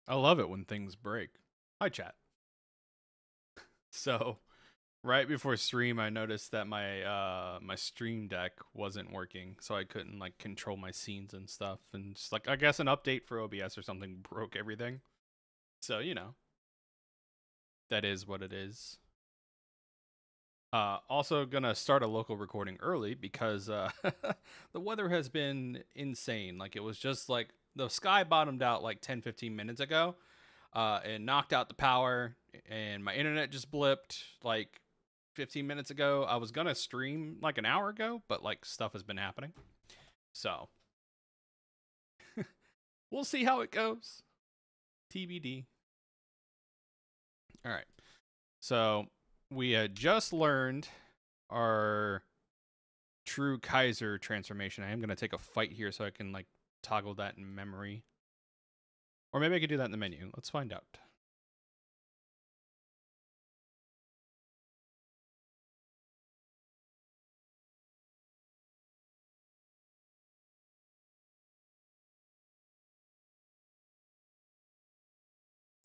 I love it when things break. Hi, chat. So, right before stream, I noticed that my stream deck wasn't working, so I couldn't like control my scenes and stuff. And just like I guess an update for OBS or something broke everything. So that is what it is. Also gonna start a local recording early because the weather has been insane. Like it was just like the sky bottomed out like 10-15 minutes ago. It knocked out the power and my internet just blipped like 15 minutes ago. I was gonna stream like an hour ago, but like stuff has been happening. So we'll see how it goes. TBD. All right. So we had just learned our true Kaiser transformation. I am going to take a fight here so I can like toggle that in memory. Or maybe I could do that in the menu. Let's find out.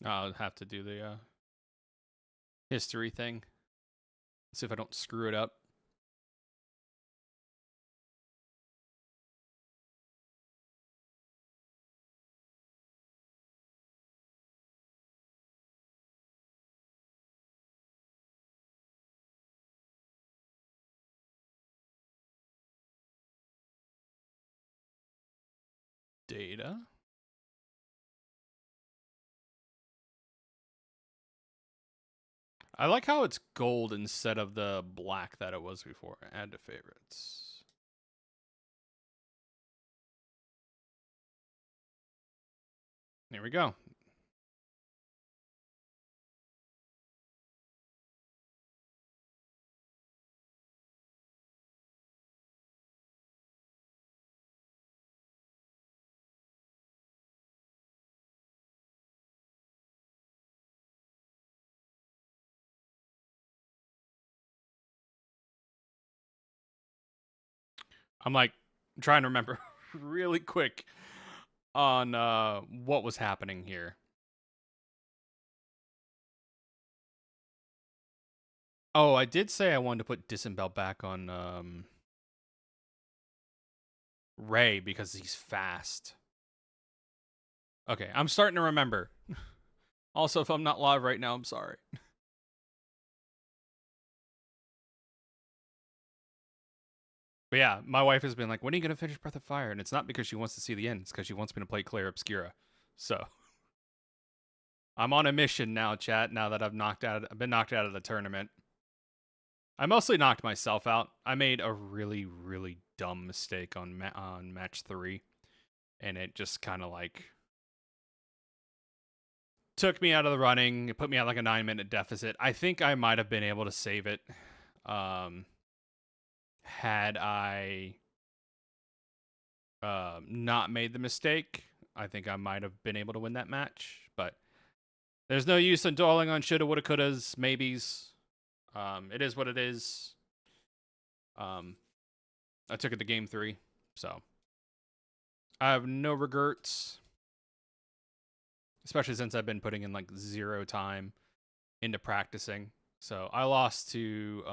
I'll have to do the history thing. See if I don't screw it up. Data. I like how it's gold instead of the black that it was before. Add to favorites. Here we go. I'm like trying to remember really quick on what was happening here. Oh, I did say I wanted to put Disembowel back on Ray because he's fast. Okay, I'm starting to remember. Also, if I'm not live right now, I'm sorry. But yeah, my wife has been like, "When are you gonna finish Breath of Fire?" And it's not because she wants to see the end; it's because she wants me to play Claire Obscura. So I'm on a mission now, chat. Now that I've been knocked out of the tournament. I mostly knocked myself out. I made a really, really dumb mistake on match 3, and it just kind of like took me out of the running. It put me at like a 9-minute deficit. I think I might have been able to save it, had I not made the mistake. I think I might have been able to win that match, but there's no use in dwelling on shoulda, woulda, couldas, maybes. It is what it is. I took it to game 3, so I have no regrets, especially since I've been putting in like 0 time into practicing. So I lost to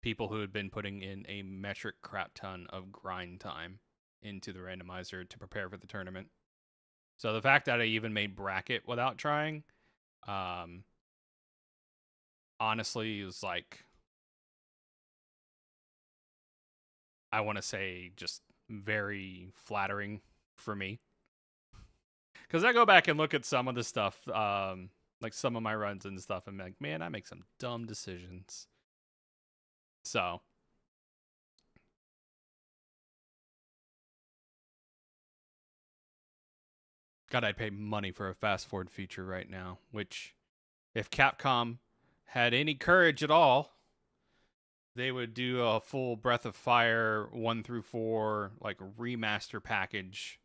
people who had been putting in a metric crap ton of grind time into the randomizer to prepare for the tournament. So the fact that I even made bracket without trying, honestly, was like, I want to say just very flattering for me. Because I go back and look at some of the stuff, like some of my runs and stuff, and I'm like, man, I make some dumb decisions. So God, I'd pay money for a fast forward feature right now, which if Capcom had any courage at all, they would do a full Breath of Fire 1 through 4 like remaster package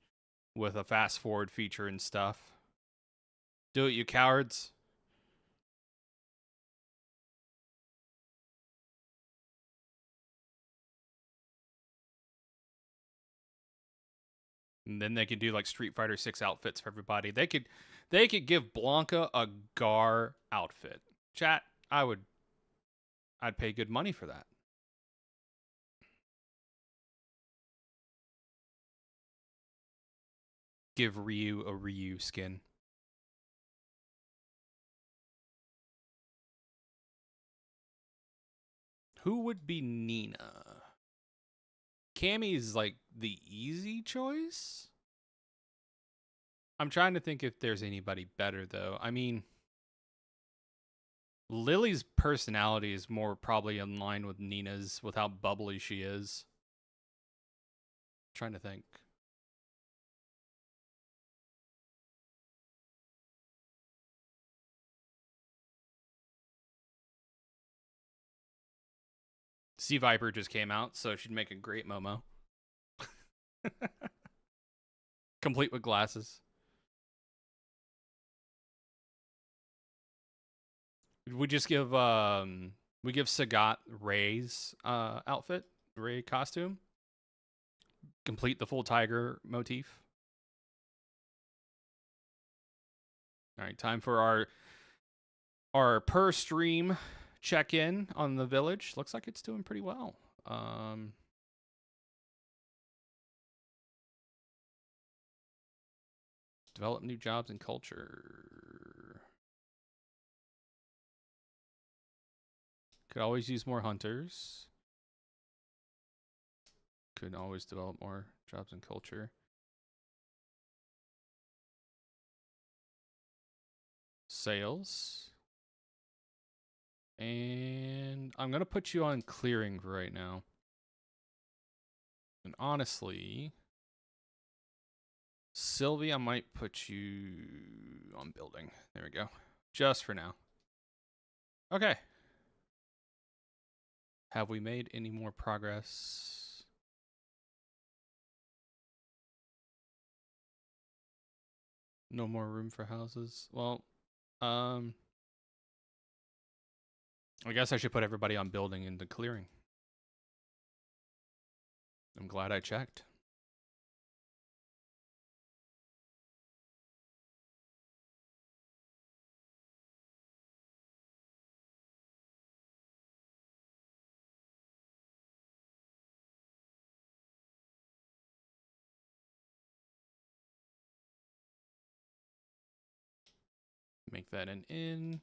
with a fast forward feature and stuff. Do it, you cowards. And then they could do like Street Fighter 6 outfits for everybody. They could give Blanca a Gar outfit. Chat, I'd pay good money for that. Give Ryu a Ryu skin. Who would be Nina? Cammy's like the easy choice. I'm trying to think if there's anybody better though. I mean, Lily's personality is more probably in line with Nina's with how bubbly she is. I'm trying to think. Sea Viper just came out, so she'd make a great Momo. Complete with glasses. We just give Sagat Ray's outfit, Ray costume. Complete the full tiger motif. All right, time for our per stream check in on the village. Looks like it's doing pretty well. Develop new jobs and culture. Could always use more hunters. Could always develop more jobs and culture. Sales. And I'm going to put you on clearing right now. And honestly, Sylvie, I might put you on building. There we go. Just for now. Okay. Have we made any more progress? No more room for houses. Well, I guess I should put everybody on building into clearing. I'm glad I checked. Make that an inn.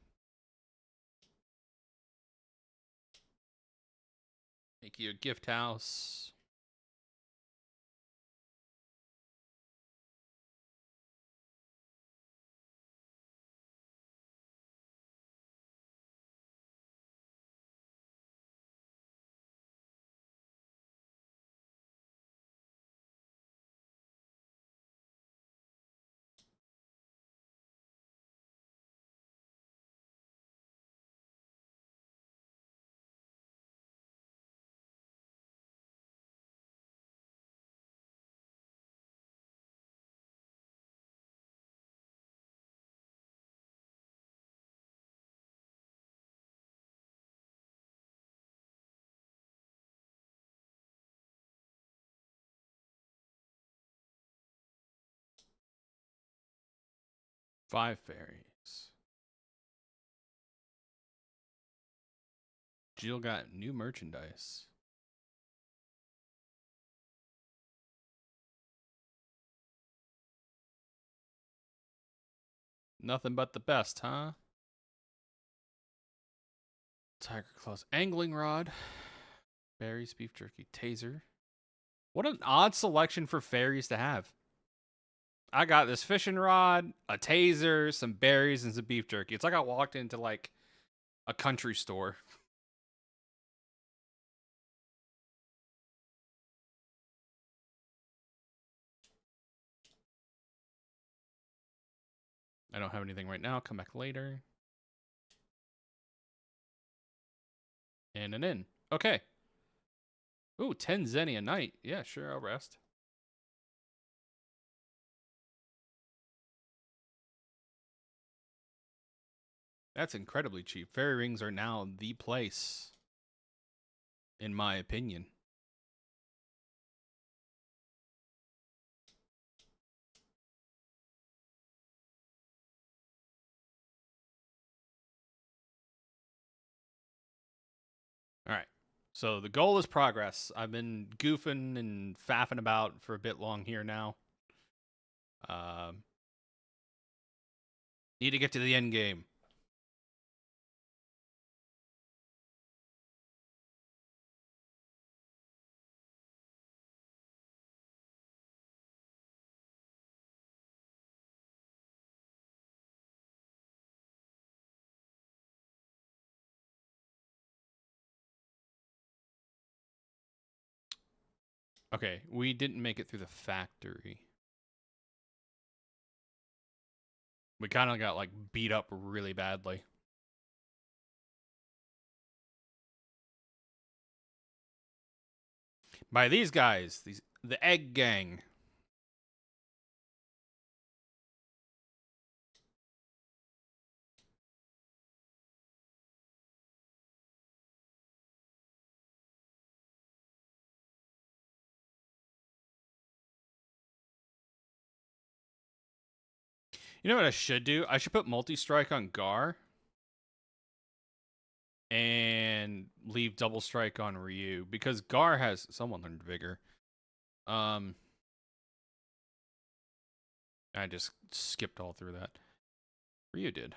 Make you a gift house. Five fairies. Jill got new merchandise. Nothing but the best, huh? Tiger claws, angling rod, berries, beef jerky, taser. What an odd selection for fairies to have. I got this fishing rod, a taser, some berries, and some beef jerky. It's like I walked into like a country store. I don't have anything right now. Come back later. And an inn. Okay. Ooh, 10 zenny a night. Yeah, sure, I'll rest. That's incredibly cheap. Fairy rings are now the place, in my opinion. All right. So the goal is progress. I've been goofing and faffing about for a bit long here now. Need to get to the end game. Okay, we didn't make it through the factory. We kind of got like beat up really badly. By these guys, the egg gang. You know what I should do? I should put multi-strike on Gar and leave double strike on Ryu because Gar has someone learned vigor. I just skipped all through that. Ryu did.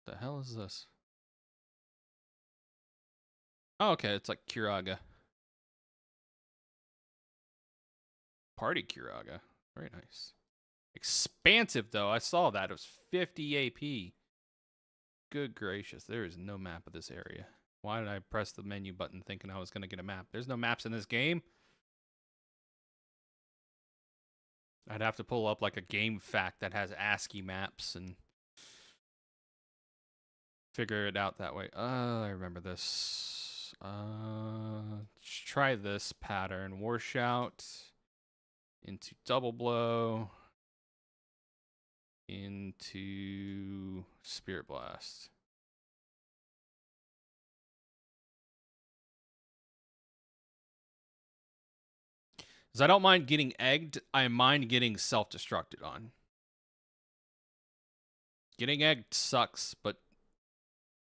The hell is this? Oh, okay, it's like Kiraga. Party Kiraga. Very nice. Expansive though. I saw that. It was 50 AP. Good gracious. There is no map of this area. Why did I press the menu button thinking I was going to get a map? There's no maps in this game. I'd have to pull up like a game fact that has ASCII maps and figure it out that way. I remember this. Let's try this pattern. War Shout into Double Blow into Spirit Blast. Because I don't mind getting egged, I mind getting self-destructed on. Getting egged sucks, but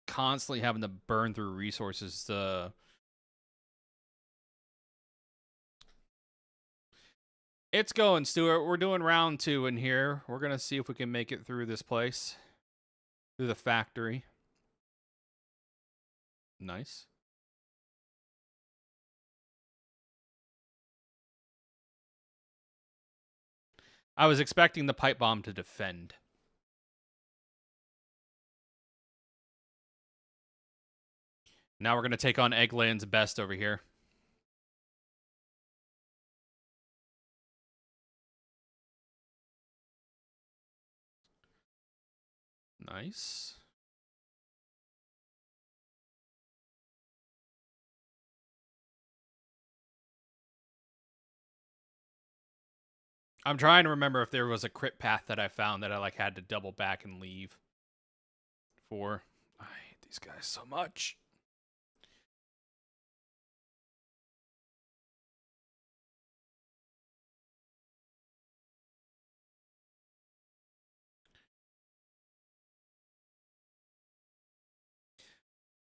constantly having to burn through resources to... It's going, Stuart. We're doing round 2 in here. We're going to see if we can make it through this place. Through the factory. Nice. I was expecting the pipe bomb to defend. Now we're going to take on Eggland's best over here. Nice. I'm trying to remember if there was a crit path that I found that I like had to double back and leave for. I hate these guys so much.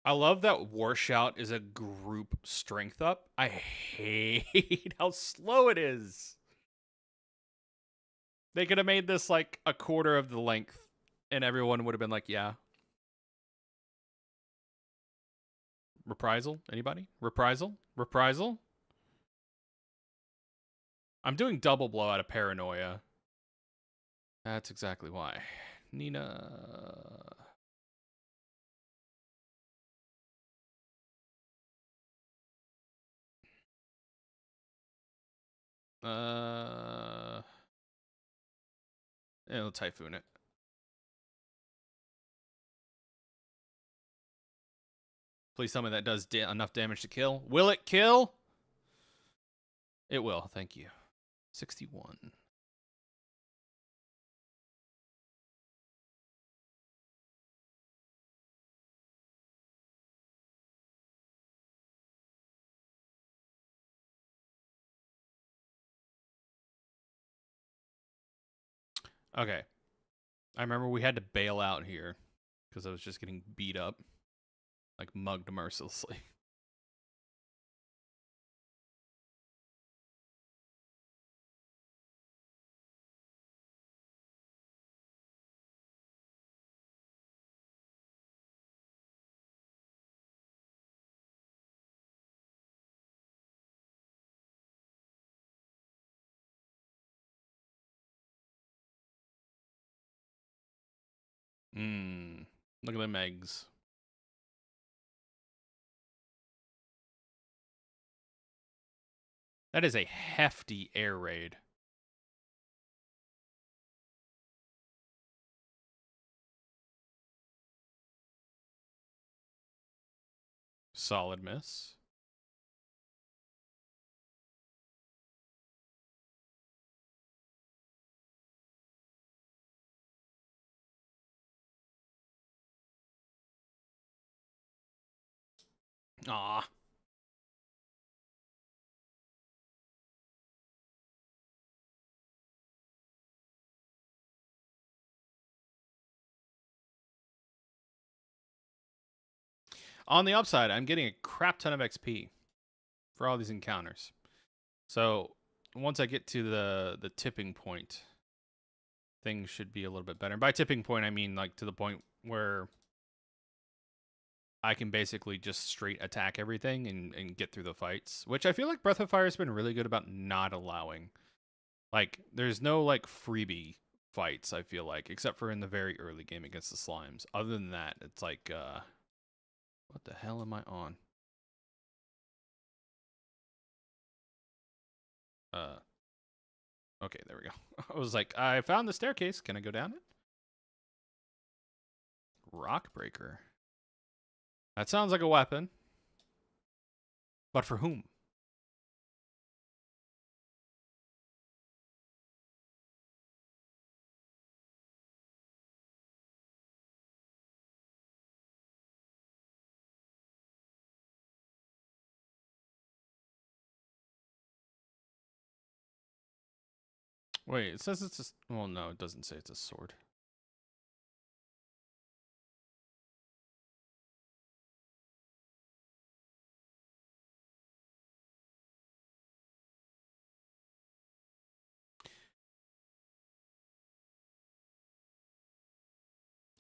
I love that War Shout is a group strength up. I hate how slow it is. They could have made this like a quarter of the length, and everyone would have been like, yeah. Reprisal? Anybody? Reprisal? Reprisal? I'm doing double blow out of paranoia. That's exactly why. Nina... It'll Typhoon it. Please tell me that does enough damage to kill. Will it kill? It will. Thank you. 61. Okay. I remember we had to bail out here because I was just getting beat up. Like mugged mercilessly. Look at them eggs. That is a hefty air raid. Solid miss. Aw. On the upside, I'm getting a crap ton of XP for all these encounters. So once I get to the tipping point, things should be a little bit better. And by tipping point, I mean like to the point where I can basically just straight attack everything and get through the fights, which I feel like Breath of Fire has been really good about not allowing. Like, there's no like freebie fights, I feel like, except for in the very early game against the slimes. Other than that, it's like, what the hell am I on? Okay, there we go. I was like, I found the staircase. Can I go down it? Rock breaker. That sounds like a weapon. But for whom? Wait, it says it's a... Well, no, it doesn't say it's a sword.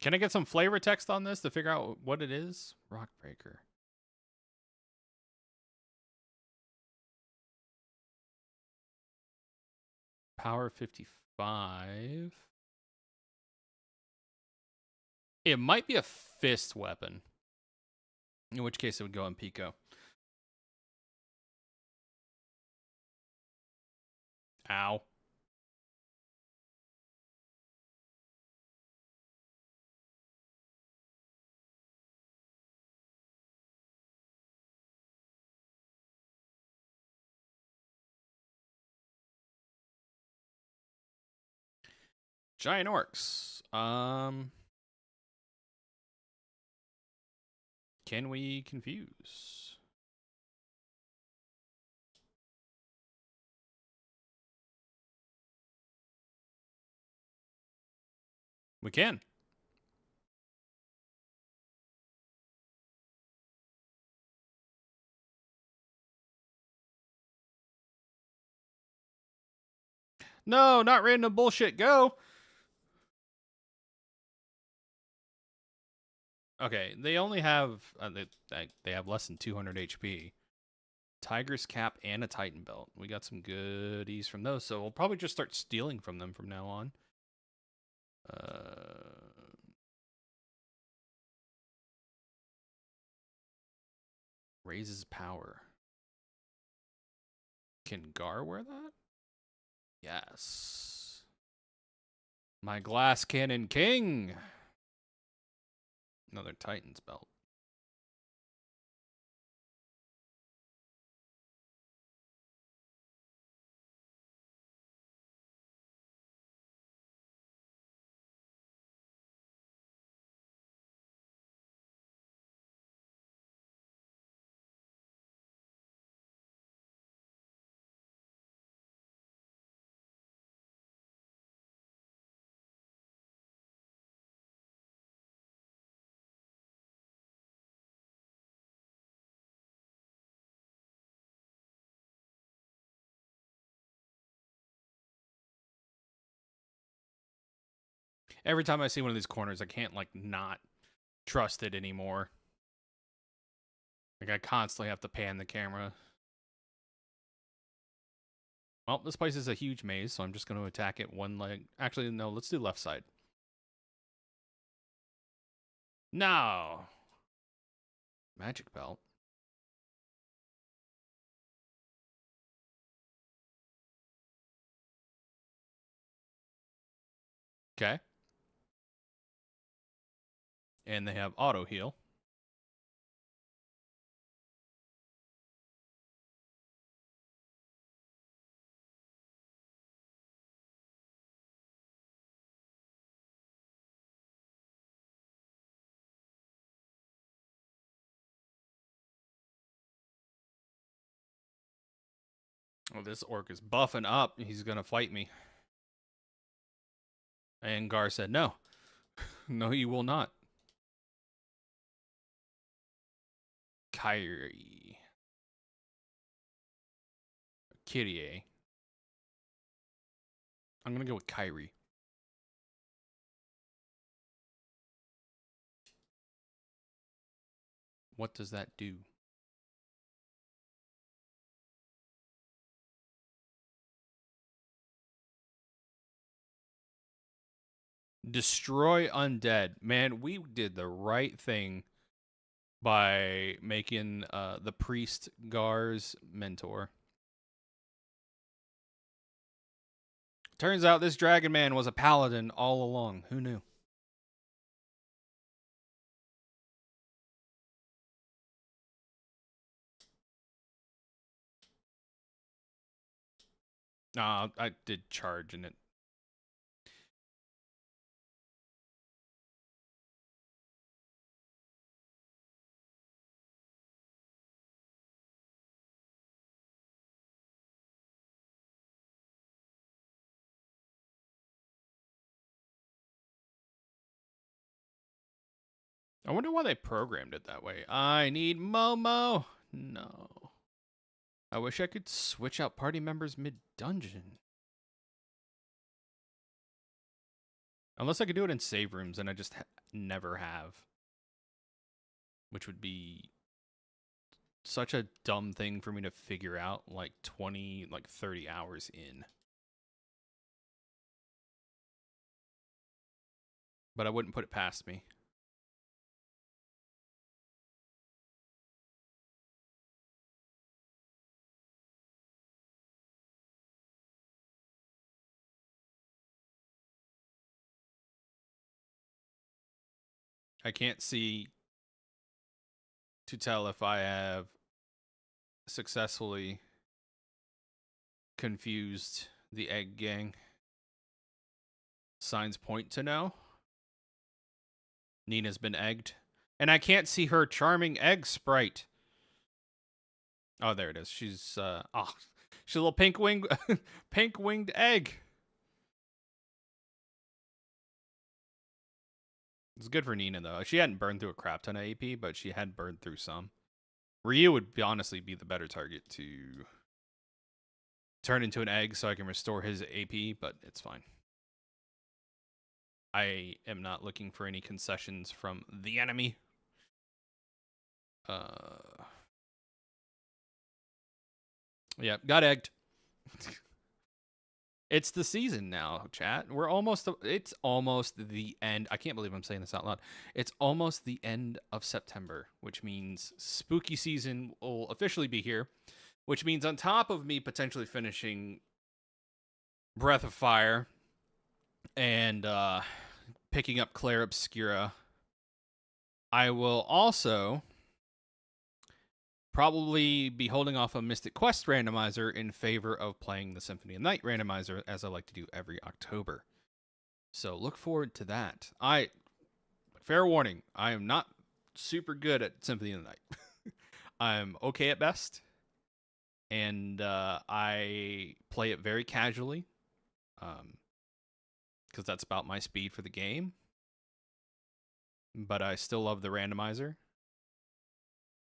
Can I get some flavor text on this to figure out what it is? Rock breaker. Power 55. It might be a fist weapon. In which case it would go on Pico. Ow. Giant orcs. Can we confuse? We can. No, not random bullshit. Go. Okay, they only have they have less than 200 HP. Tiger's cap and a Titan belt. We got some goodies from those, so we'll probably just start stealing from them from now on. Raises power. Can Gar wear that? Yes. My glass cannon king. Another Titan's belt. Every time I see one of these corners, I can't like not trust it anymore. Like I constantly have to pan the camera. Well, this place is a huge maze, so I'm just going to attack it one leg. Actually, no, let's do left side. No. Magic belt. Okay. And they have auto heal. Oh, this orc is buffing up. He's going to fight me. And Gar said, no. No, you will not. Kyrie. Kyrie. I'm going to go with Kyrie. What does that do? Destroy undead. Man, we did the right thing by making the priest Gar's mentor. Turns out this Dragon Man was a paladin all along. Who knew? Nah, I did charge in it. I wonder why they programmed it that way. I need Momo. No. I wish I could switch out party members mid-dungeon. Unless I could do it in save rooms, and I just never have. Which would be such a dumb thing for me to figure out like 20, like 30 hours in. But I wouldn't put it past me. I can't see to tell if I have successfully confused the egg gang. Signs point to no. Nina's been egged. And I can't see her charming egg sprite. Oh, there it is. She's she's a little pink winged egg. It's good for Nina though. She hadn't burned through a crap ton of AP, but she had burned through some. Ryu would honestly be the better target to turn into an egg so I can restore his AP, but it's fine. I am not looking for any concessions from the enemy. Yeah, got egged. It's the season now, chat. It's almost the end. I can't believe I'm saying this out loud. It's almost the end of September, which means spooky season will officially be here, which means on top of me potentially finishing Breath of Fire and picking up Claire Obscura, I will also probably be holding off a Mystic Quest randomizer in favor of playing the Symphony of Night randomizer, as I like to do every October. So look forward to that. Fair warning, I am not super good at Symphony of the Night. I'm okay at best, and I play it very casually, because that's about my speed for the game. But I still love the randomizer,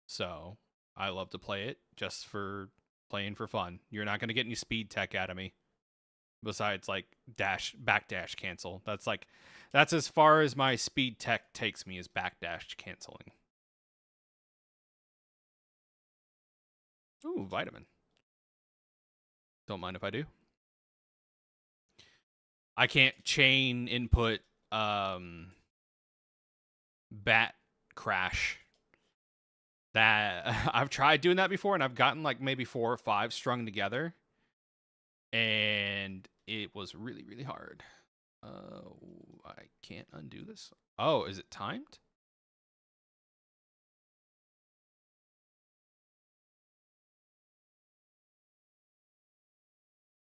so I love to play it just for playing for fun. You're not going to get any speed tech out of me besides like backdash cancel. That's as far as my speed tech takes me, is backdash canceling. Ooh, vitamin. Don't mind if I do. I can't chain input bat crash. That I've tried doing that before, and I've gotten like maybe 4 or 5 strung together, and it was really, really hard. I can't undo this. Oh, is it timed?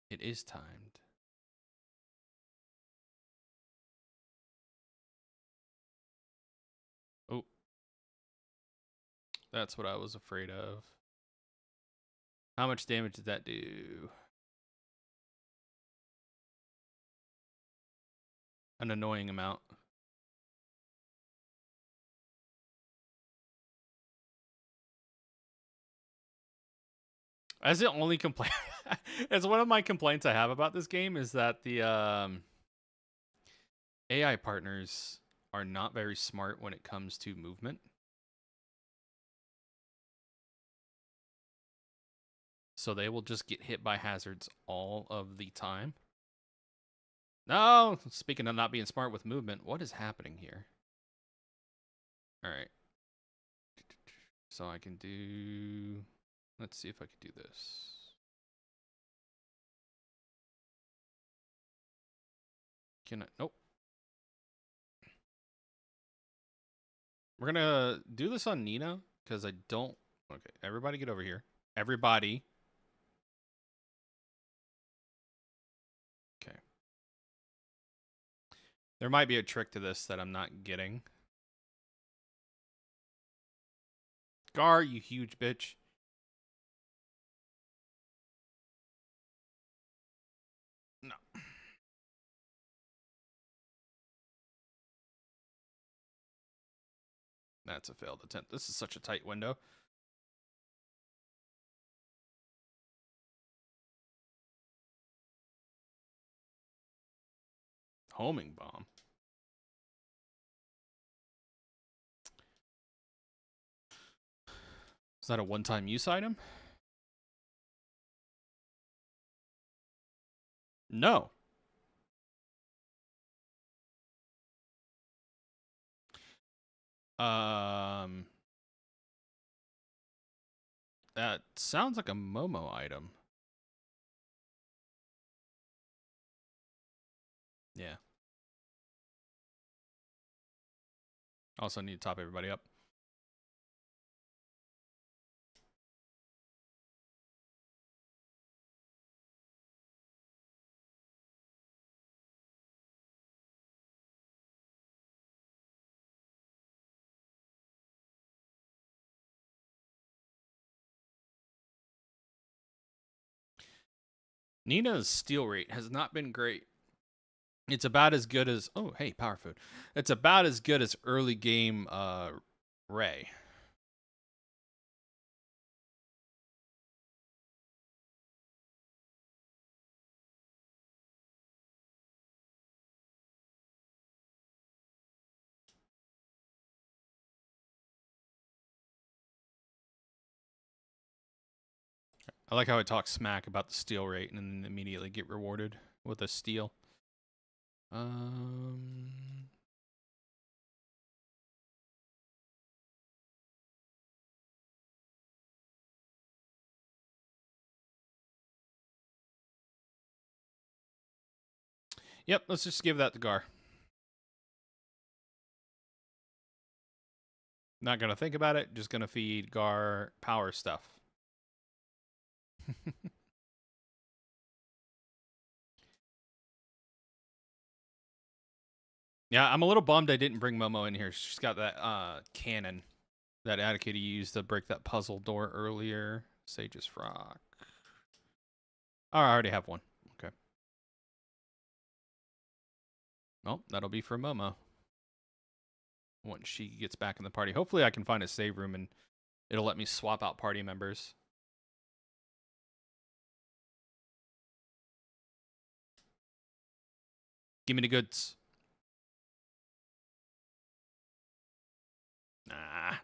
It is timed. Oh, that's what I was afraid of. How much damage did that do? An annoying amount. As the only complaint, as one of my complaints I have about this game is that the AI partners are not very smart when it comes to movement. So they will just get hit by hazards all of the time. No, speaking of not being smart with movement, what is happening here? All right. So I can do, let's see if I can do this. Can I? Nope. We're gonna do this on Nina because I don't. Okay, everybody get over here. Everybody. Okay. There might be a trick to this that I'm not getting. Gar, you huge bitch. No. That's a failed attempt. This is such a tight window. Homing bomb. Is that a one-time use item? No. That sounds like a Momo item. Yeah. Also need to top everybody up. Nina's steal rate has not been great. It's about as good as hey, power food. It's about as good as early game Ray. I like how I talk smack about the steal rate and then immediately get rewarded with a steal. Yep, let's just give that to Gar. Not gonna think about it, just gonna feed Gar power stuff. Yeah, I'm a little bummed I didn't bring Momo in here. She's got that cannon that Attica used to break that puzzle door earlier. Sage's Frock. Oh, I already have one. Okay. Well, that'll be for Momo. Once she gets back in the party. Hopefully I can find a save room and it'll let me swap out party members. Give me the goods. Nah.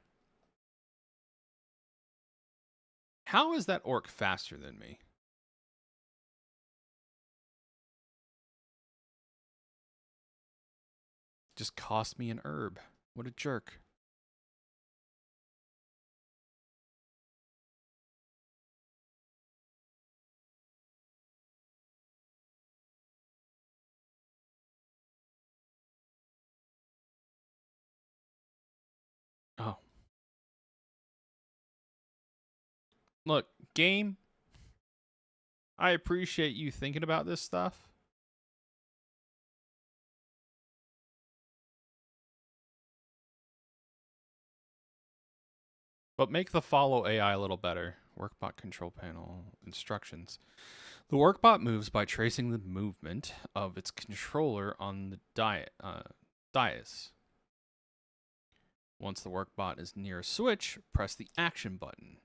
How is that orc faster than me? Just cost me an herb. What a jerk. Oh. Look, game, I appreciate you thinking about this stuff. But make the follow AI a little better. Workbot control panel instructions. The workbot moves by tracing the movement of its controller on the dais. Once the workbot is near a switch, press the action button.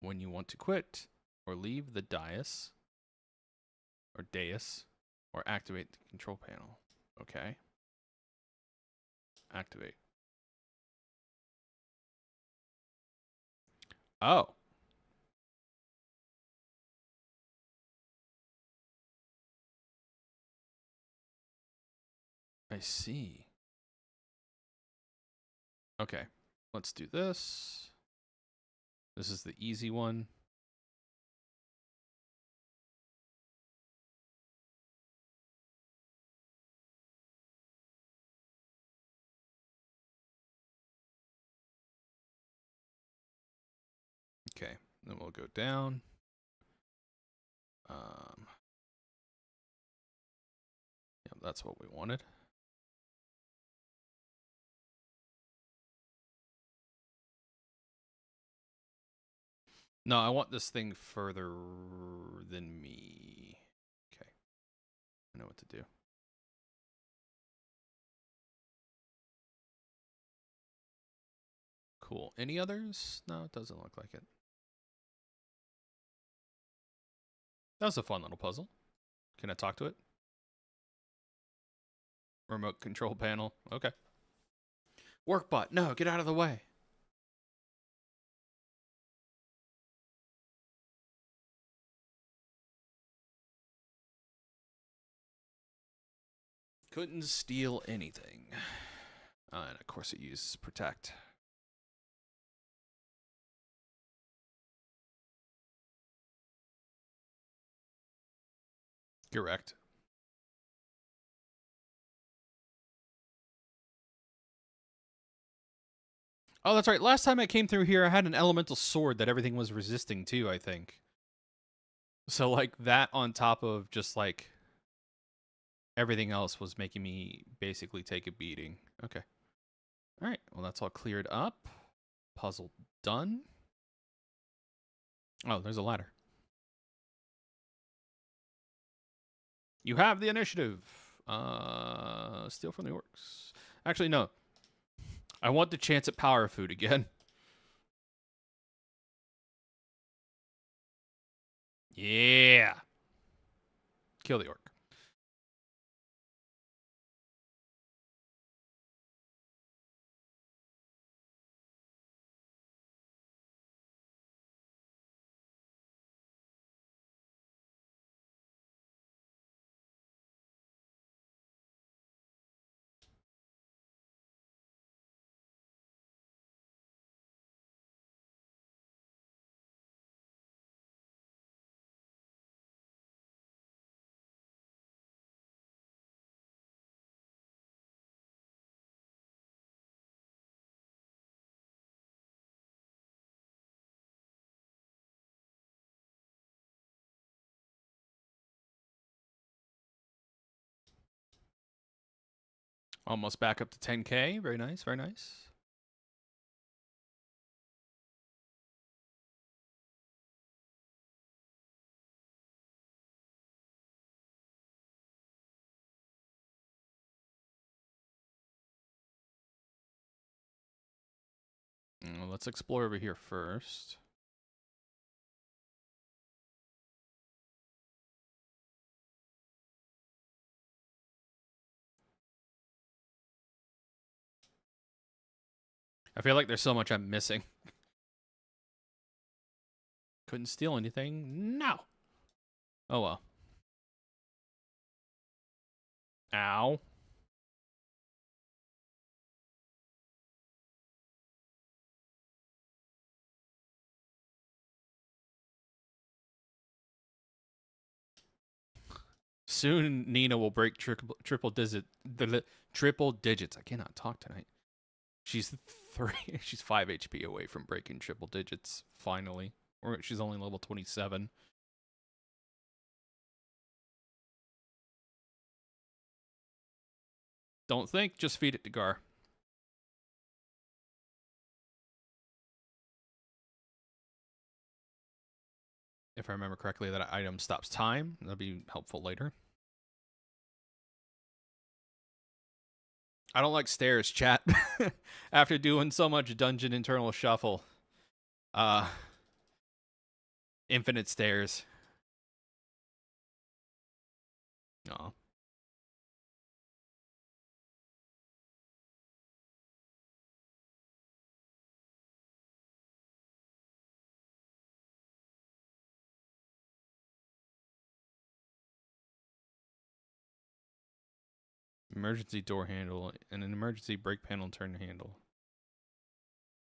When you want to quit or leave the dais, or activate the control panel. Okay. Activate. Oh. I see. Okay. Let's do this. This is the easy one. Okay, then we'll go down. Yeah, that's what we wanted. No, I want this thing further than me. Okay. I know what to do. Cool. Any others? No, it doesn't look like it. That was a fun little puzzle. Can I talk to it? Remote control panel. Okay. Workbot. No, get out of the way. Couldn't steal anything. And of course it uses protect. Correct. Oh, that's right. Last time I came through here, I had an elemental sword that everything was resisting too, I think. So, like, that on top of just, like, everything else was making me basically take a beating. Okay. All right. Well, that's all cleared up. Puzzle done. Oh, there's a ladder. You have the initiative. Steal from the orcs. Actually, no. I want the chance at power food again. Yeah. Kill the orc. Almost back up to 10K. Very nice. Very nice. Well, let's explore over here first. I feel like there's so much I'm missing. Couldn't steal anything? No. Oh well. Ow. Soon Nina will break triple digits. I cannot talk tonight. She's she's 5 HP away from breaking triple digits, finally. Or she's only level 27. Don't think, just feed it to Gar. If I remember correctly, that item stops time. That'll be helpful later. I don't like stairs, chat. After doing so much dungeon internal shuffle. Infinite stairs. Aw. Emergency door handle and an emergency brake panel turn handle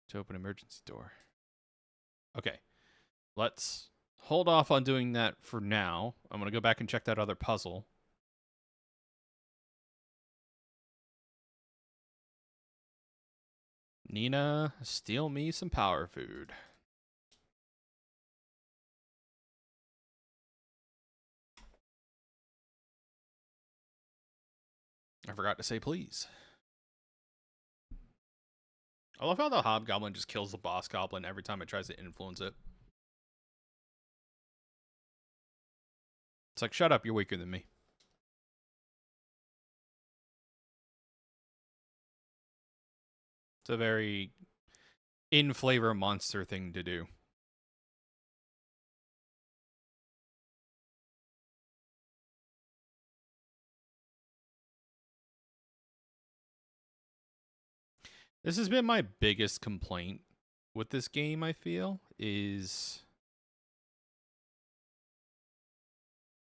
to open emergency door. Okay, let's hold off on doing that for now. I'm going to go back and check that other puzzle. Nina, steal me some power food. I forgot to say please. I love how the hobgoblin just kills the boss goblin every time it tries to influence it. It's like, shut up, you're weaker than me. It's a very in-flavor monster thing to do. This has been my biggest complaint with this game, I feel, is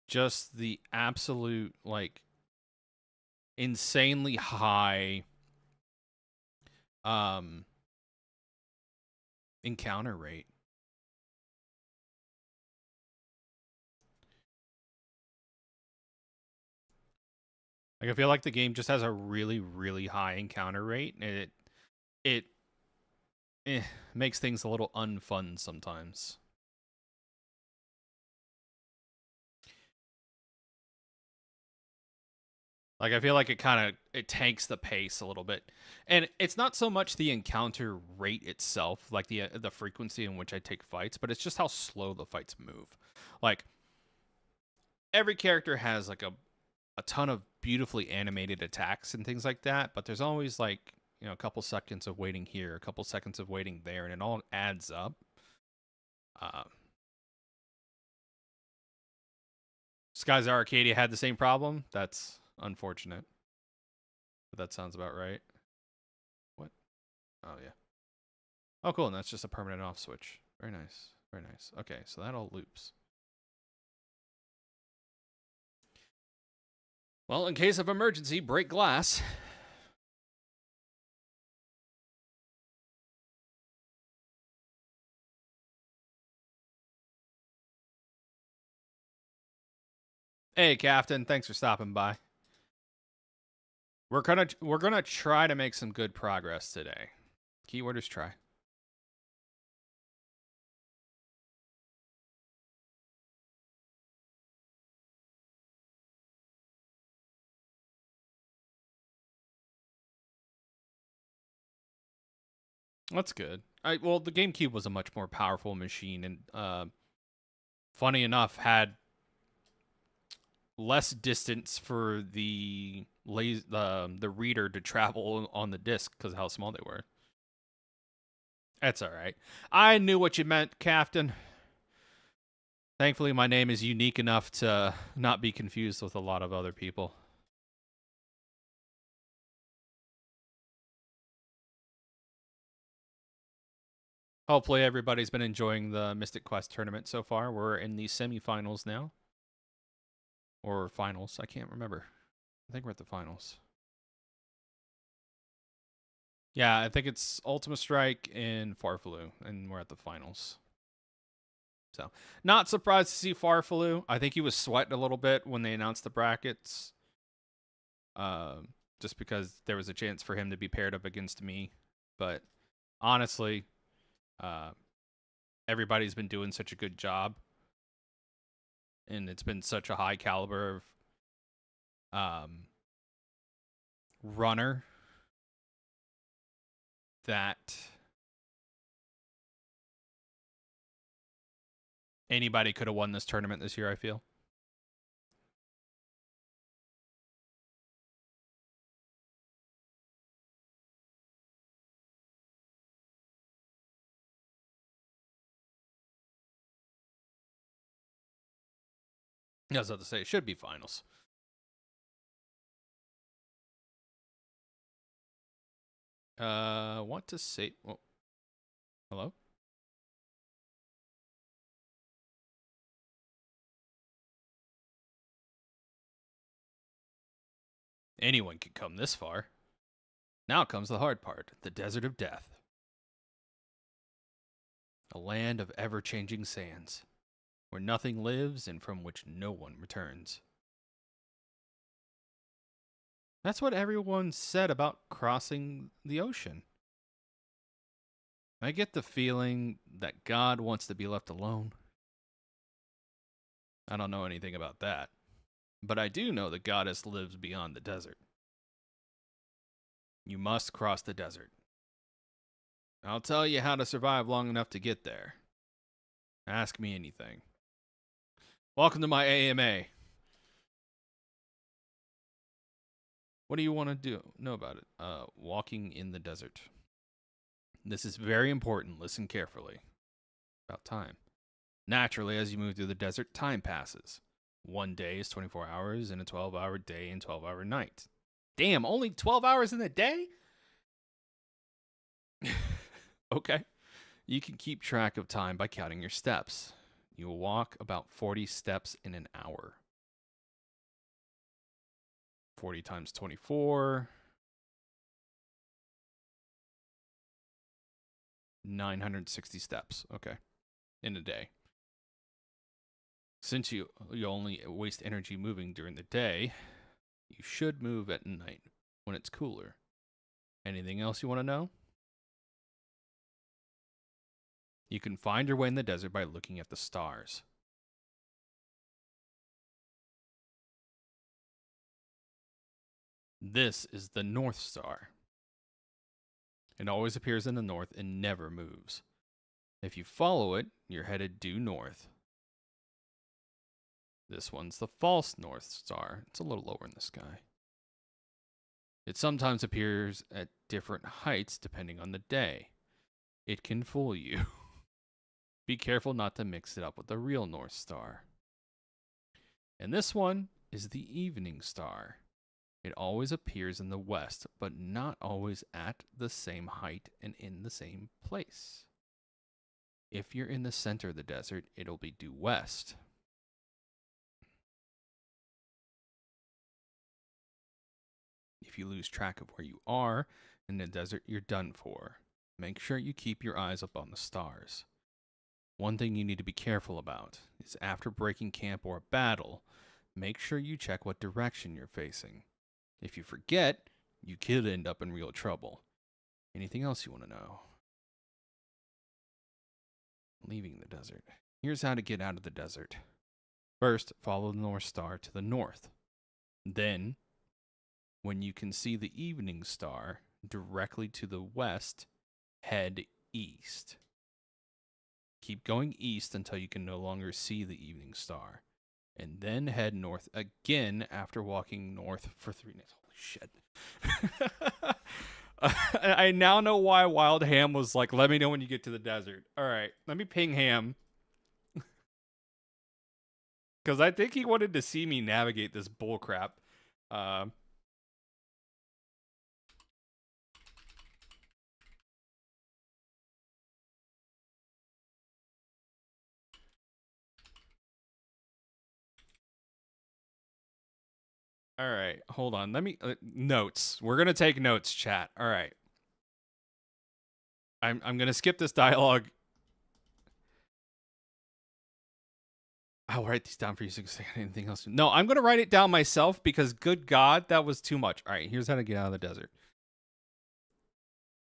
just the absolute, like, insanely high encounter rate. Like, I feel like the game just has a really, really high encounter rate, and it makes things a little unfun sometimes. Like, I feel like it tanks the pace a little bit, and it's not so much the encounter rate itself, like the frequency in which I take fights, but it's just how slow the fights move. Like, every character has like a ton of beautifully animated attacks and things like that, but there's always like, you know, a couple seconds of waiting here, a couple seconds of waiting there, and it all adds up. Skies Arcadia had the same problem. That's unfortunate, but that sounds about right. What? Oh yeah. Oh cool, and that's just a permanent off switch. Very nice. Very nice. Okay, so that all loops. Well, in case of emergency, break glass. Hey, Captain, thanks for stopping by. We're gonna try to make some good progress today. Keyword is try. That's good. Well, the GameCube was a much more powerful machine, and funny enough, had less distance for the reader to travel on the disc because of how small they were. That's all right. I knew what you meant, Captain. Thankfully, my name is unique enough to not be confused with a lot of other people. Hopefully, everybody's been enjoying the Mystic Quest tournament so far. We're in the semifinals now. Or finals. I can't remember. I think we're at the finals. Yeah, I think it's Ultima Strike and Farfalu, and we're at the finals. So, not surprised to see Farfalu. I think he was sweating a little bit when they announced the brackets. Just because there was a chance for him to be paired up against me. But honestly, everybody's been doing such a good job. And it's been such a high caliber of runner that anybody could have won this tournament this year, I feel. I was about to say, it should be finals. Want to say... Oh. Hello? Anyone could come this far. Now comes the hard part, the desert of death. A land of ever-changing sands, where nothing lives and from which no one returns. That's what everyone said about crossing the ocean. I get the feeling that God wants to be left alone. I don't know anything about that, but I do know that goddess lives beyond the desert. You must cross the desert. I'll tell you how to survive long enough to get there. Ask me anything. Welcome to my AMA. What do you want to know about it? Walking in the desert. This is very important. Listen carefully. About time. Naturally, as you move through the desert, time passes. One day is 24 hours, and a 12-hour day and 12-hour night. Damn, only 12 hours in a day? Okay. You can keep track of time by counting your steps. You will walk about 40 steps in an hour. 40 times 24. 960 steps. Okay. In a day. Since you only waste energy moving during the day, you should move at night when it's cooler. Anything else you want to know? You can find your way in the desert by looking at the stars. This is the North Star. It always appears in the north and never moves. If you follow it, you're headed due north. This one's the false North Star. It's a little lower in the sky. It sometimes appears at different heights depending on the day. It can fool you. Be careful not to mix it up with the real North Star. And this one is the Evening Star. It always appears in the west, but not always at the same height and in the same place. If you're in the center of the desert, it'll be due west. If you lose track of where you are in the desert, you're done for. Make sure you keep your eyes up on the stars. One thing you need to be careful about is after breaking camp or a battle, make sure you check what direction you're facing. If you forget, you could end up in real trouble. Anything else you want to know? Leaving the desert. Here's how to get out of the desert. First, follow the North Star to the north. Then, when you can see the Evening Star directly to the west, head east. Keep going east until you can no longer see the Evening Star. And then head north again after walking north for 3 days. Holy shit. I now know why Wild Ham was like, let me know when you get to the desert. All right, let me ping Ham. Because I think he wanted to see me navigate this bullcrap. All right, hold on. Let me notes. We're gonna take notes, chat. All right. I'm gonna skip this dialogue. I'll write these down for you so you can say anything else. No, I'm gonna write it down myself because good God, that was too much. All right, here's how to get out of the desert.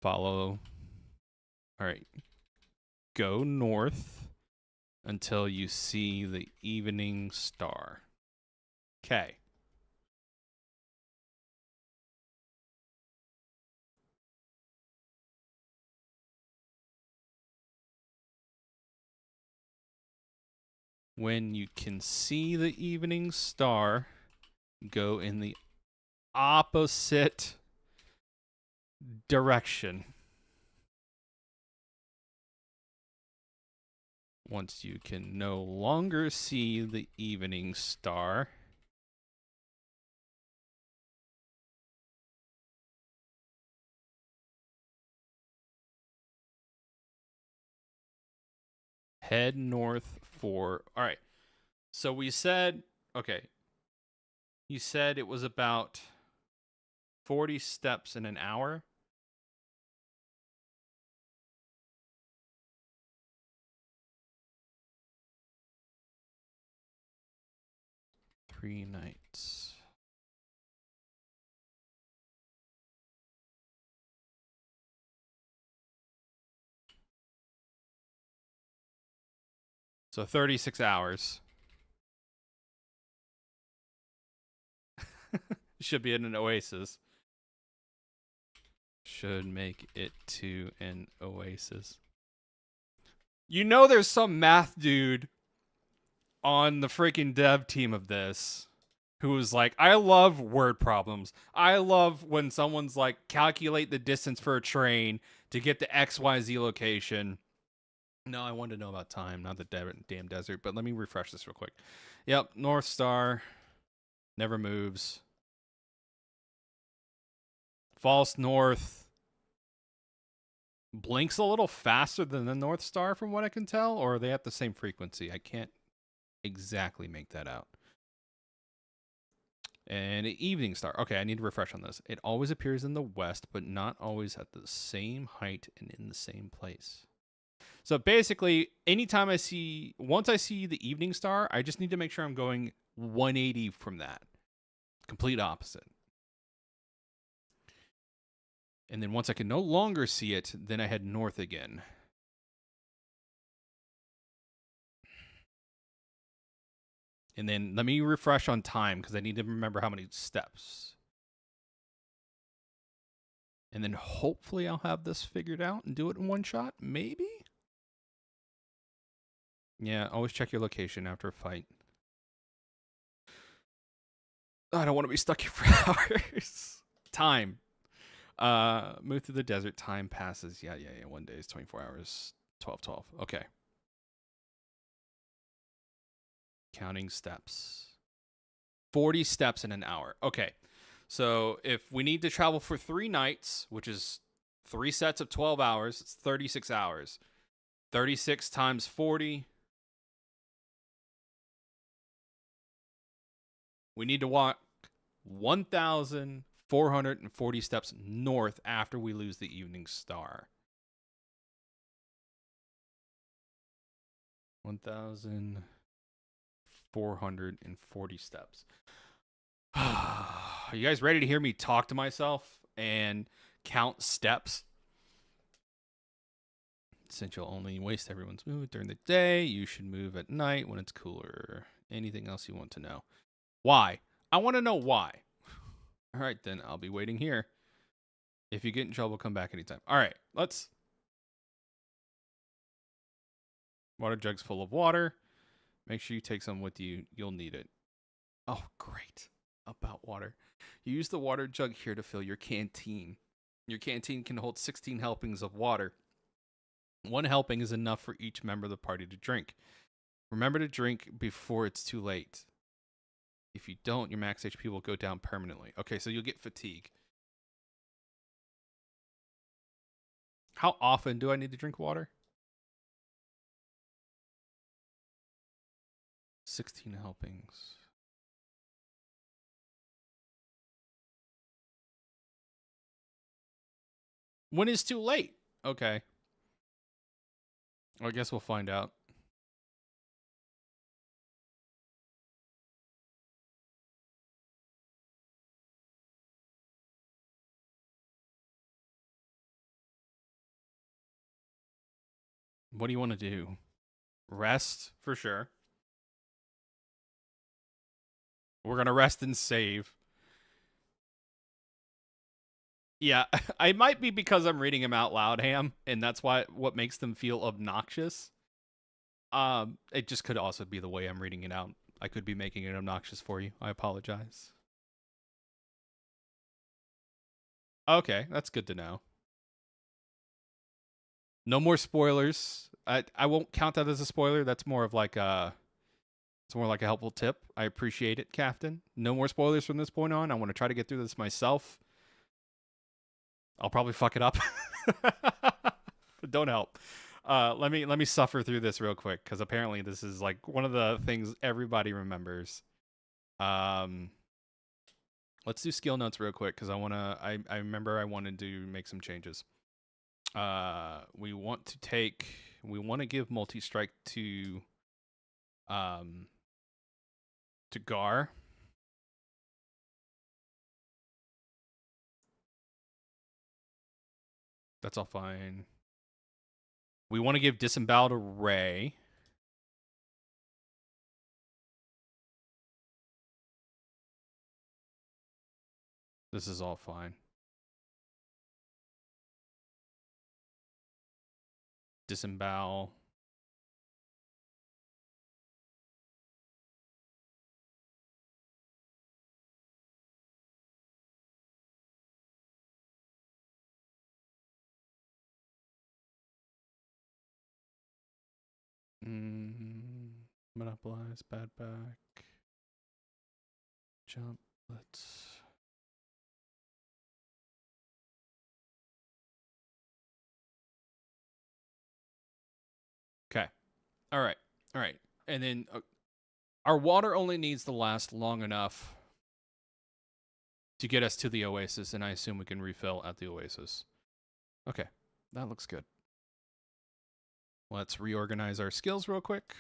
Follow. All right. Go north until you see the Evening Star. Okay. When you can see the Evening Star, go in the opposite direction. Once you can no longer see the Evening Star, head north for... All right. So we said... Okay. You said it was about 40 steps in an hour. Three nights. So 36 hours. Should be in an oasis. should make it to an oasis. You know there's some math dude on the freaking dev team of this who was like, I love word problems. I love when someone's like, calculate the distance for a train to get to XYZ location. No, I wanted to know about time, not the damn desert. But let me refresh this real quick. Yep, North Star never moves. False North blinks a little faster than the North Star from what I can tell, or are they at the same frequency? I can't exactly make that out. And Evening Star. Okay, I need to refresh on this. It always appears in the west, but not always at the same height and in the same place. So basically, anytime once I see the Evening Star, I just need to make sure I'm going 180 from that. Complete opposite. And then once I can no longer see it, then I head north again. And then let me refresh on time because I need to remember how many steps. And then hopefully I'll have this figured out and do it in one shot. Maybe? Yeah, always check your location after a fight. I don't want to be stuck here for hours. Time. Move through the desert. Time passes. Yeah. 1 day is 24 hours. 12. Okay. Counting steps. 40 steps in an hour. Okay. So if we need to travel for 3 nights, which is 3 sets of 12 hours, it's 36 hours. 36 times 40. We need to walk 1,440 steps north after we lose the Evening Star. 1,440 steps. Are you guys ready to hear me talk to myself and count steps? Since you'll only waste everyone's mood during the day, you should move at night when it's cooler. Anything else you want to know? Why? I want to know why. All right, then I'll be waiting here. If you get in trouble, come back anytime. All right, let's. Water jug's full of water. Make sure you take some with you. You'll need it. Oh, great. About water. You use the water jug here to fill your canteen. Your canteen can hold 16 helpings of water. 1 helping is enough for each member of the party to drink. Remember to drink before it's too late. If you don't, your max HP will go down permanently. Okay, so you'll get fatigue. How often do I need to drink water? 16 helpings. When is too late? Okay. Well, I guess we'll find out. What do you want to do? Rest for sure. We're going to rest and save. Yeah, I might be because I'm reading them out loud, Ham, and that's what makes them feel obnoxious. It just could also be the way I'm reading it out. I could be making it obnoxious for you. I apologize. Okay, that's good to know. No more spoilers. I won't count that as a spoiler. That's more of like it's more like a helpful tip. I appreciate it, Captain. No more spoilers from this point on. I want to try to get through this myself. I'll probably fuck it up. But don't help. Let me suffer through this real quick because apparently this is like one of the things everybody remembers. Let's do skill notes real quick because I remember I wanted to make some changes. We want to give multi-strike to Gar. That's all fine. We want to give disembowel to Ray. This is all fine. disembowel. Monopolize, bad back. Jump. Let's. Okay. All right. All right. And then our water only needs to last long enough to get us to the oasis, and I assume we can refill at the oasis. Okay. That looks good. Let's reorganize our skills real quick.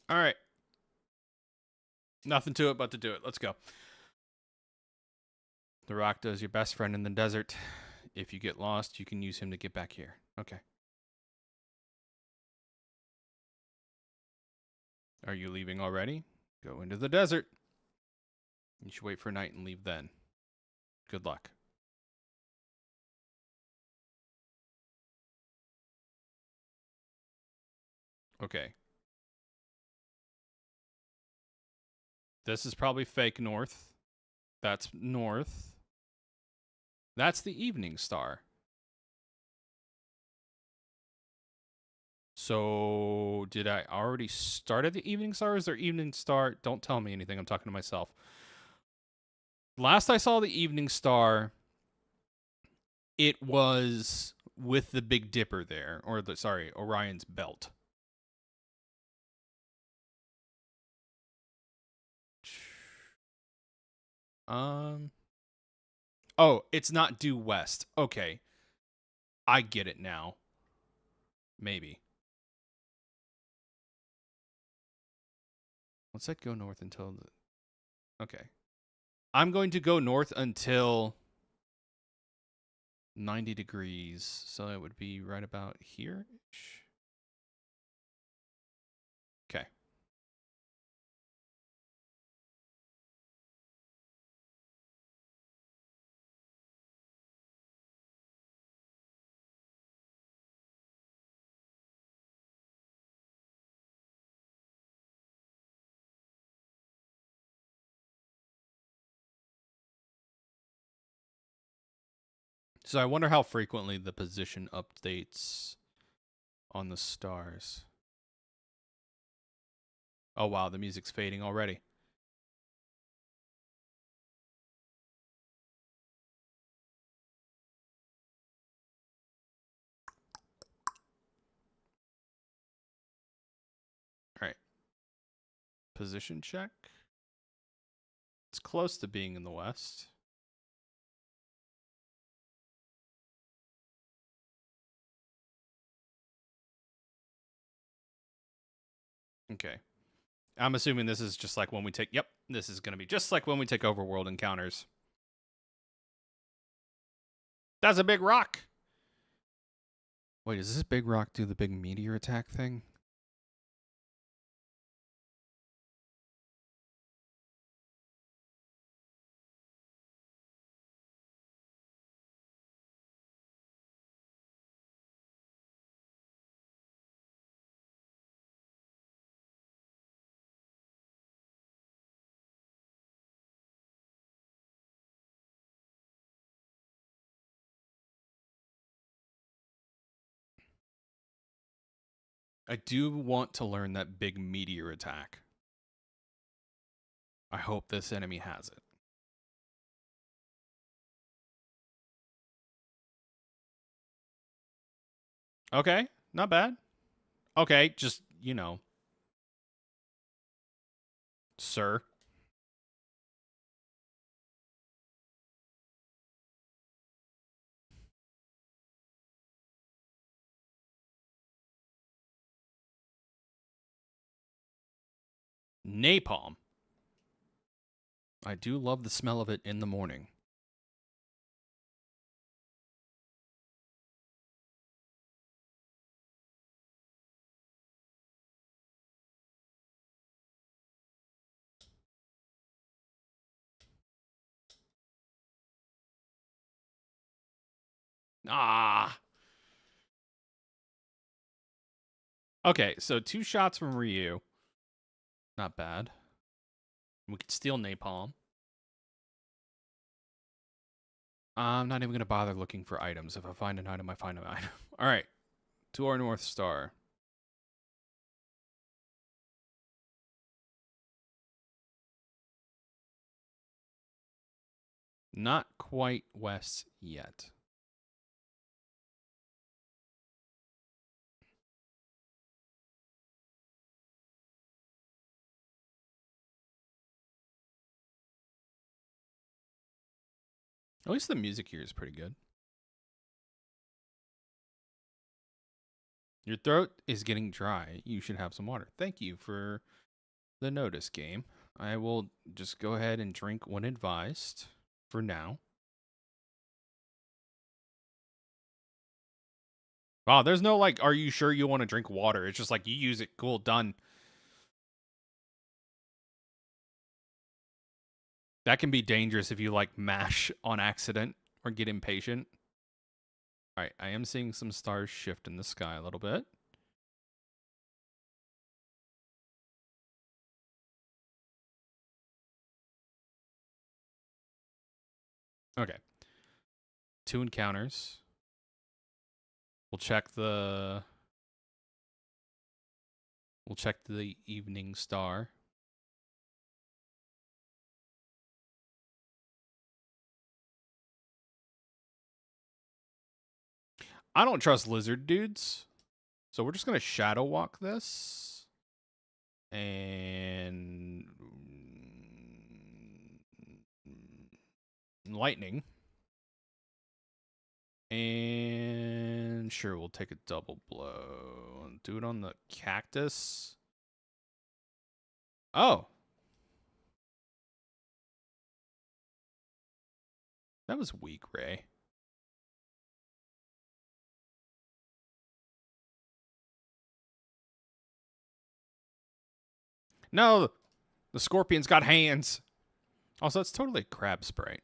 All right. Nothing to it but to do it. Let's go. The Rock is your best friend in the desert. If you get lost, you can use him to get back here. Okay. Are you leaving already? Go into the desert. You should wait for night and leave then. Good luck. Okay. This is probably fake north. That's north. That's the evening star. So, did I already start at the evening star? Is there evening star? Don't tell me anything. I'm talking to myself. Last I saw the evening star, it was with the Big Dipper there, or Orion's belt. Oh, it's not due west. Okay. I get it now. Maybe. Let's set go north until the... Okay. I'm going to go north until 90 degrees. So it would be right about here-ish. Okay. So I wonder how frequently the position updates on the stars. Oh, wow. The music's fading already. All right. Position check. It's close to being in the west. Okay. I'm assuming this is just like when we take... Yep, this is going to be just like when we take overworld encounters. That's a big rock! Wait, does this big rock do the big meteor attack thing? I do want to learn that big meteor attack. I hope this enemy has it. Okay, not bad. Okay, just, sir. Napalm. I do love the smell of it in the morning. Ah. Okay, so 2 shots from Ryu. Not bad. We could steal napalm. I'm not even going to bother looking for items. If I find an item, I find an item. All right, to our North Star. Not quite west yet. At least the music here is pretty good. Your throat is getting dry. You should have some water. Thank you for the notice, game. I will just go ahead and drink when advised for now. Wow, there's no like, are you sure you want to drink water? It's just like, you use it. Cool, done. That can be dangerous if you like mash on accident or get impatient. All right, I am seeing some stars shift in the sky a little bit. Okay. 2 encounters. We'll check the evening star. I don't trust lizard dudes. So we're just going to shadow walk this. And lightning. And sure, we'll take a double blow. Do it on the cactus. Oh. That was weak, Ray. No, the scorpion's got hands. Also, it's totally a crab sprite.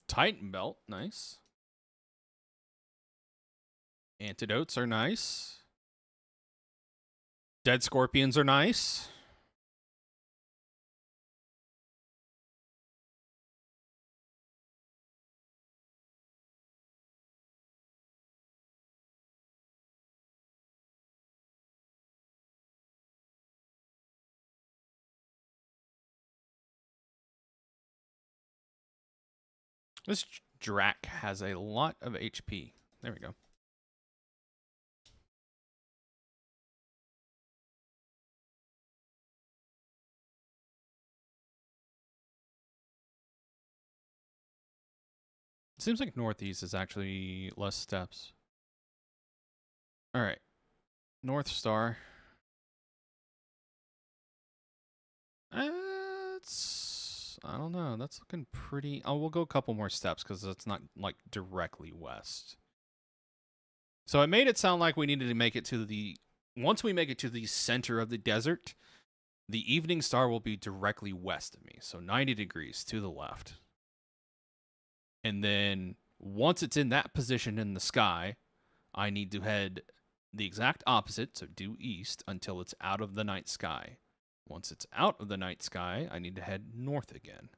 Titan belt, nice. Antidotes are nice. Dead scorpions are nice. This Drac has a lot of HP. There we go. It seems like northeast is actually less steps. All right. North Star. It's, I don't know. That's looking pretty. Oh, we'll go a couple more steps because it's not like directly west. So it made it sound like we needed to make it to the. Once we make it to the center of the desert, the evening star will be directly west of me. So 90 degrees to the left. And then once it's in that position in the sky, I need to head the exact opposite, so due east, until it's out of the night sky. Once it's out of the night sky, I need to head north again.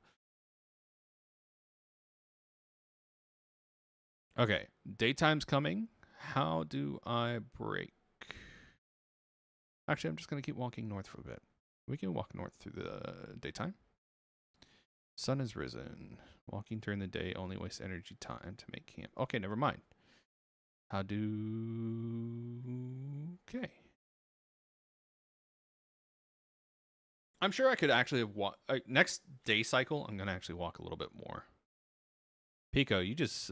Okay, daytime's coming. How do I break? Actually, I'm just going to keep walking north for a bit. We can walk north through the daytime. Sun has risen. Walking during the day only wastes energy time to make camp. Okay, never mind. How do... Okay. I'm sure I could actually have next day cycle, I'm going to actually walk a little bit more. Pico, you just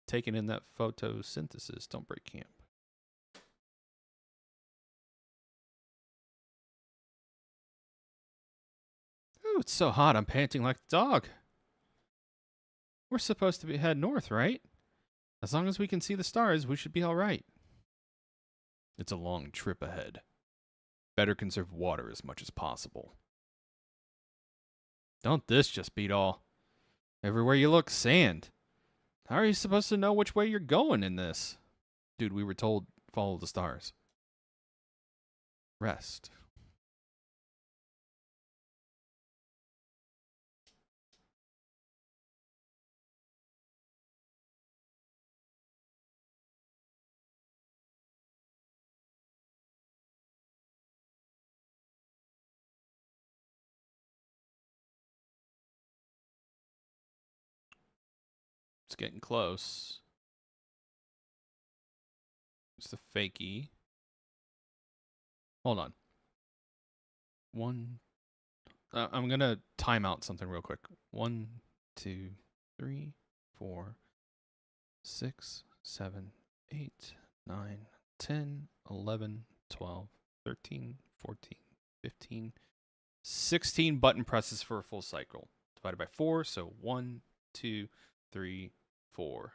taking in that photosynthesis. Don't break camp. Ooh, it's so hot. I'm panting like a dog. We're supposed to head north, right? As long as we can see the stars, we should be all right. It's a long trip ahead. Better conserve water as much as possible. Don't this just beat all? Everywhere you look, sand. How are you supposed to know which way you're going in this? Dude, we were told follow the stars. Rest. It's getting close. It's the fakie. Hold on. I'm going to time out something real quick. 1, 2, 3, 4, 6, 7, 8, 9, 10, 11, 12, 13, 14, 15, 16 button presses for a full cycle. Divided by 4, so 1, 2, 3, 4.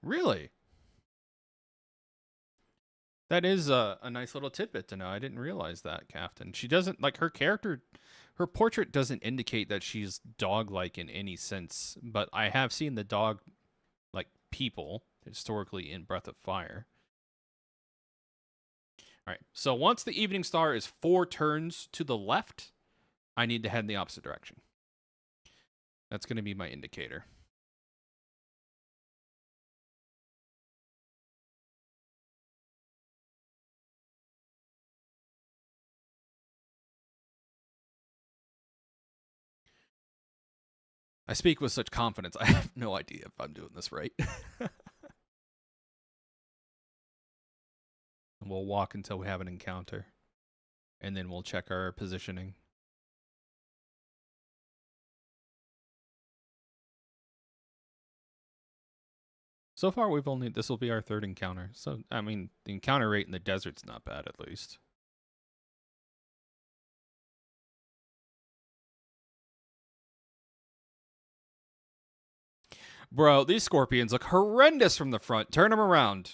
Really? That is a nice little tidbit to know. I didn't realize that, Captain. She doesn't, like, her character, her portrait doesn't indicate that she's dog-like in any sense, but I have seen the dog, like, people, historically in Breath of Fire. All right, so once the evening star is 4 turns to the left, I need to head in the opposite direction. That's going to be my indicator. I speak with such confidence, I have no idea if I'm doing this right. We'll walk until we have an encounter, and then we'll check our positioning. So far, this will be our 3rd encounter. So, I mean, the encounter rate in the desert's not bad, at least. Bro, these scorpions look horrendous from the front. Turn them around.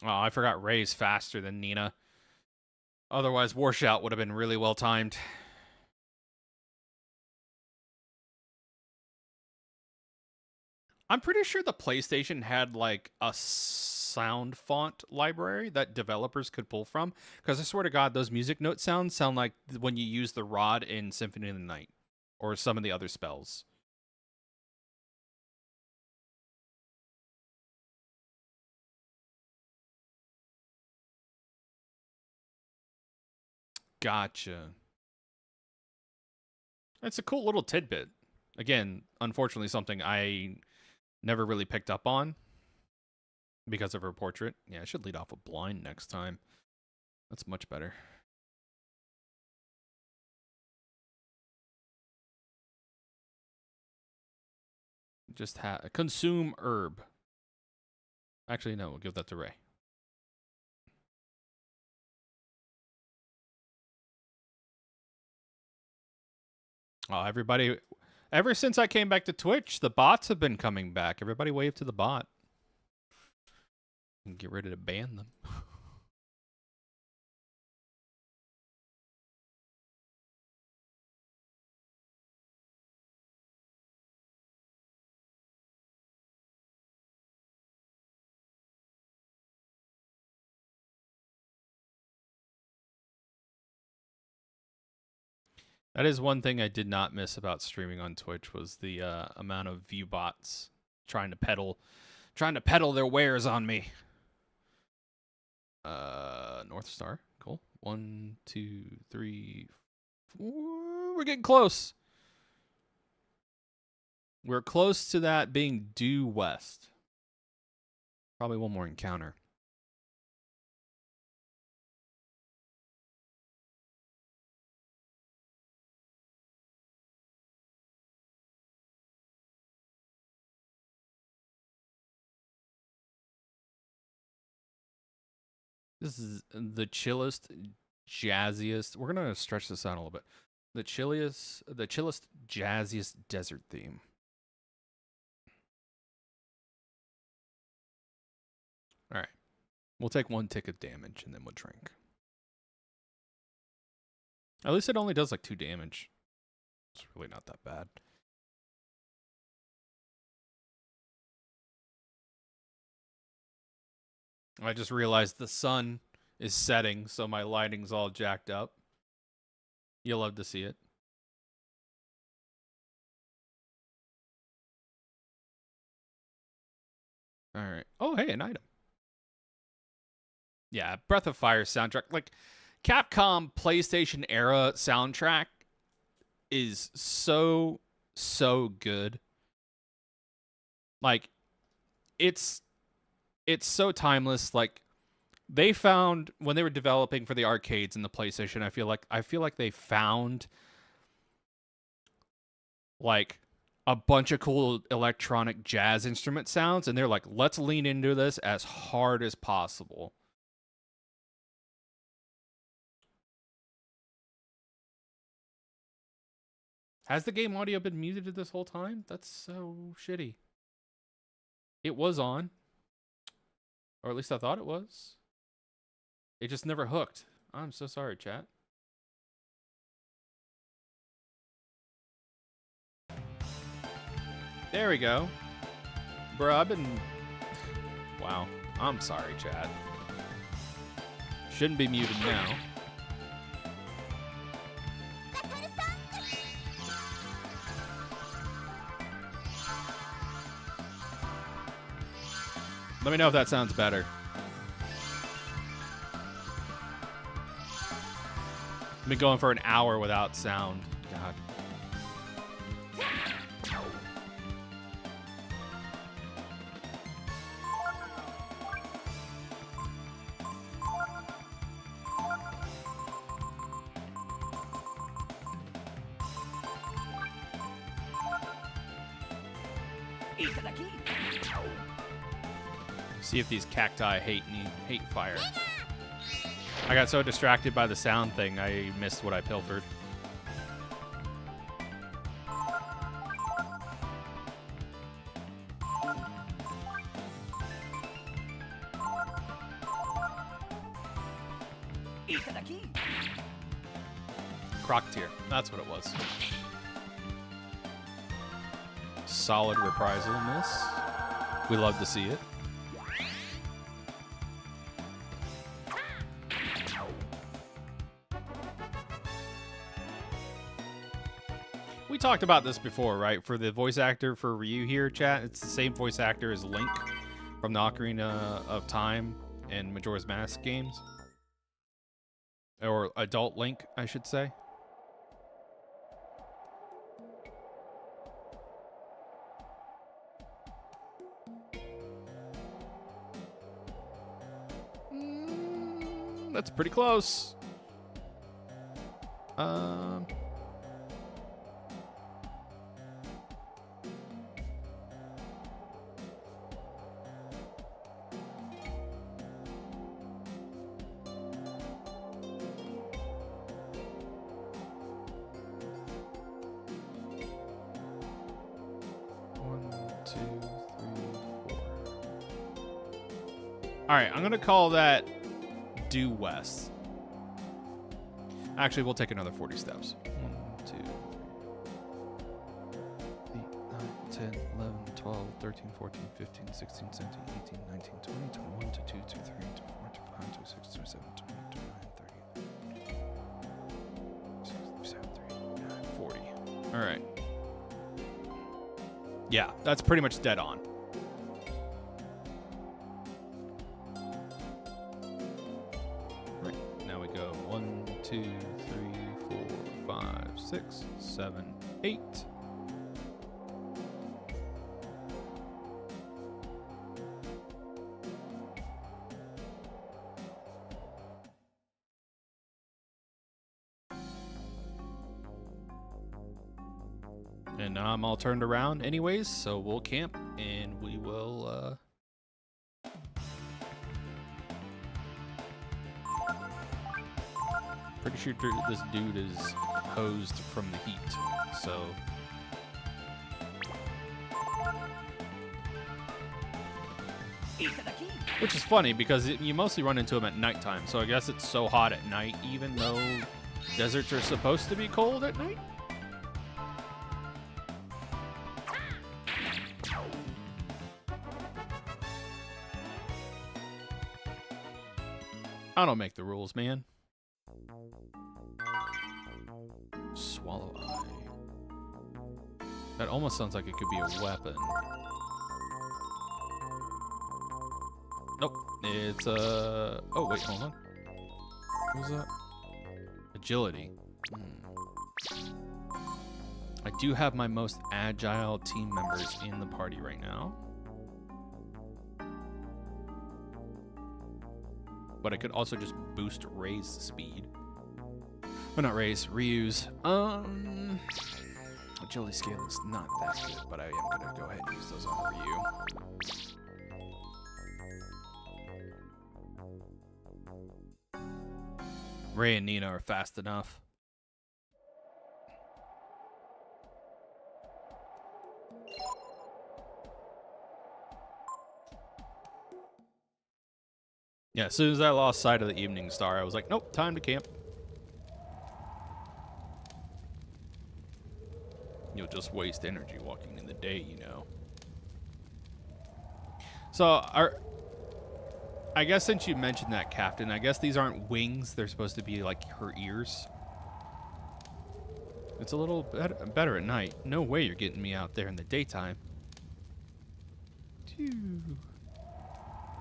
Oh, I forgot Ray's faster than Nina. Otherwise, War Shout would have been really well timed. I'm pretty sure the PlayStation had like a sound font library that developers could pull from. Because I swear to God, those music note sounds sound like when you use the rod in Symphony of the Night or some of the other spells. Gotcha. It's a cool little tidbit. Again, unfortunately, something I never really picked up on because of her portrait. Yeah, I should lead off with blind next time. That's much better. Just consume herb. Actually, no, we'll give that to Ray. Oh, everybody, ever since I came back to Twitch, the bots have been coming back. Everybody wave to the bot. And get ready to ban them. That is one thing I did not miss about streaming on Twitch was the amount of view bots trying to peddle their wares on me. North Star, cool. 1, 2, 3, 4. We're getting close. We're close to that being due west. Probably one more encounter. This is the chillest, jazziest. We're gonna stretch this out a little bit. The chillest, jazziest desert theme. All right, we'll take 1 tick of damage and then we'll drink. At least it only does like 2 damage. It's really not that bad. I just realized the sun is setting, so my lighting's all jacked up. You'll love to see it. All right. Oh, hey, an item. Yeah, Breath of Fire soundtrack. Like, Capcom PlayStation era soundtrack is so good. Like, it's so timeless. Like, they found when they were developing for the arcades and the PlayStation, I feel like they found like a bunch of cool electronic jazz instrument sounds, and they're like, let's lean into this as hard as possible. Has the game audio been muted this whole time? That's so shitty. It was on. Or at least I thought it was. It just never hooked. I'm so sorry, chat. There we go. Bro, I've been... Wow. I'm sorry, chat. Shouldn't be muted now. Let me know if that sounds better. I've been going for an hour without sound. God. See if these cacti hate fire. I got so distracted by the sound thing, I missed what I pilfered. Croctier, that's what it was. Solid reprisal miss. We love to see it. We talked about this before, right? For the voice actor for Ryu here, chat, it's the same voice actor as Link from the Ocarina of Time and Majora's Mask games. Or Adult Link, I should say. That's pretty close. 4. All right, I'm gonna call that due west. Actually, we'll take another 40 steps. 1, 2, 3, 8, 9, 10, 11, 12, 13, 14, 15, 16, 17, 18, 19, 20, 21, 22, 23, 24, 25, 26, 27, 28, 29, 30, 37, 39, 40. All right. Yeah, that's pretty much dead on. Right. Now we go 1, 2, 3, 4, 5, 6, 7, 8. And now I'm all turned around anyways, so we'll camp and we will pretty sure this dude is hosed from the heat, so which is funny because you mostly run into him at nighttime, so I guess it's so hot at night even though deserts are supposed to be cold at night. I don't make the rules, man. Swallow eye. That almost sounds like it could be a weapon. Nope. It's oh wait, hold on. What was that? Agility. I do have my most agile team members in the party right now. But I could also just boost Ray's speed. Well, not Ray's, Ryu's. Agility scale is not that good, but I am gonna go ahead and use those on Ryu. Ray and Nina are fast enough. Yeah, as soon as I lost sight of the evening star, I was like, nope, time to camp. You'll just waste energy walking in the day, you know. So, I guess since you mentioned that, Captain, I guess these aren't wings. They're supposed to be like her ears. It's a little better at night. No way you're getting me out there in the daytime.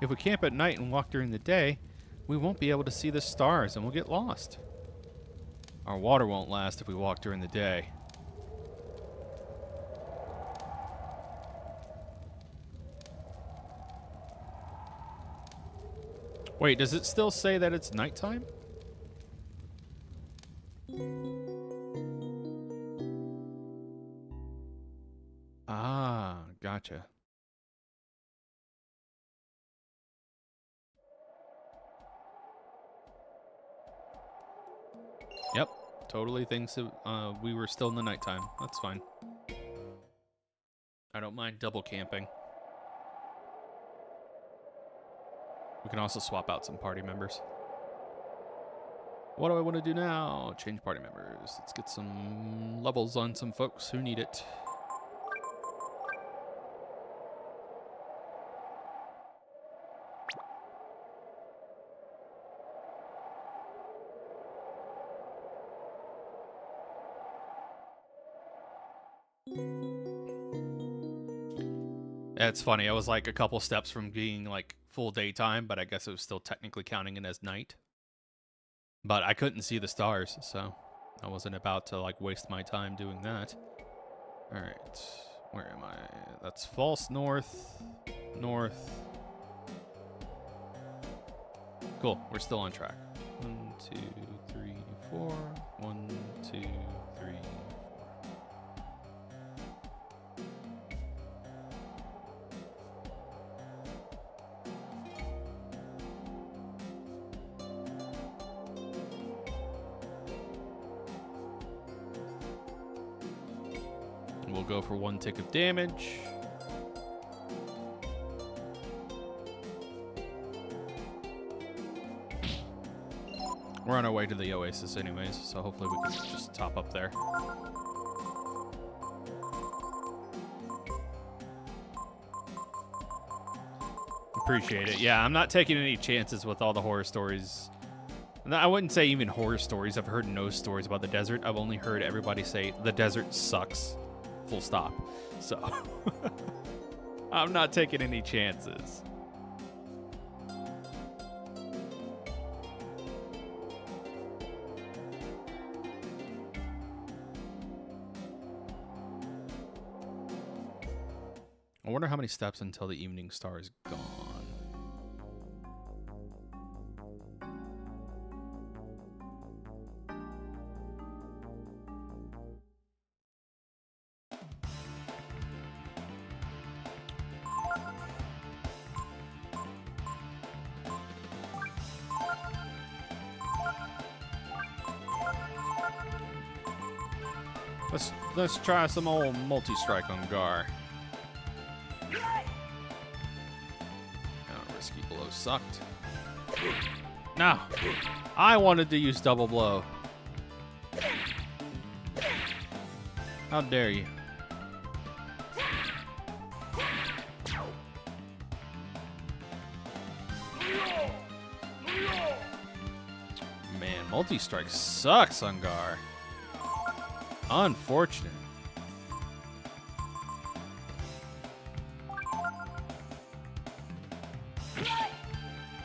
If we camp at night and walk during the day, we won't be able to see the stars and we'll get lost. Our water won't last if we walk during the day. Wait, does it still say that it's nighttime? Ah, gotcha. Yep, totally thinks we were still in the nighttime. That's fine. I don't mind double camping. We can also swap out some party members. What do I want to do now? Change party members. Let's get some levels on some folks who need it. It's funny, I was like a couple steps from being like full daytime, but I guess it was still technically counting it as night. But I couldn't see the stars, so I wasn't about to like waste my time doing that. All right, where am I? That's false north, north. Cool, we're still on track. 1, 2, 3, 4. 1, 2, 3. We'll go for 1 tick of damage. We're on our way to the Oasis anyways, so hopefully we can just top up there. Appreciate it. Yeah, I'm not taking any chances with all the horror stories. I wouldn't say even horror stories. I've heard no stories about the desert. I've only heard everybody say the desert sucks. Full stop. So I'm not taking any chances. I wonder how many steps until the evening star is gone. Let's try some old multi-strike on Gar. Risky blow sucked. No, I wanted to use double blow. How dare you? Man, multi-strike sucks on Gar. Unfortunate.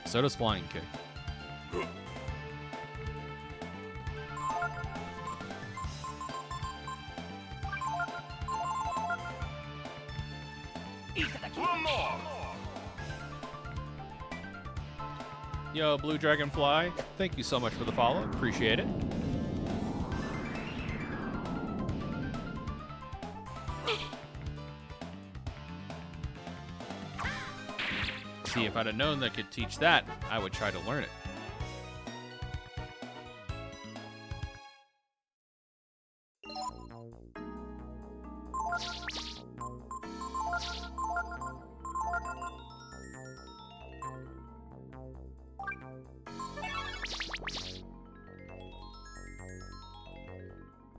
So does flying kick. Yo, Blue Dragonfly, thank you so much for the follow. Appreciate it. See, if I'd have known that I could teach that, I would try to learn it.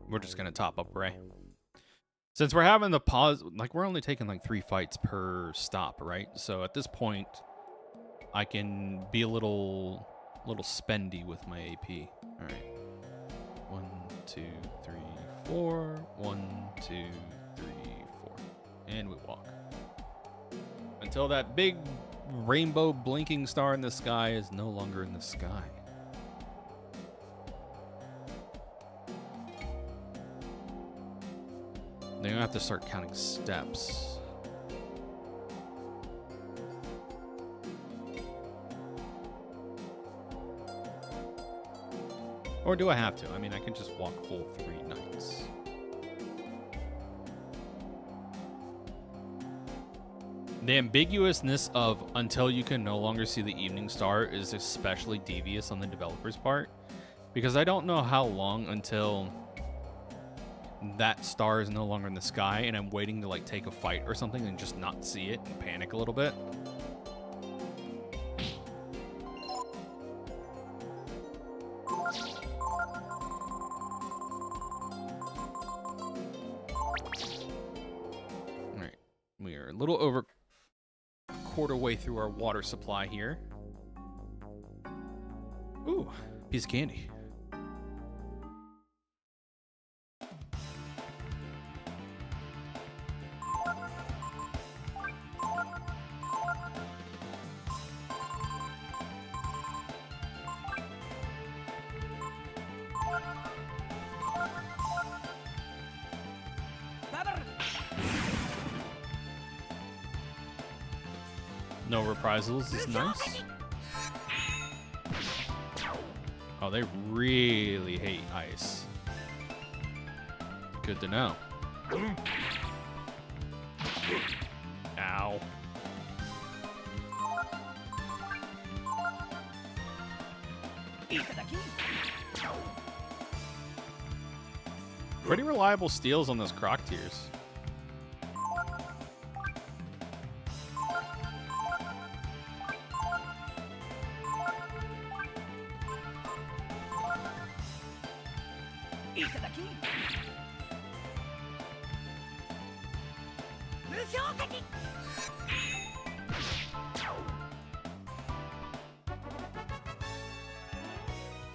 We're just gonna top up Ray. Since we're having the pause, like we're only taking like 3 fights per stop, right? So at this point, I can be a little spendy with my AP. All right, 1, 2, 3, 4. 1, 2, 3, 4, and we walk until that big rainbow blinking star in the sky is no longer in the sky. Then you have to start counting steps. Or do I have to? I mean, I can just walk full 3 nights. The ambiguousness of until you can no longer see the evening star is especially devious on the developer's part, because I don't know how long until that star is no longer in the sky and I'm waiting to like take a fight or something and just not see it and panic a little bit. All right, we are a little over quarter way through our water supply here. Ooh, piece of candy. No reprisals is nice. Oh, they really hate ice. Good to know. Ow. Pretty reliable steals on those croc tiers.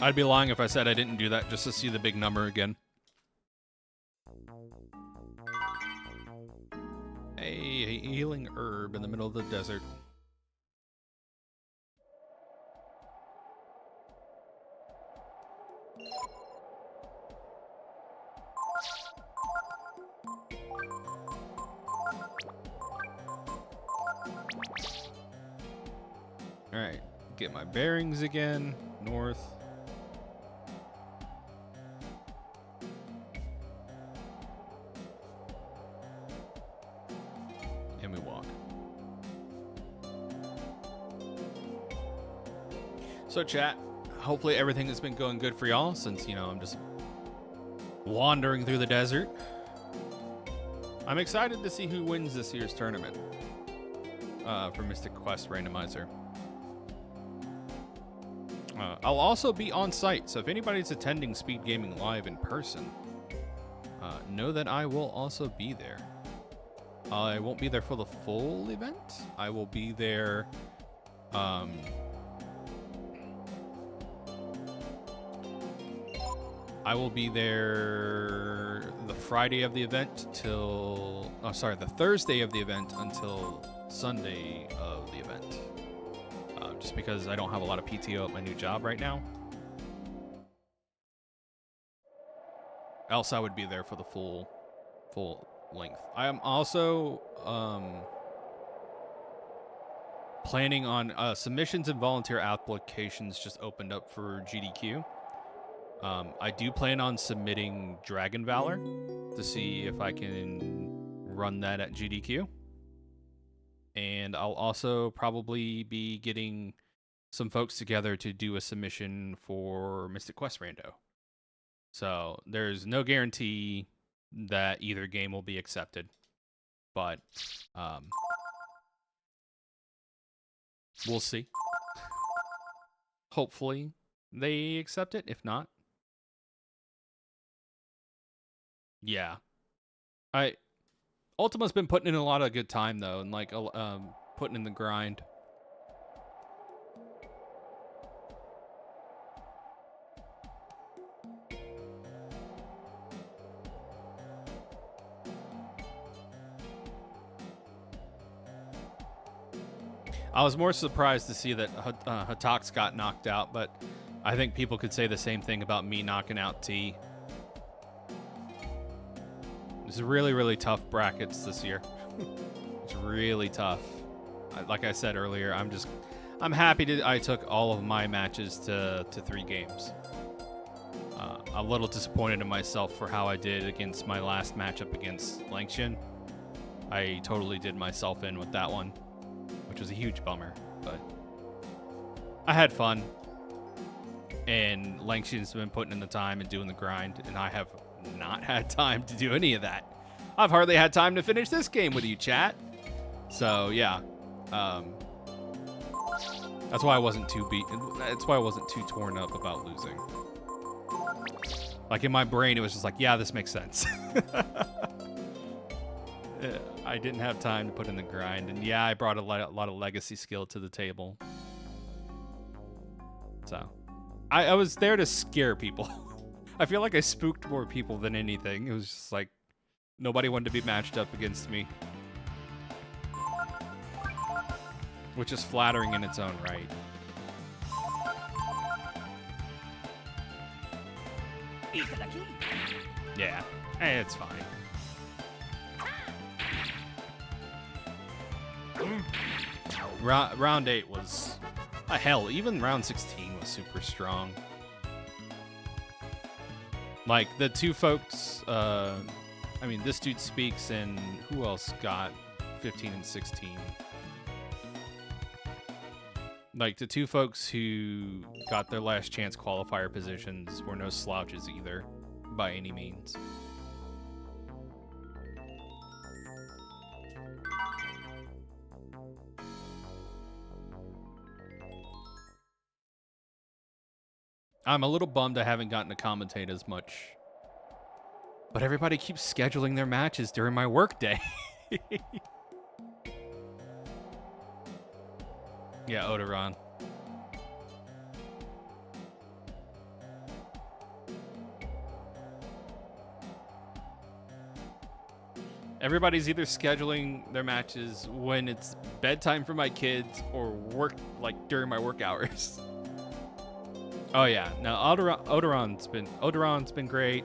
I'd be lying if I said I didn't do that just to see the big number again. A healing herb in the middle of the desert. All right, get my bearings again. North. And we walk. So chat, hopefully everything has been going good for y'all since, you know, I'm just wandering through the desert. I'm excited to see who wins this year's tournament for Mystic Quest Randomizer. I'll also be on site, so if anybody's attending Speed Gaming Live in person, know that I will also be there. I won't be there for the full event. I will be there. I will be there the Friday of the event till, oh, sorry, the Thursday of the event until Sunday of the event. Just because I don't have a lot of PTO at my new job right now. Else I would be there for the full length. I am also planning on submissions and volunteer applications just opened up for GDQ. I do plan on submitting Dragon Valor to see if I can run that at GDQ. And I'll also probably be getting some folks together to do a submission for Mystic Quest Rando. So there's no guarantee that either game will be accepted. But we'll see. Hopefully they accept it. If not, yeah. Ultima's been putting in a lot of good time though, and like putting in the grind. I was more surprised to see that Hatox got knocked out, but I think people could say the same thing about me knocking out T. It's really, really tough brackets this year. It's really tough. Like I said earlier, I'm happy I took all of my matches to 3 games. A little disappointed in myself for how I did against my last matchup against Langshan. I totally did myself in with that one, which was a huge bummer, but I had fun. And Langshan's been putting in the time and doing the grind, and I have not had time to do any of that. I've hardly had time to finish this game with you, chat. So yeah, that's why I wasn't too That's why I wasn't too torn up about losing. Like in my brain, it was just like, yeah, this makes sense. I didn't have time to put in the grind, and yeah, I brought a lot of legacy skill to the table. So I was there to scare people. I feel like I spooked more people than anything. It was just like nobody wanted to be matched up against me, which is flattering in its own right. Yeah, it's fine. Round 8 was hell. Even round 16 was super strong. Like the two folks, I mean, this dude speaks, and who else got 15 and 16? Like the two folks who got their last chance qualifier positions were no slouches either, by any means. I'm a little bummed I haven't gotten to commentate as much But everybody keeps scheduling their matches during my workday. Yeah, Odoron. Everybody's either scheduling their matches when it's bedtime for my kids or work, like during my work hours. Oh yeah, no, Odoron's been great.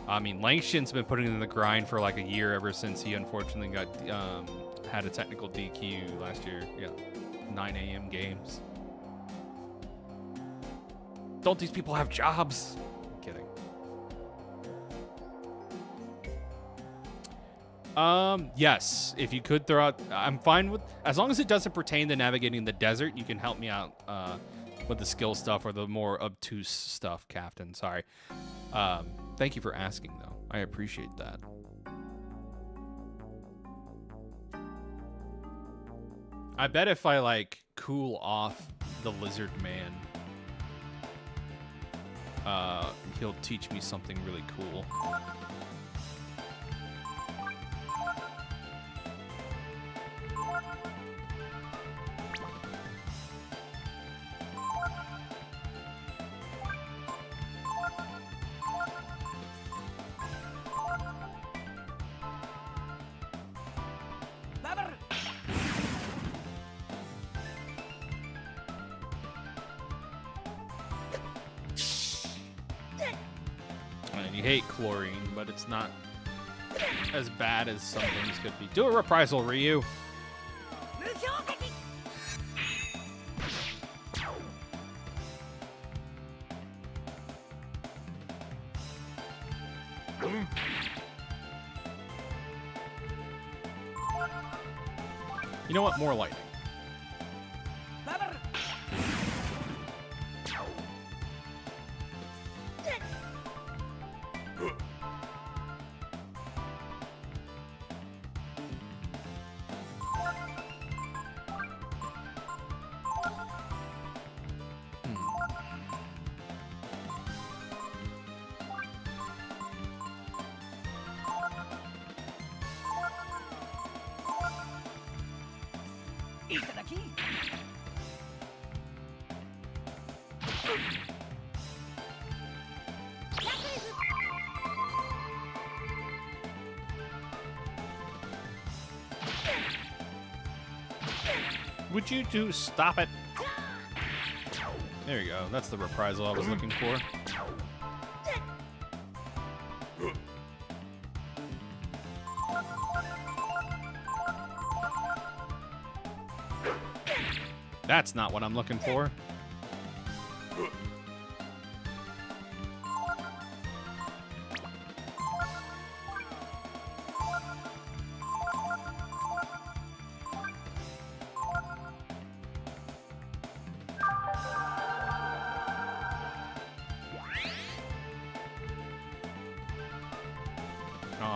I mean, Langston's been putting in the grind for like a year ever since he unfortunately got had a technical DQ last year. Yeah, 9 a.m. games. Don't these people have jobs? I'm kidding. Yes, if you could throw out, I'm fine with, as long as it doesn't pertain to navigating the desert, you can help me out with the skill stuff or the more obtuse stuff, Captain. Sorry. Thank you for asking, though. I appreciate that. I bet if I, like, cool off the lizard man, he'll teach me something really cool. Hate chlorine, but it's not as bad as some things could be. Do a reprisal, Ryu. You know what? More lightning. Would you two stop it? There you go. That's the reprisal I was looking for. That's not what I'm looking for.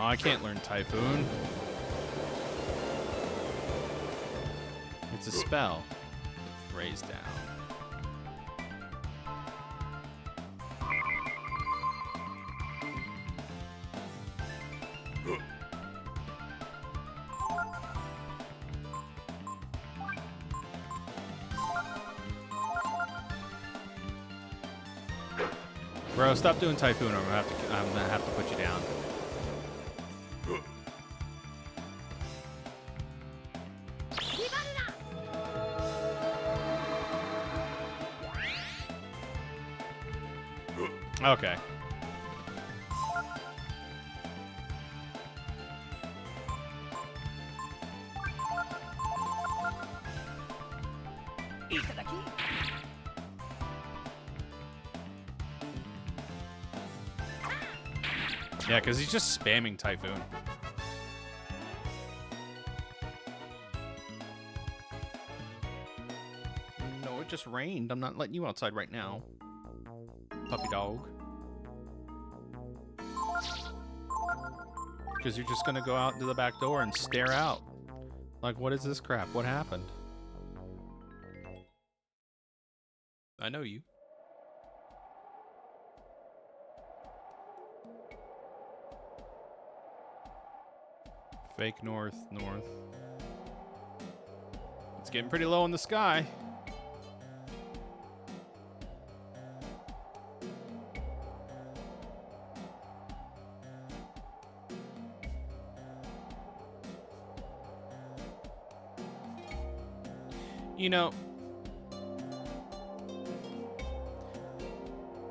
I can't learn Typhoon. It's a spell. Raise down. Bro, stop doing Typhoon or I'm gonna have to put you down. Okay. Yeah, because he's just spamming Typhoon. No, it just rained. I'm not letting you outside right now. Puppy dog. Because you're just going to go out into the back door and stare out. Like, what is this crap? What happened? I know you. Fake north, north. It's getting pretty low in the sky. You know,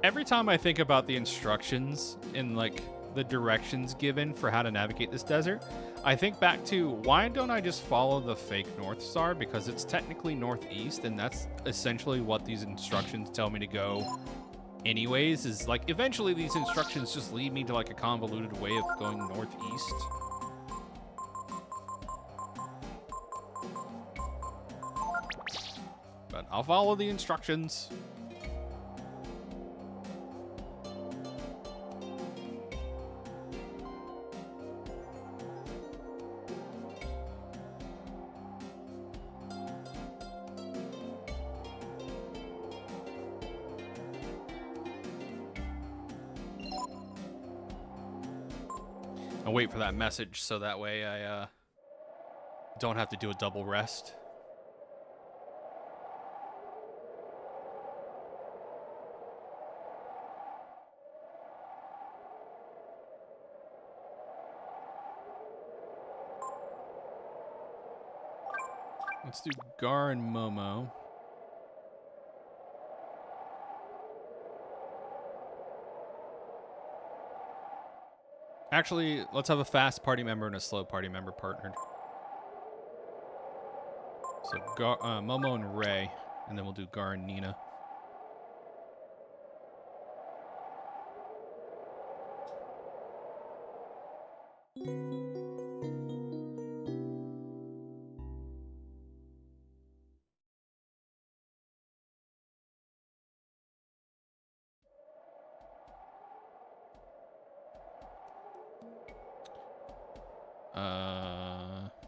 every time I think about the instructions in like the directions given for how to navigate this desert, I think back to why don't I just follow the fake North Star, because it's technically northeast and that's essentially what these instructions tell me to go anyways. Is like eventually these instructions just lead me to like a convoluted way of going northeast. But I'll follow the instructions. I'll wait for that message so that way I don't have to do a double rest. Let's do Gar and Momo. Actually, let's have a fast party member and a slow party member partnered. So Momo and Ray, and then we'll do Gar and Nina.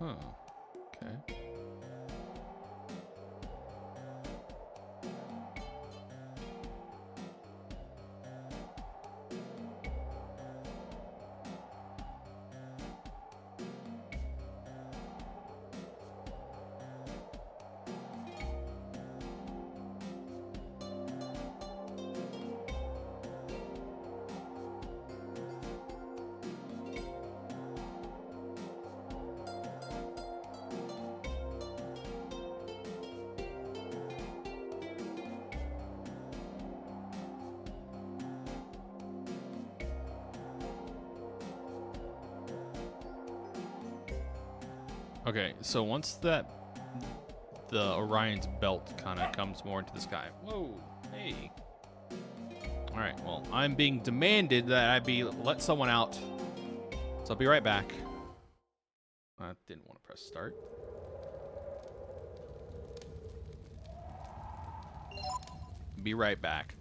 Okay. Okay, so once the Orion's belt kind of comes more into the sky. Whoa, hey. All right, well, I'm being demanded that I let someone out. So I'll be right back. I didn't want to press start. Be right back.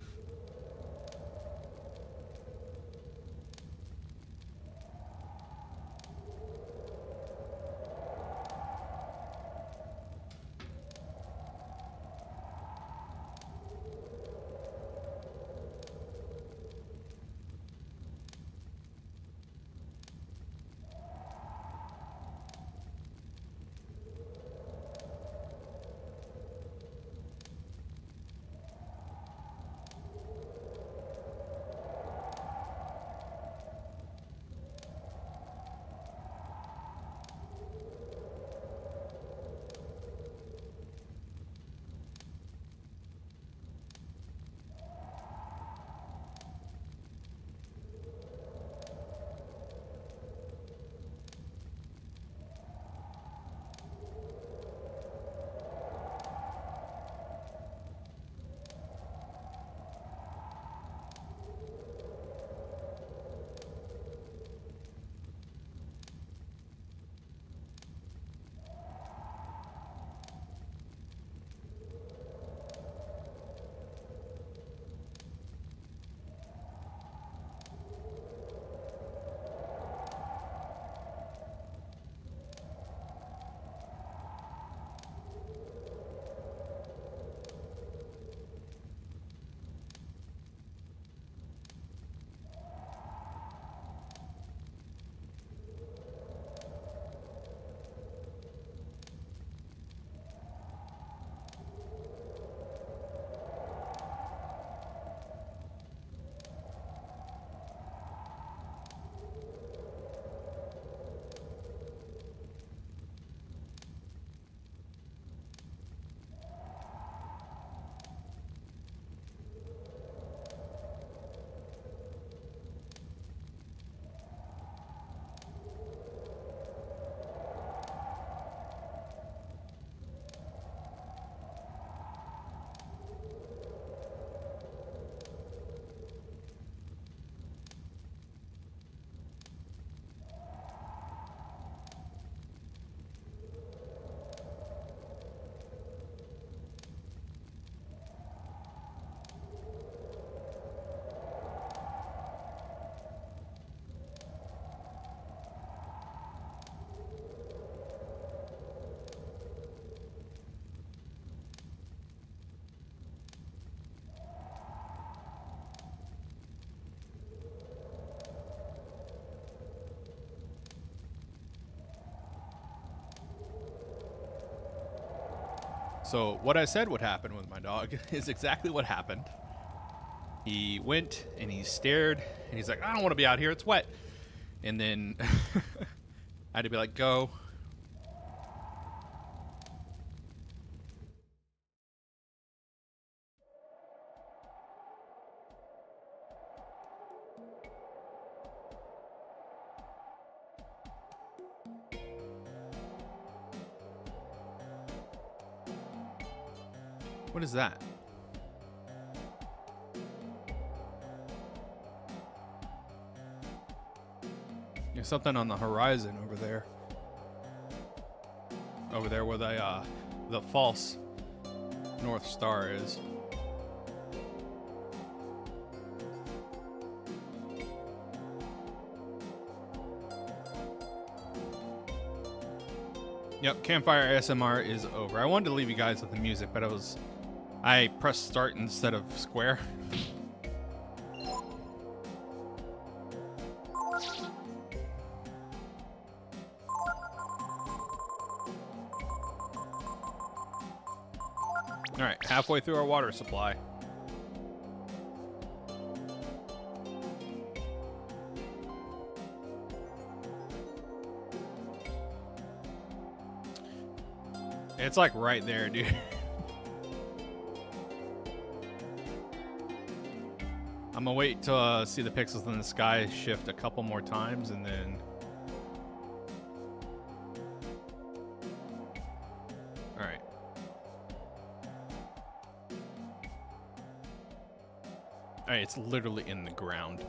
So what I said would happen with my dog is exactly what happened. He went and he stared and he's like, I don't want to be out here. It's wet. And then I had to be like, go. What is that? There's something on the horizon over there. Over there where the false North Star is. Yep, Campfire ASMR is over. I wanted to leave you guys with the music, but I pressed start instead of square. All right, halfway through our water supply. It's like right there, dude. I'm gonna wait till see the pixels in the sky shift a couple more times and then. All right. All right, it's literally in the ground.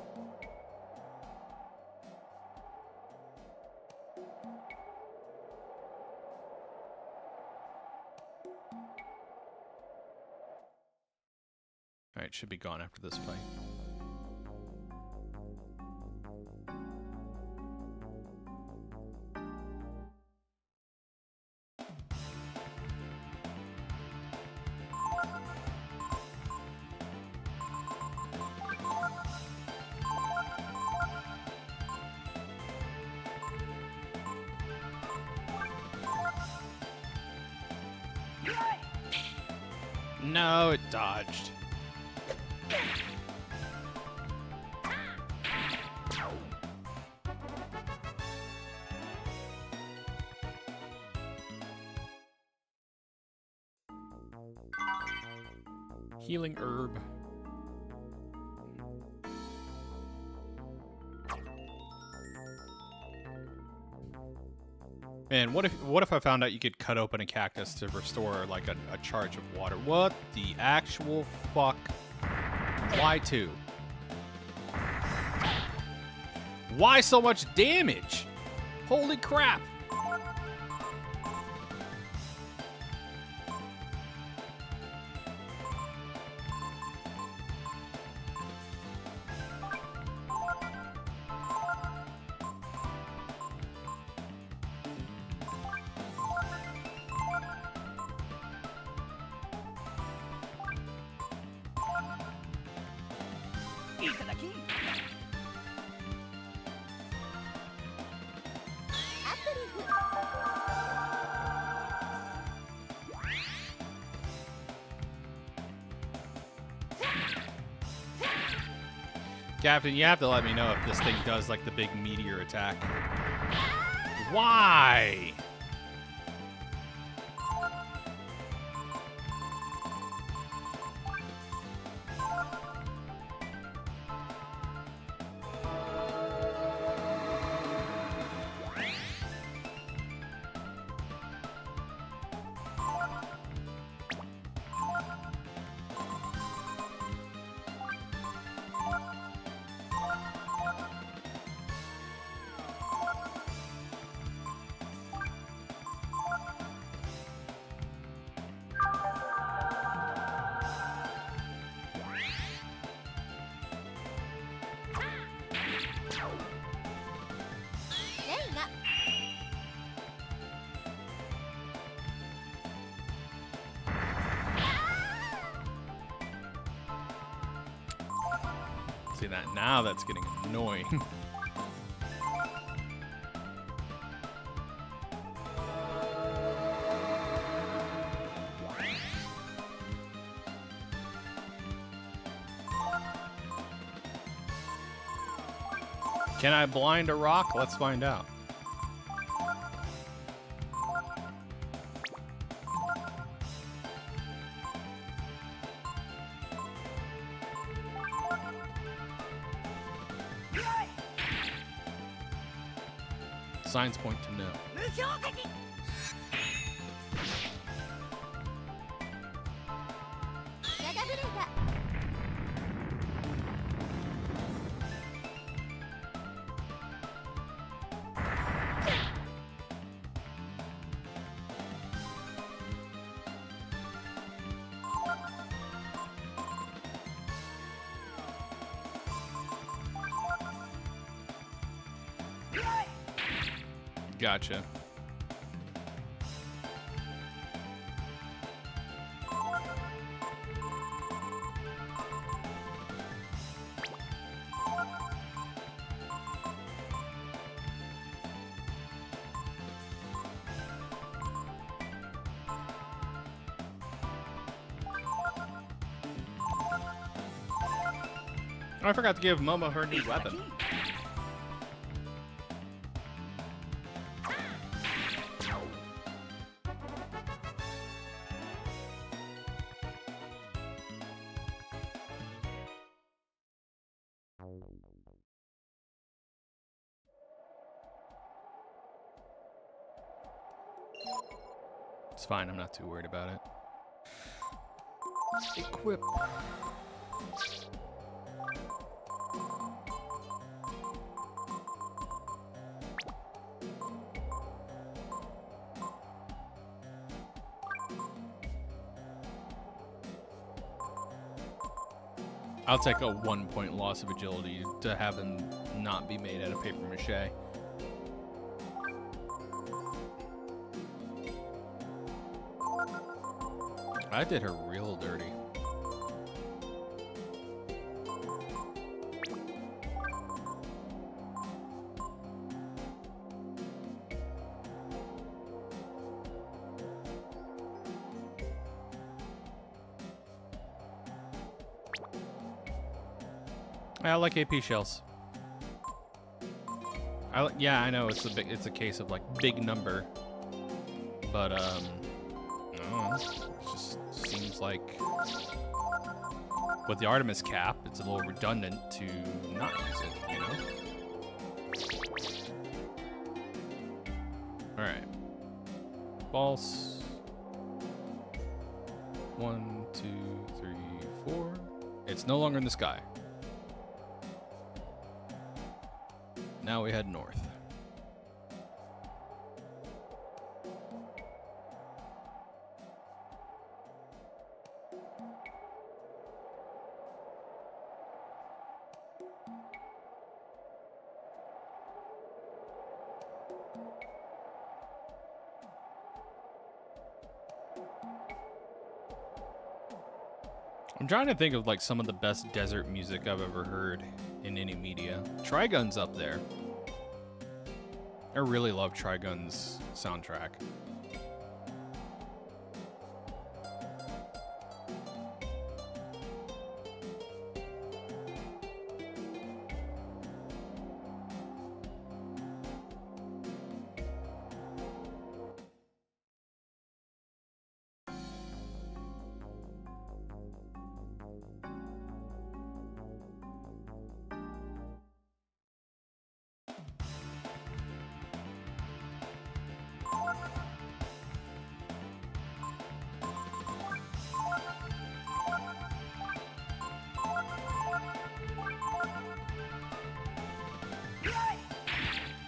All right, should be gone after this fight. No, it dodged. Healing herb. Man, what if I found out you could cut open a cactus to restore like a charge of water? What the actual fuck? Why two? Why so much damage? Holy crap! Captain, you have to let me know if this thing does like the big meteor attack. Why? See that? Now that's getting annoying. Can I blind a rock? Let's find out. Signs point to no. Gotcha. Oh, I forgot to give Momo her new weapon. It's fine, I'm not too worried about it. Equip. I'll take a 1-point loss of agility to have them not be made out of paper mache. I did her real dirty. I like AP shells. Yeah, I know it's a case of like big number, but I don't know, it just seems like with the Artemis cap, it's a little redundant to not use it, you know? All right, false. 1, 2, 3, 4. It's no longer in the sky. Now we head north. I'm trying to think of like some of the best desert music I've ever heard in any media. Trigun's up there. I really love Trigun's soundtrack.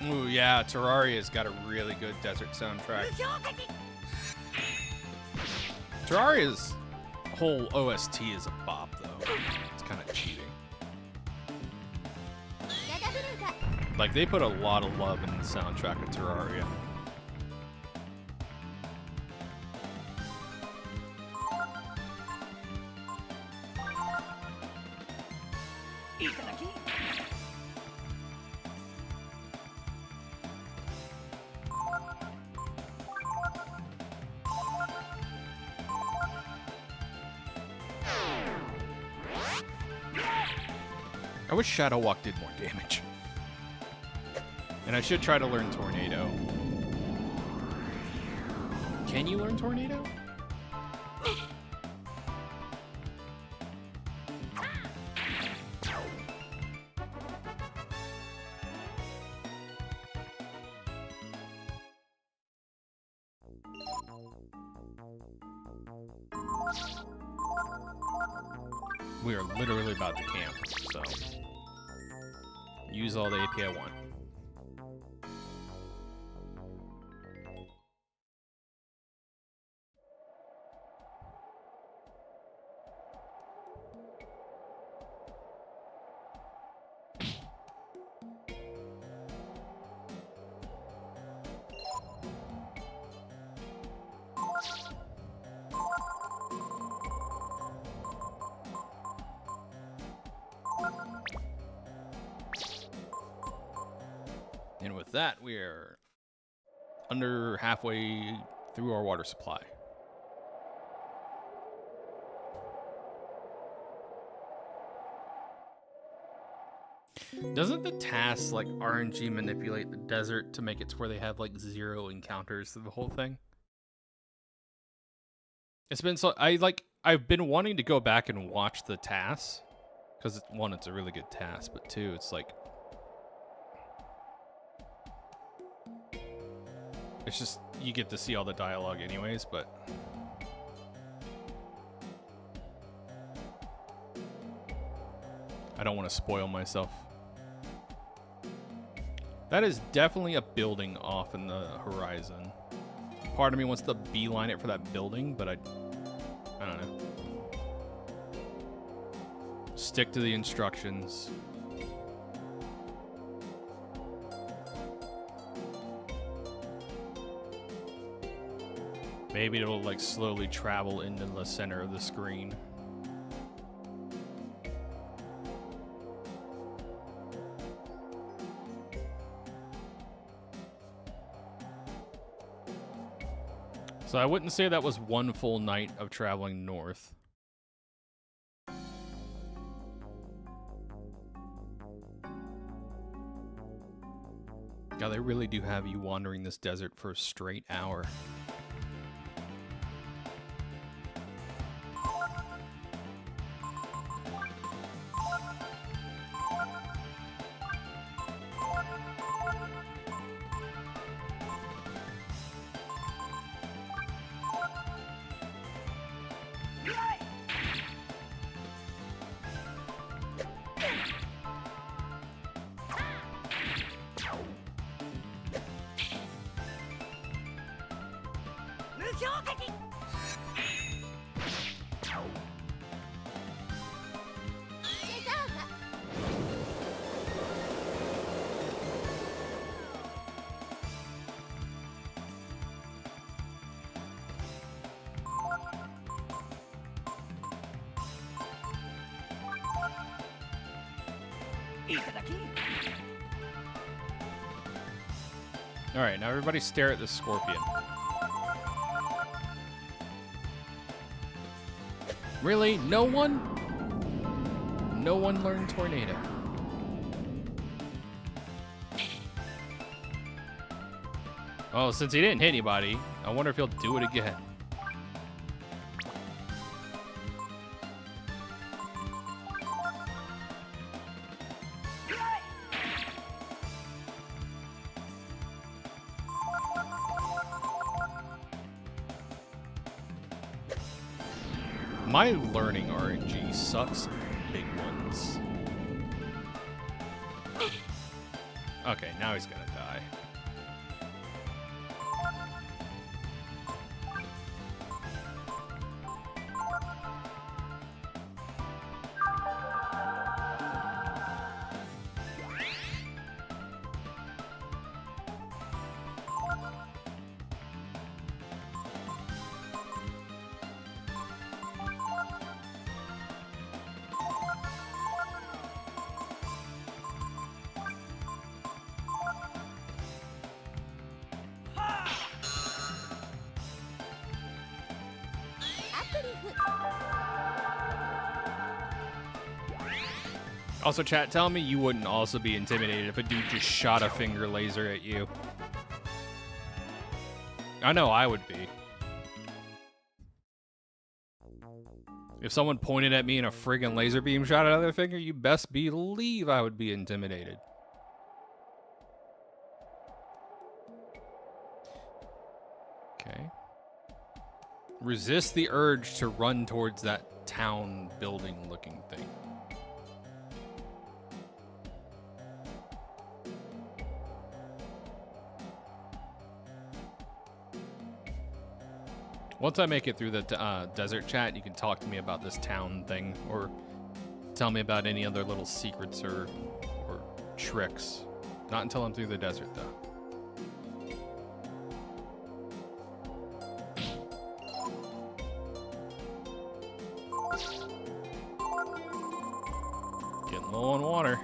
Ooh, yeah, Terraria's got a really good desert soundtrack. Terraria's whole OST is a bop, though. It's kind of cheating. Like, they put a lot of love in the soundtrack of Terraria. I wish Shadow Walk did more damage. And I should try to learn Tornado. Can you learn Tornado? We are literally about to camp, so use all the AP I want. And with that, we are under halfway through our water supply. Doesn't the task like RNG manipulate the desert to make it to where they have like 0 encounters through the whole thing? It's been so I've been wanting to go back and watch the tasks because one, it's a really good task, but two, it's like it's just you get to see all the dialogue anyways, but I don't want to spoil myself. That is definitely a building off in the horizon. Part of me wants to beeline it for that building, but I don't know. Stick to the instructions. Maybe it'll like slowly travel into the center of the screen. So I wouldn't say that was one full night of traveling north. God, they really do have you wandering this desert for a straight hour. Alright, now everybody stare at this scorpion. Really? No one? No one learned Tornado. Oh, since he didn't hit anybody, I wonder if he'll do it again. My learning RNG sucks big ones. Okay, now he's gonna die. Also, chat, tell me you wouldn't also be intimidated if a dude just shot a finger laser at you. I know I would be. If someone pointed at me and a friggin' laser beam shot out of their finger, you best believe I would be intimidated. Okay. Resist the urge to run towards that town building looking thing. Once I make it through the desert chat, you can talk to me about this town thing, or tell me about any other little secrets or tricks. Not until I'm through the desert, though. Getting low on water.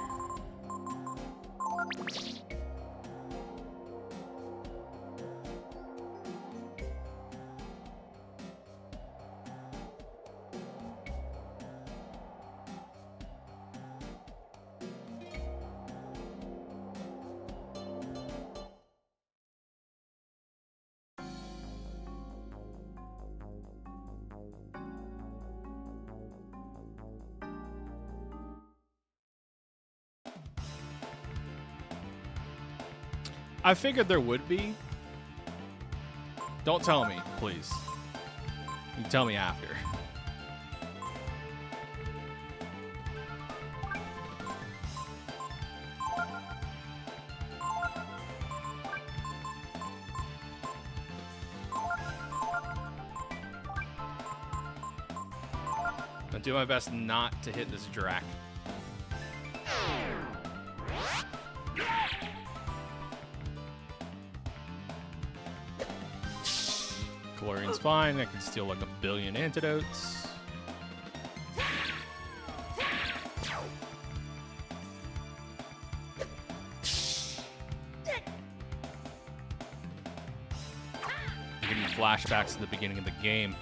I figured there would be. Don't tell me, please. You can tell me after. I'll do my best not to hit this drac. Calorian's fine. I can steal like 1 billion antidotes. I'm getting flashbacks to the beginning of the game.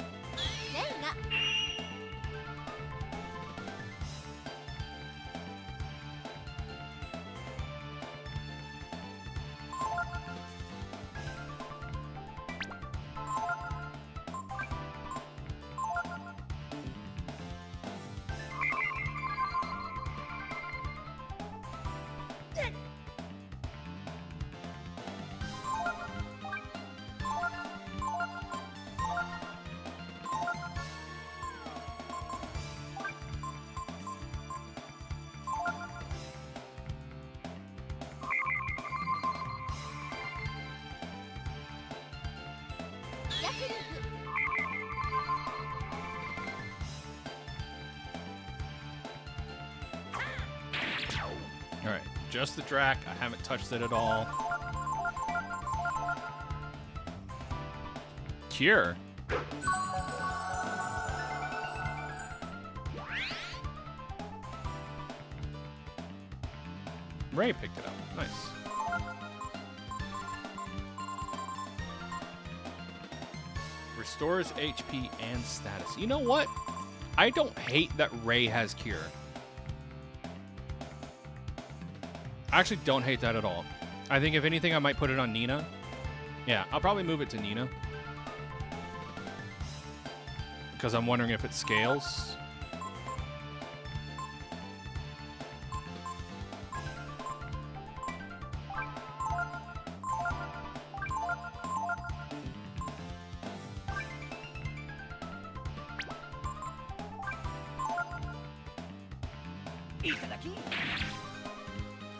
Alright, just the drac. I haven't touched it at all. Cure. Ray picked it up. Nice. Restores HP and status. You know what? I don't hate that Ray has Cure. I actually don't hate that at all. I think if anything, I might put it on Nina. Yeah, I'll probably move it to Nina. Because I'm wondering if it scales.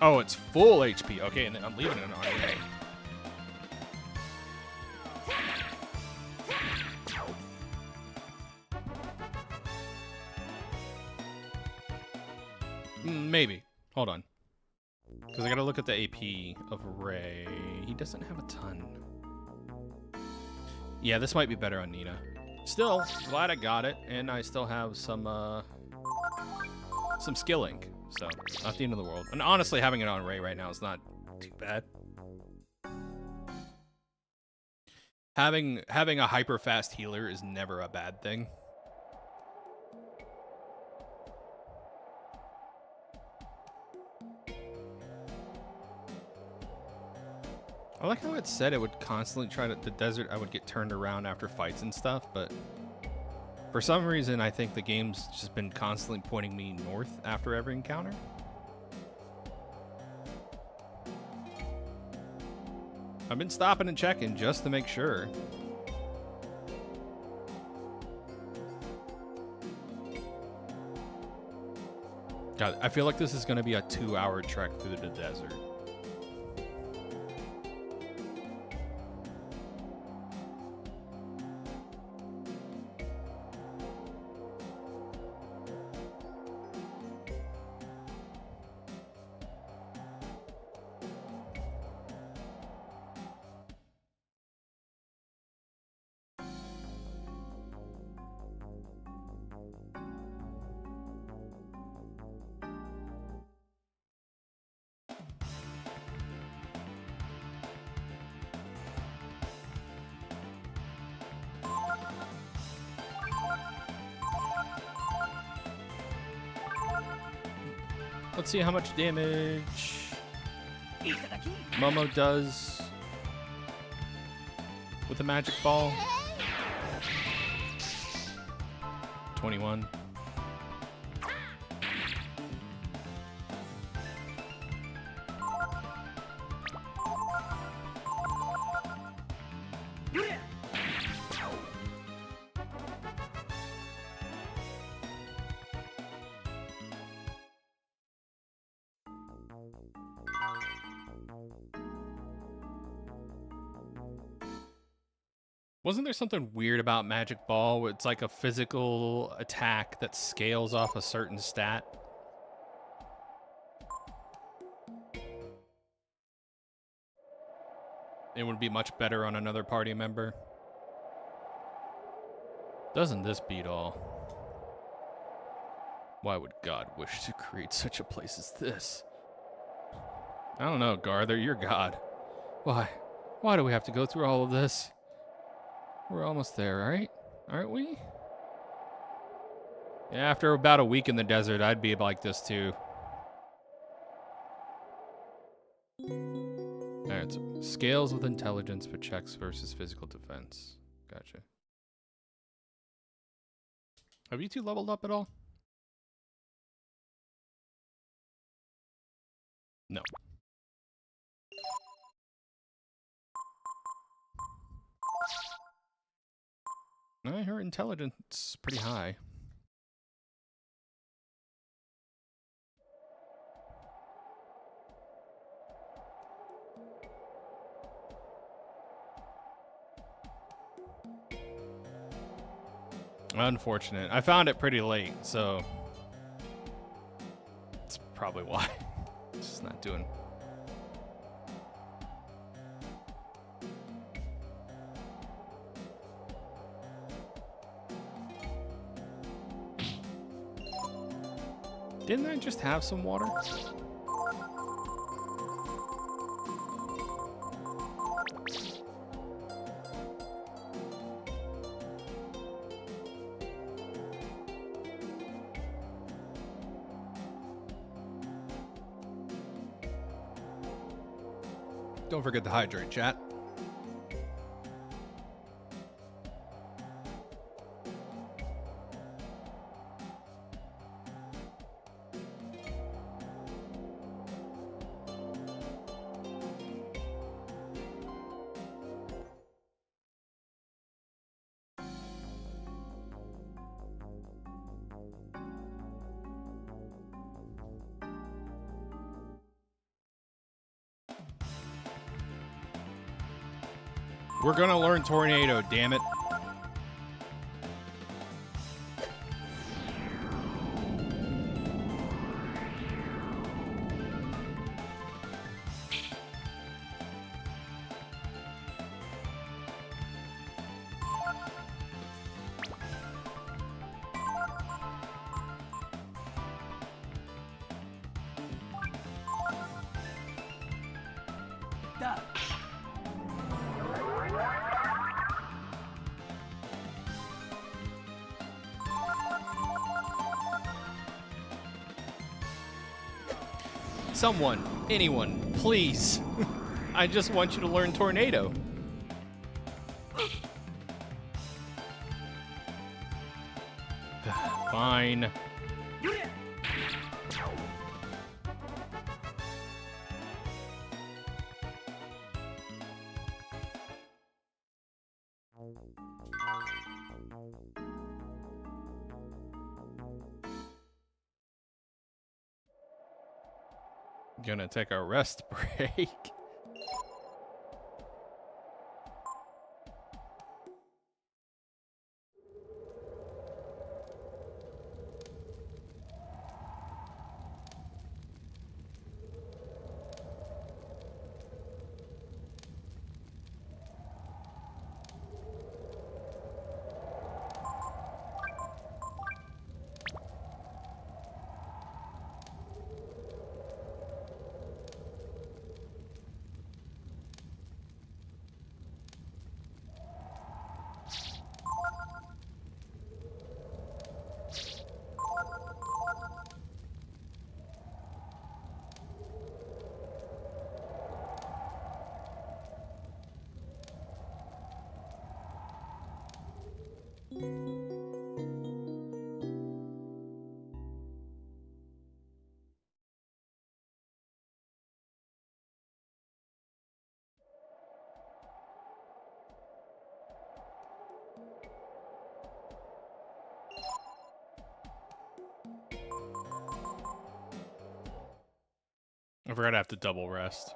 Oh, it's full HP. Okay, and then I'm leaving it on RA. Maybe. Hold on. Because I gotta look at the AP of Ray. He doesn't have a ton. Yeah, this might be better on Nina. Still, glad I got it, and I still have some skilling. So, not the end of the world. And honestly, having it on Ray right now is not too bad. Having a hyper fast healer is never a bad thing. I like how it said it would constantly try to, the desert, I would get turned around after fights and stuff, but for some reason, I think the game's just been constantly pointing me north after every encounter. I've been stopping and checking just to make sure. God, I feel like this is going to be a 2-hour trek through the desert. Let's see how much damage Momo does with the magic ball. 21. Wasn't there something weird about Magic Ball where it's like a physical attack that scales off a certain stat? It would be much better on another party member. Doesn't this beat all? Why would God wish to create such a place as this? I don't know, Garther, you're God. Why? Why do we have to go through all of this? We're almost there, right? Aren't we? Yeah, after about a week in the desert, I'd be like this too. Alright, so scales with intelligence for checks versus physical defense. Gotcha. Have you two leveled up at all? No. Her intelligence is pretty high. Unfortunate. I found it pretty late, so that's probably why. It's just not doing. Didn't I just have some water? Don't forget to hydrate, chat. We're gonna learn Tornado, damn it. Someone, anyone, please. I just want you to learn tornado. Fine. Gonna take a rest break. I forgot I have to double rest.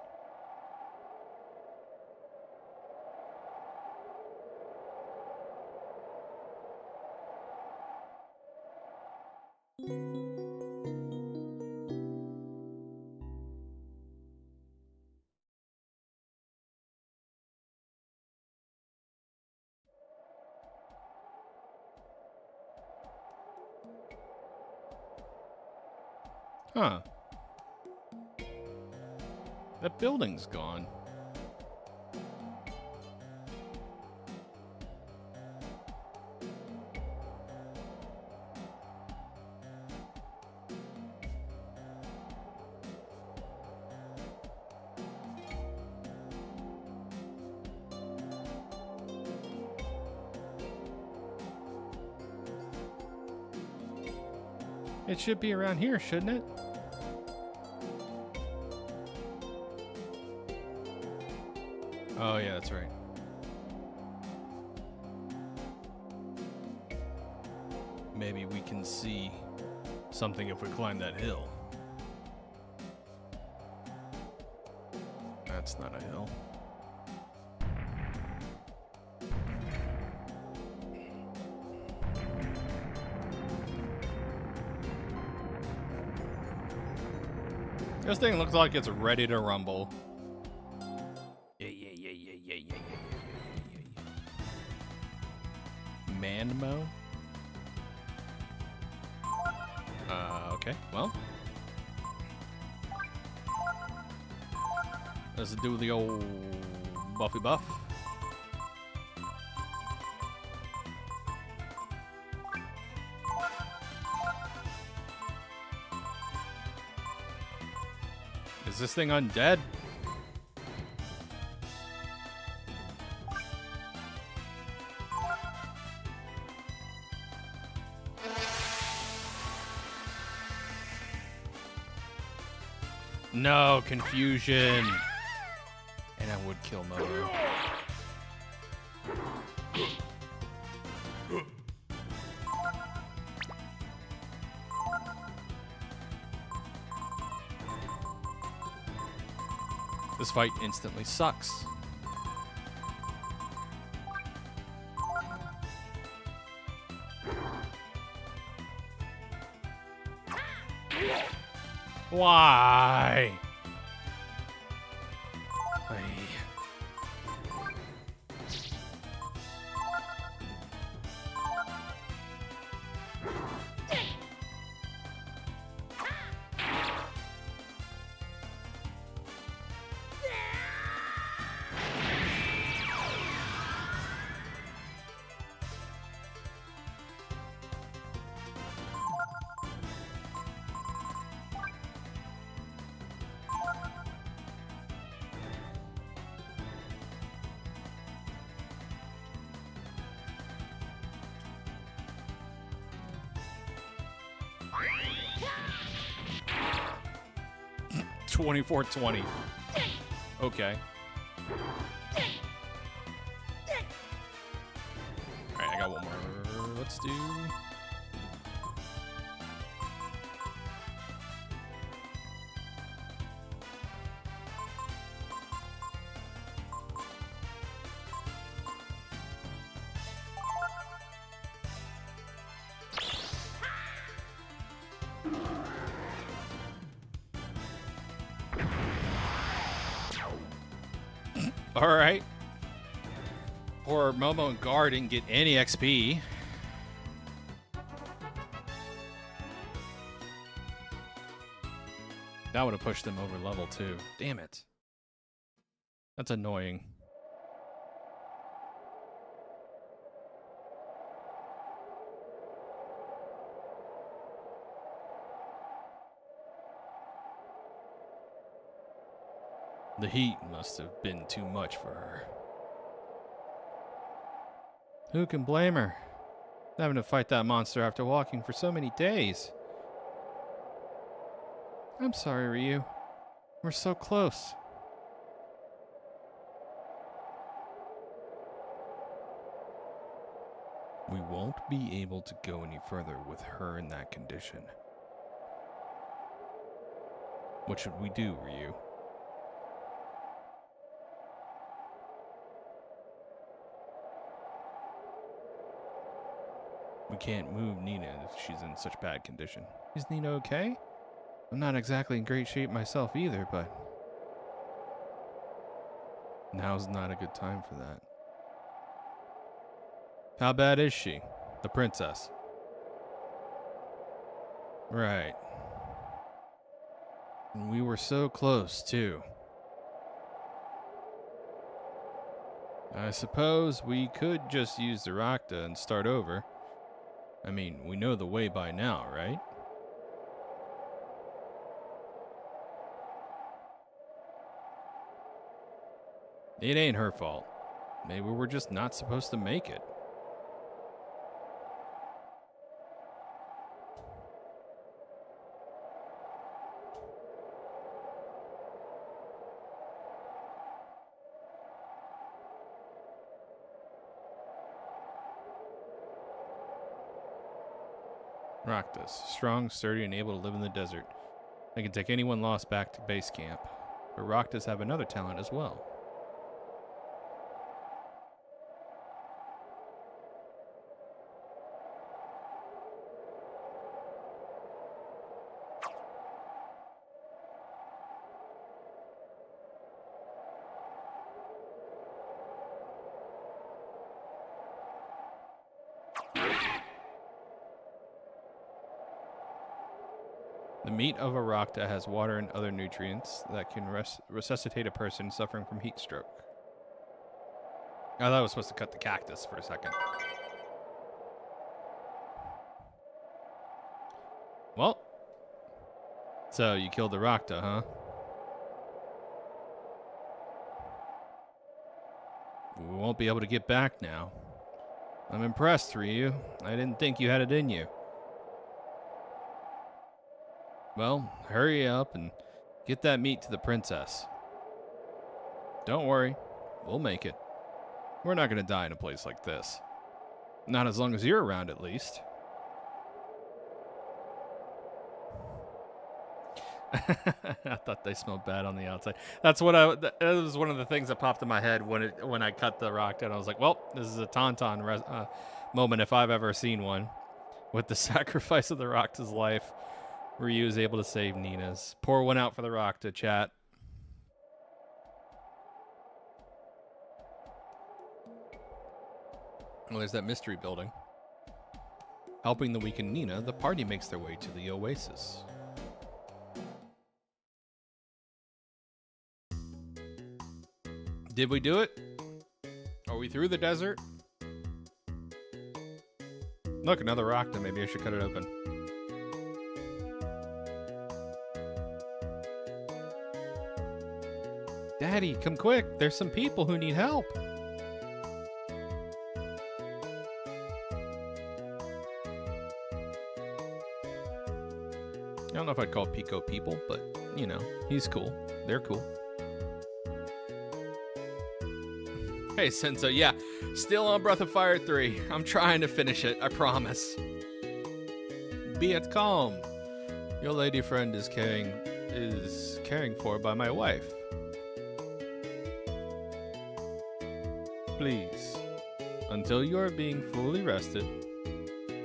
Huh. That building's gone. It should be around here, shouldn't it? Oh, yeah, that's right. Maybe we can see something if we climb that hill. That's not a hill. This thing looks like it's ready to rumble. Manmo? Okay, well. Let's do the old Buffy buff. Is this thing undead? No, confusion. And I would kill Momo. This fight instantly sucks. Why? 2420. Okay. Alright, I got one more. Let's do... Alright. Poor Momo and Gar didn't get any XP. That would have pushed them over level 2. Damn it. That's annoying. The heat must have been too much for her. Who can blame her? Having to fight that monster after walking for so many days. I'm sorry, Ryu. We're so close. We won't be able to go any further with her in that condition. What should we do, Ryu? We can't move Nina if she's in such bad condition. Is Nina okay? I'm not exactly in great shape myself either, but... now's not a good time for that. How bad is she? The princess. Right. And we were so close, too. I suppose we could just use the Rakta and start over. I mean, we know the way by now, right? It ain't her fault. Maybe we're just not supposed to make it. Raktas, strong, sturdy, and able to live in the desert. They can take anyone lost back to base camp. But Raktas have another talent as well. The meat of a Rakta has water and other nutrients that can resuscitate a person suffering from heat stroke. I thought I was supposed to cut the cactus for a second. Well, so you killed the Rakta, huh? We won't be able to get back now. I'm impressed, Ryu. I didn't think you had it in you. Well, hurry up and get that meat to the princess. Don't worry, we'll make it. We're not going to die in a place like this. Not as long as you're around, at least. I thought they smelled bad on the outside. That's what that was one of the things that popped in my head when I cut the rock down. I was like, well, this is a Tauntaun moment if I've ever seen one. With the sacrifice of the Rakta's life, Ryu is able to save Nina's. Pour one out for the Rakta, chat. Well, there's that mystery building. Helping the weakened Nina, the party makes their way to the oasis. Did we do it? Are we through the desert? Look, another Rakta. Maybe I should cut it open. Daddy, come quick. There's some people who need help. I don't know if if I'd call Pico people, but, you know, he's cool. They're cool. Hey, Sensei, yeah, still on Breath of Fire 3. I'm trying to finish it, I promise. Be it calm. Your lady friend is caring for by my wife. Please, until you are being fully rested,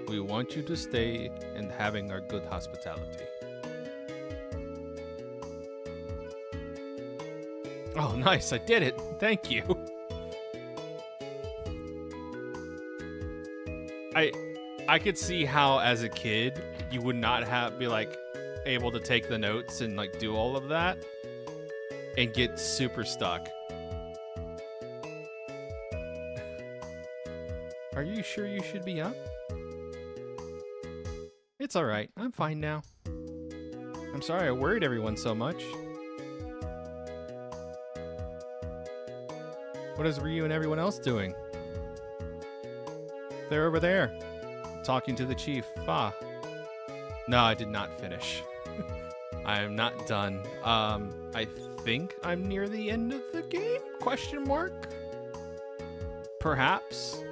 we want you to stay and having our good hospitality. Oh, nice, I did it. Thank you. I could see how as a kid you would not be like able to take the notes and like do all of that and get super stuck. Are you sure you should be up? It's all right. I'm fine now. I'm sorry I worried everyone so much. What is Ryu and everyone else doing? They're over there, talking to the chief. No, I did not finish. I am not done. I think I'm near the end of the game? Question mark? Perhaps.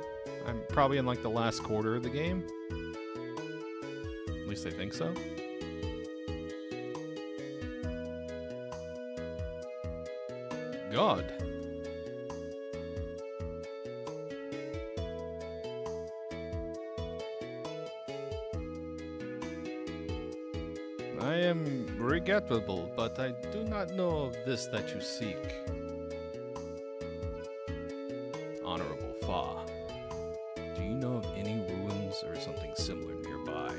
I'm probably in like the last quarter of the game. At least I think so. God. I am regrettable, but I do not know of this that you seek. Honorable Fa, do you know of any ruins or something similar nearby?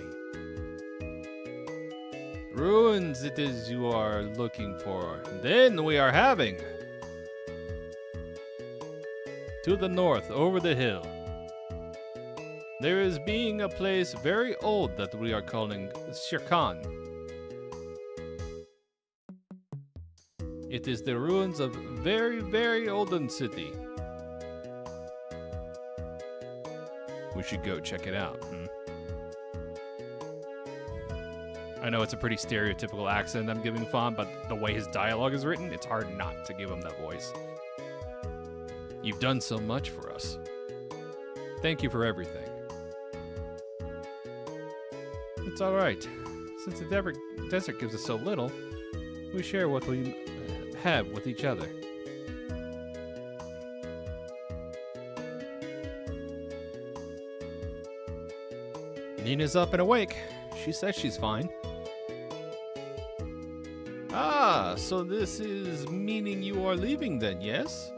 Ruins it is you are looking for. Then we are having. To the north, over the hill, there is being a place very old that we are calling Shirkan. It is the ruins of very, very olden city. We should go check it out. I know it's a pretty stereotypical accent I'm giving Fawn, but the way his dialogue is written, it's hard not to give him that voice. You've done so much for us. Thank you for everything. It's all right. Since the desert gives us so little, we share what we have with each other. Nina's up and awake. She says she's fine. Ah, so this is meaning you are leaving then, yes?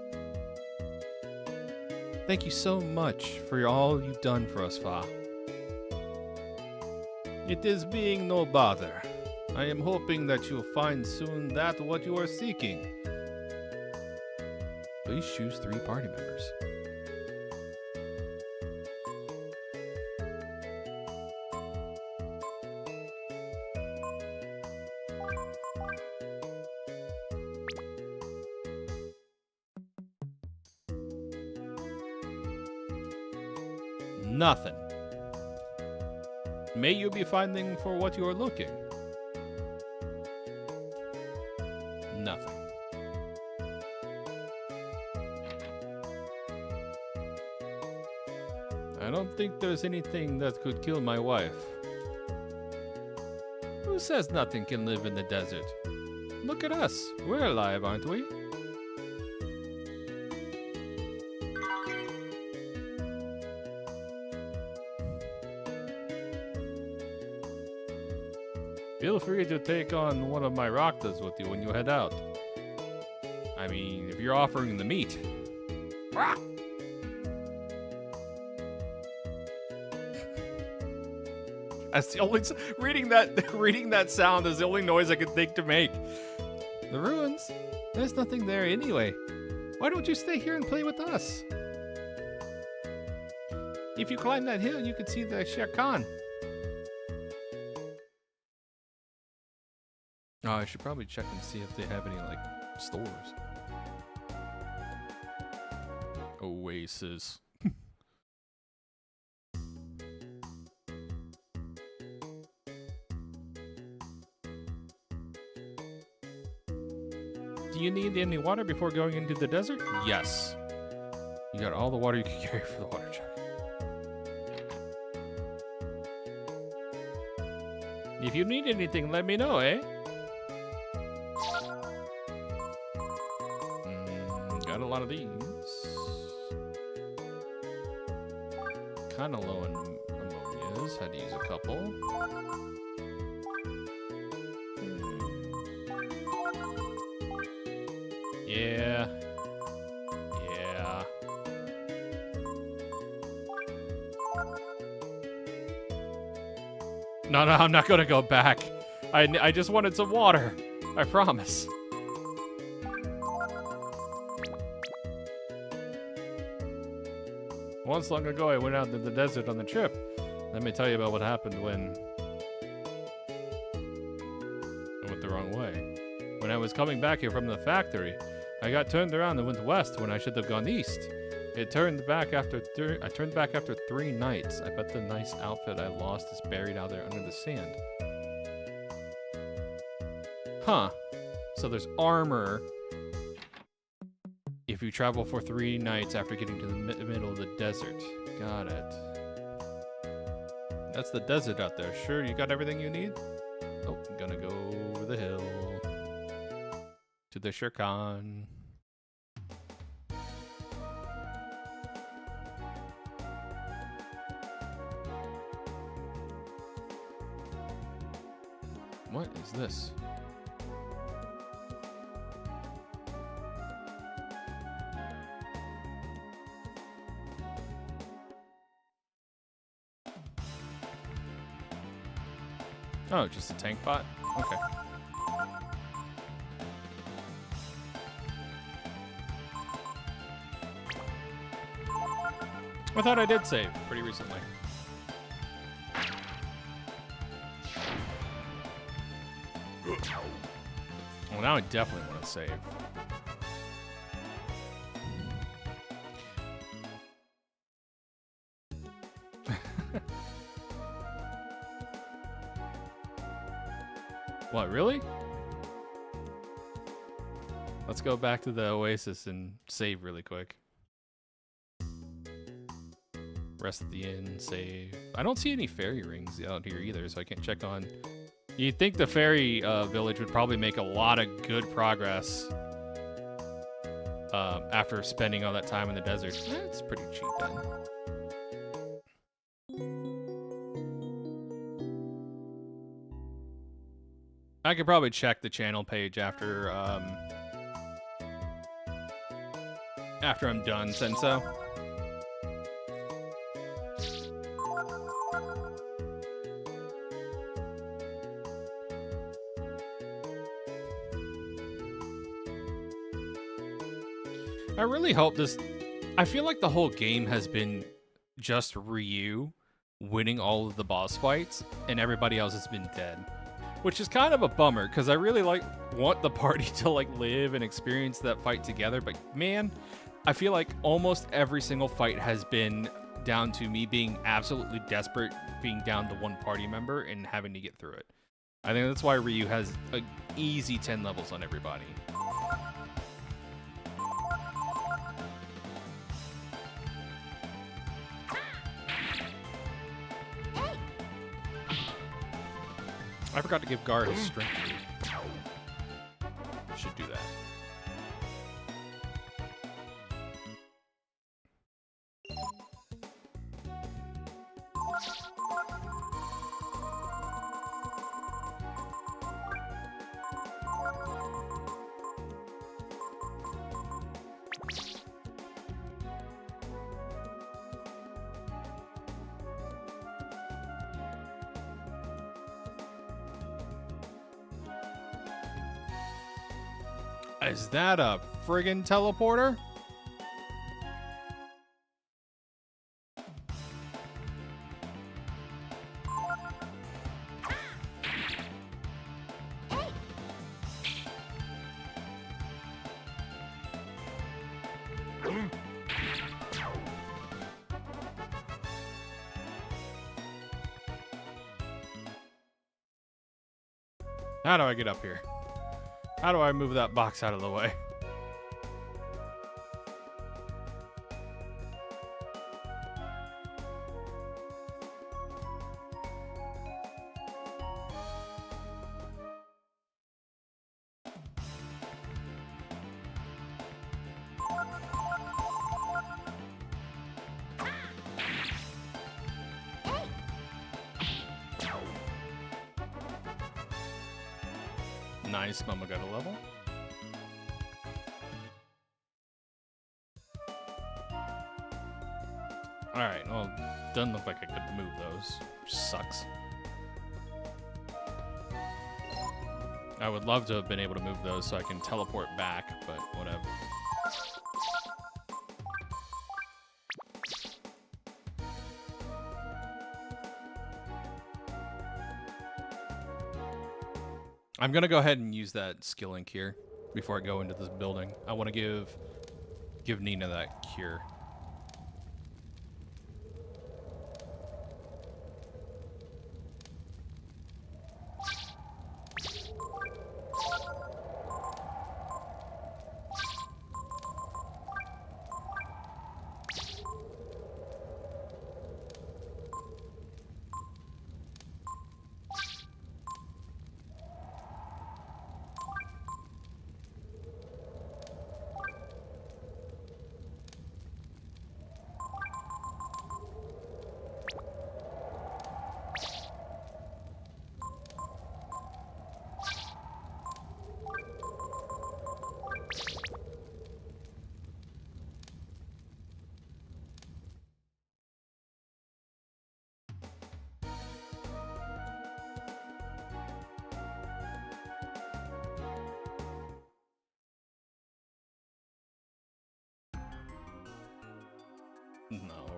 Thank you so much for all you've done for us, Fa. It is being no bother. I am hoping that you'll find soon that what you are seeking. Please choose 3 party members. Nothing. May you be finding for what you are looking. Nothing. I don't think there's anything that could kill my wife. Who says nothing can live in the desert? Look at us. We're alive, aren't we? Feel free to take on one of my Raktas with you when you head out. I mean, if you're offering the meat. That's the only reading that sound is the only noise I could think to make. The ruins? There's nothing there anyway. Why don't you stay here and play with us? If you climb that hill, you could see the Shere Khan. Oh, I should probably check and see if they have any, like, stores. Oasis. Do you need any water before going into the desert? Yes. You got all the water you can carry for the water jug. If you need anything, let me know, eh? Got a lot of these. Kind of low in ammonias. Had to use a couple. Yeah. Yeah. No, I'm not gonna go back. I just wanted some water. I promise. Once long ago, I went out to the desert on the trip. Let me tell you about what happened when I went the wrong way. When I was coming back here from the factory, I got turned around and went west when I should have gone east. I turned back after 3 nights. I bet the nice outfit I lost is buried out there under the sand. Huh. So there's armor if you travel for 3 nights after getting to the middle of the desert. Got it. That's the desert out there. Sure, you got everything you need? Oh, I'm gonna go over the hill to the Shirkan. What is this? Oh, just a tank bot? Okay. I thought I did save pretty recently. Well, now I definitely want to save. What, really? Let's go back to the Oasis and save really quick. Rest of the inn, save. I don't see any fairy rings out here either, so I can't check on... You'd think the fairy village would probably make a lot of good progress after spending all that time in the desert. It's pretty cheap then. I could probably check the channel page after I'm done, Senso. I really hope this... I feel like the whole game has been just Ryu winning all of the boss fights, and everybody else has been dead. Which is kind of a bummer, because I really want the party to live and experience that fight together, but man, I feel like almost every single fight has been down to me being absolutely desperate, being down to one party member, and having to get through it. I think that's why Ryu has an easy 10 levels on everybody. I forgot to give Gar his strength. Should do that. Is that a friggin' teleporter? How do I get up here? How do I move that box out of the way? Nice, Momo got a level. Alright, well, doesn't look like I could move those. Sucks. I would love to have been able to move those so I can teleport back, but whatever. I'm gonna go ahead and use that skill link here before I go into this building. I want to give Nina that cure.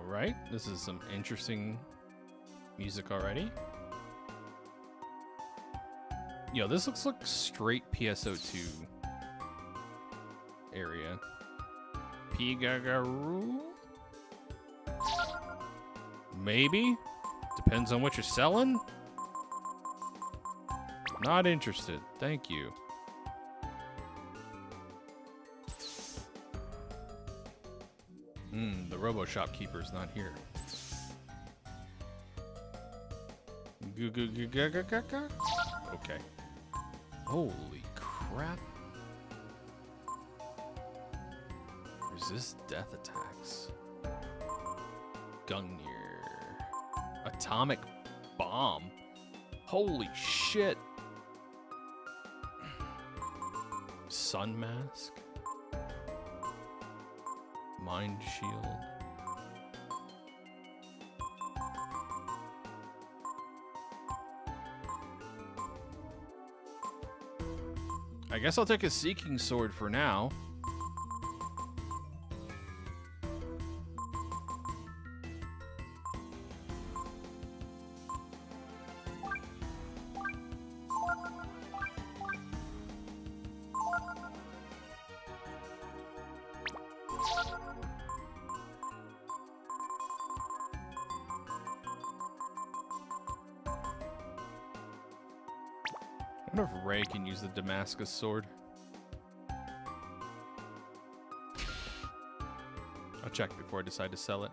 Alright, this is some interesting music already. Yo, this looks like straight PSO2 area. Pigagaru? Maybe? Depends on what you're selling? Not interested. Thank you. The Robo Shopkeeper's not here. Okay. Holy crap. Resist death attacks. Gungnir. Atomic bomb. Holy shit. Sun mask. Mind shield. I guess I'll take a seeking sword for now. I wonder if Ray can use the Damascus sword. I'll check before I decide to sell it.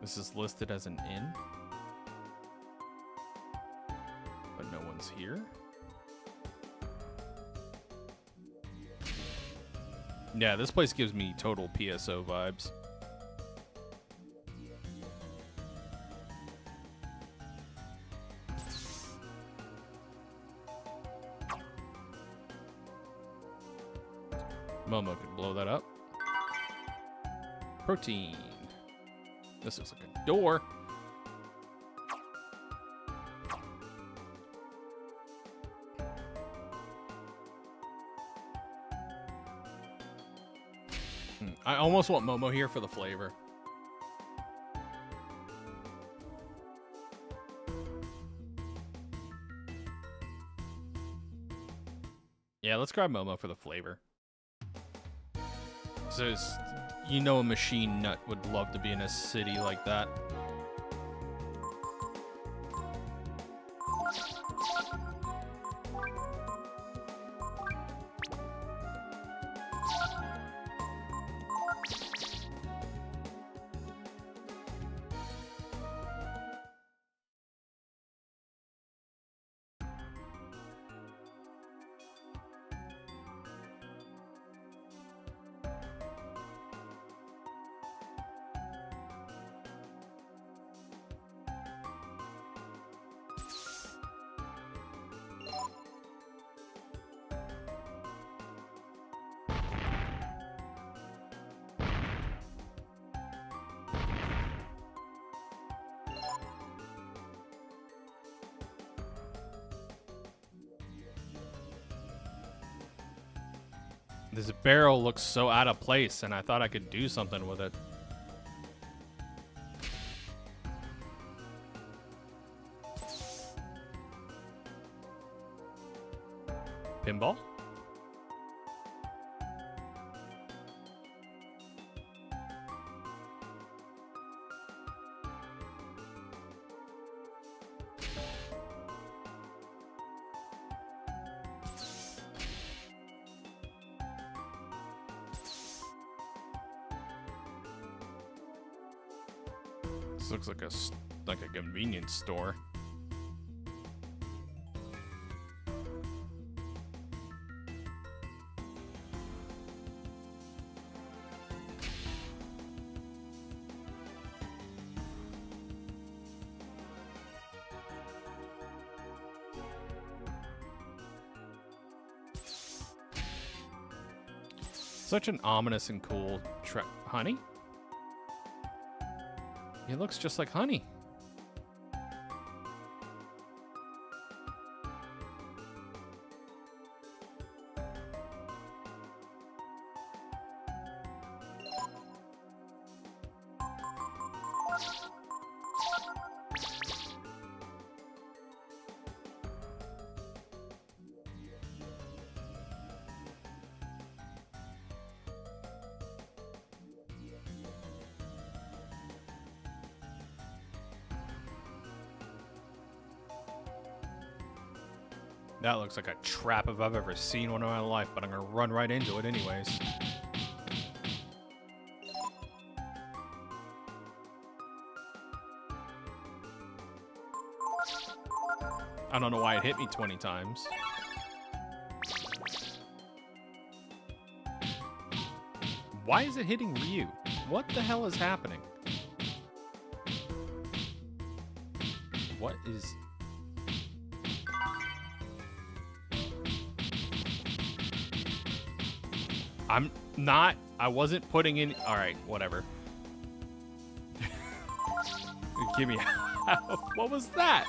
This is listed as an inn, but no one's here. Yeah, this place gives me total PSO vibes. Momo could blow that up. Protein. This looks like a door. I almost want Momo here for the flavor. Yeah, let's grab Momo for the flavor. So, you know, a machine nut would love to be in a city like that. This barrel looks so out of place, and I thought I could do something with it. Pinball? This looks like a convenience store. Such an ominous and cool honey? He looks just like honey. That looks like a trap if I've ever seen one in my life, but I'm gonna run right into it anyways. I don't know why it hit me 20 times. Why is it hitting Ryu? What the hell is happening? What is... I wasn't putting in... Alright, whatever. Give me... What was that?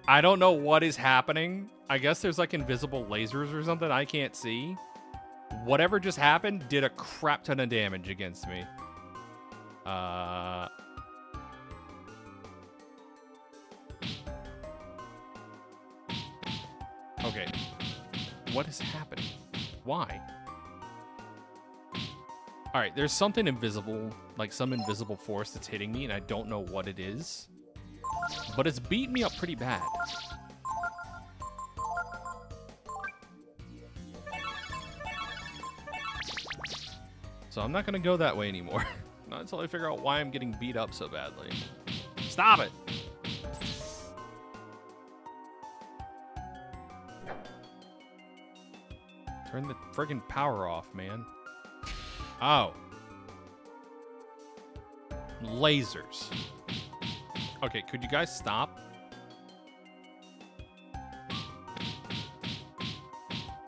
I don't know what is happening. I guess there's like invisible lasers or something I can't see. Whatever just happened did a crap ton of damage against me. Okay. What is happening? Why? Alright, there's something invisible, like some invisible force that's hitting me, and I don't know what it is. But it's beating me up pretty bad. So I'm not going to go that way anymore. Not until I figure out why I'm getting beat up so badly. Stop it! Turn the friggin' power off, man. Oh. Lasers. Okay, could you guys stop?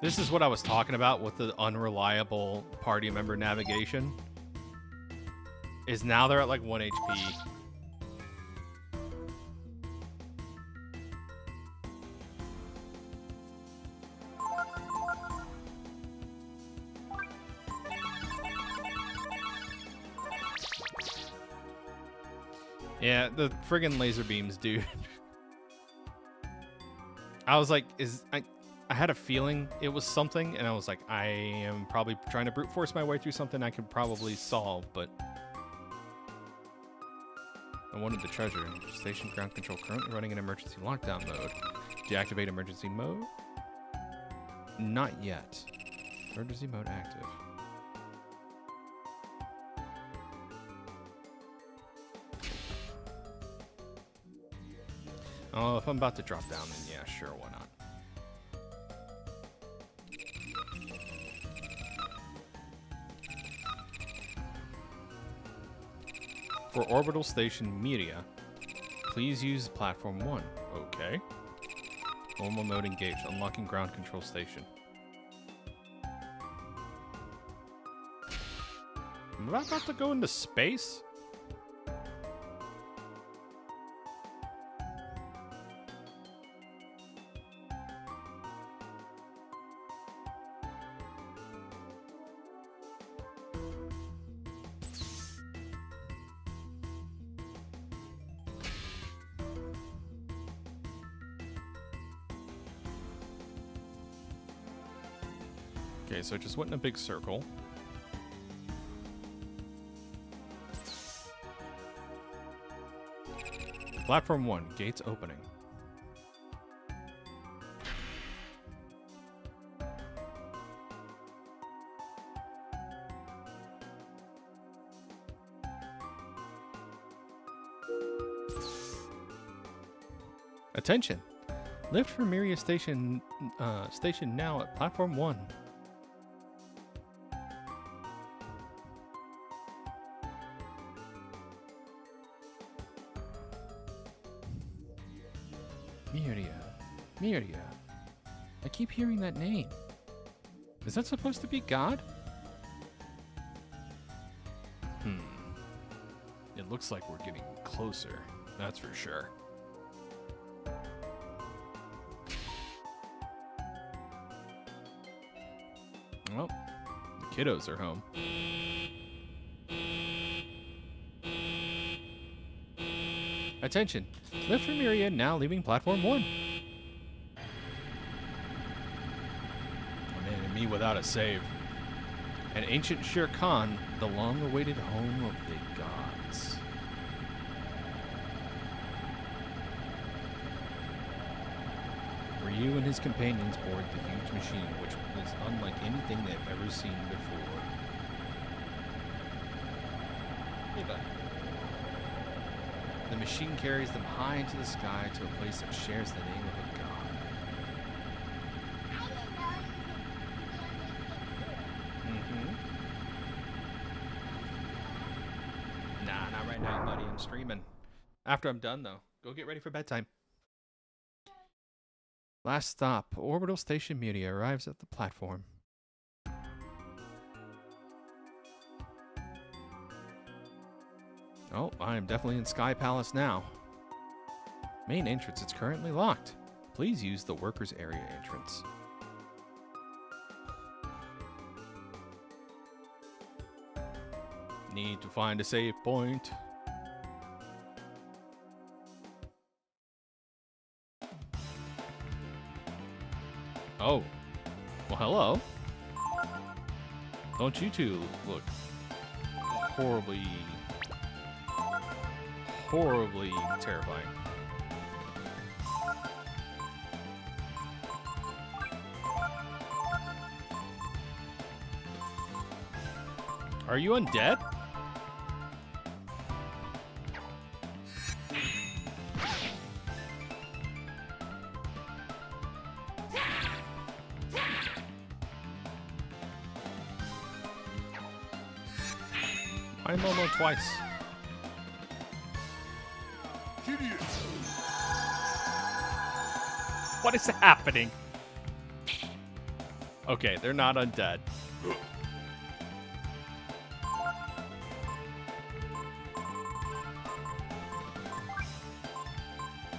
This is what I was talking about with the unreliable party member navigation. Is now they're at like 1 HP. Yeah, the friggin' laser beams, dude. I was like, I had a feeling it was something, and I was like, I am probably trying to brute force my way through something I could probably solve, but I wanted the treasure. Station ground control currently running in emergency lockdown mode. Deactivate emergency mode? Not yet. Emergency mode active. Oh, if I'm about to drop down, then yeah, sure, why not? For orbital station media, please use platform 1. Okay. Normal mode engaged. Unlocking ground control station. Am I about to go into space? Okay, so it just went in a big circle. Platform 1, gates opening. Attention! Lift for Miria station now at platform 1. Miria. I keep hearing that name. Is that supposed to be God? It looks like we're getting closer. That's for sure. Well, the kiddos are home. Attention! Lift for Miria now leaving platform 1. Oh man, and me without a save. An ancient Shere Khan, the long-awaited home of the gods. Ryu and his companions board the huge machine, which is unlike anything they've ever seen before. Hey, bud. The machine carries them high into the sky to a place that shares the name of a god. Nah, not right now, buddy. I'm streaming. After I'm done, though. Go get ready for bedtime. Last stop. Orbital Station Media arrives at the platform. Oh, I am definitely in Sky Palace now. Main entrance is currently locked. Please use the workers area entrance. Need to find a save point. Oh. Well, hello. Don't you two look horribly terrifying. Are you undead? I'm almost twice. What is happening? Okay, they're not undead.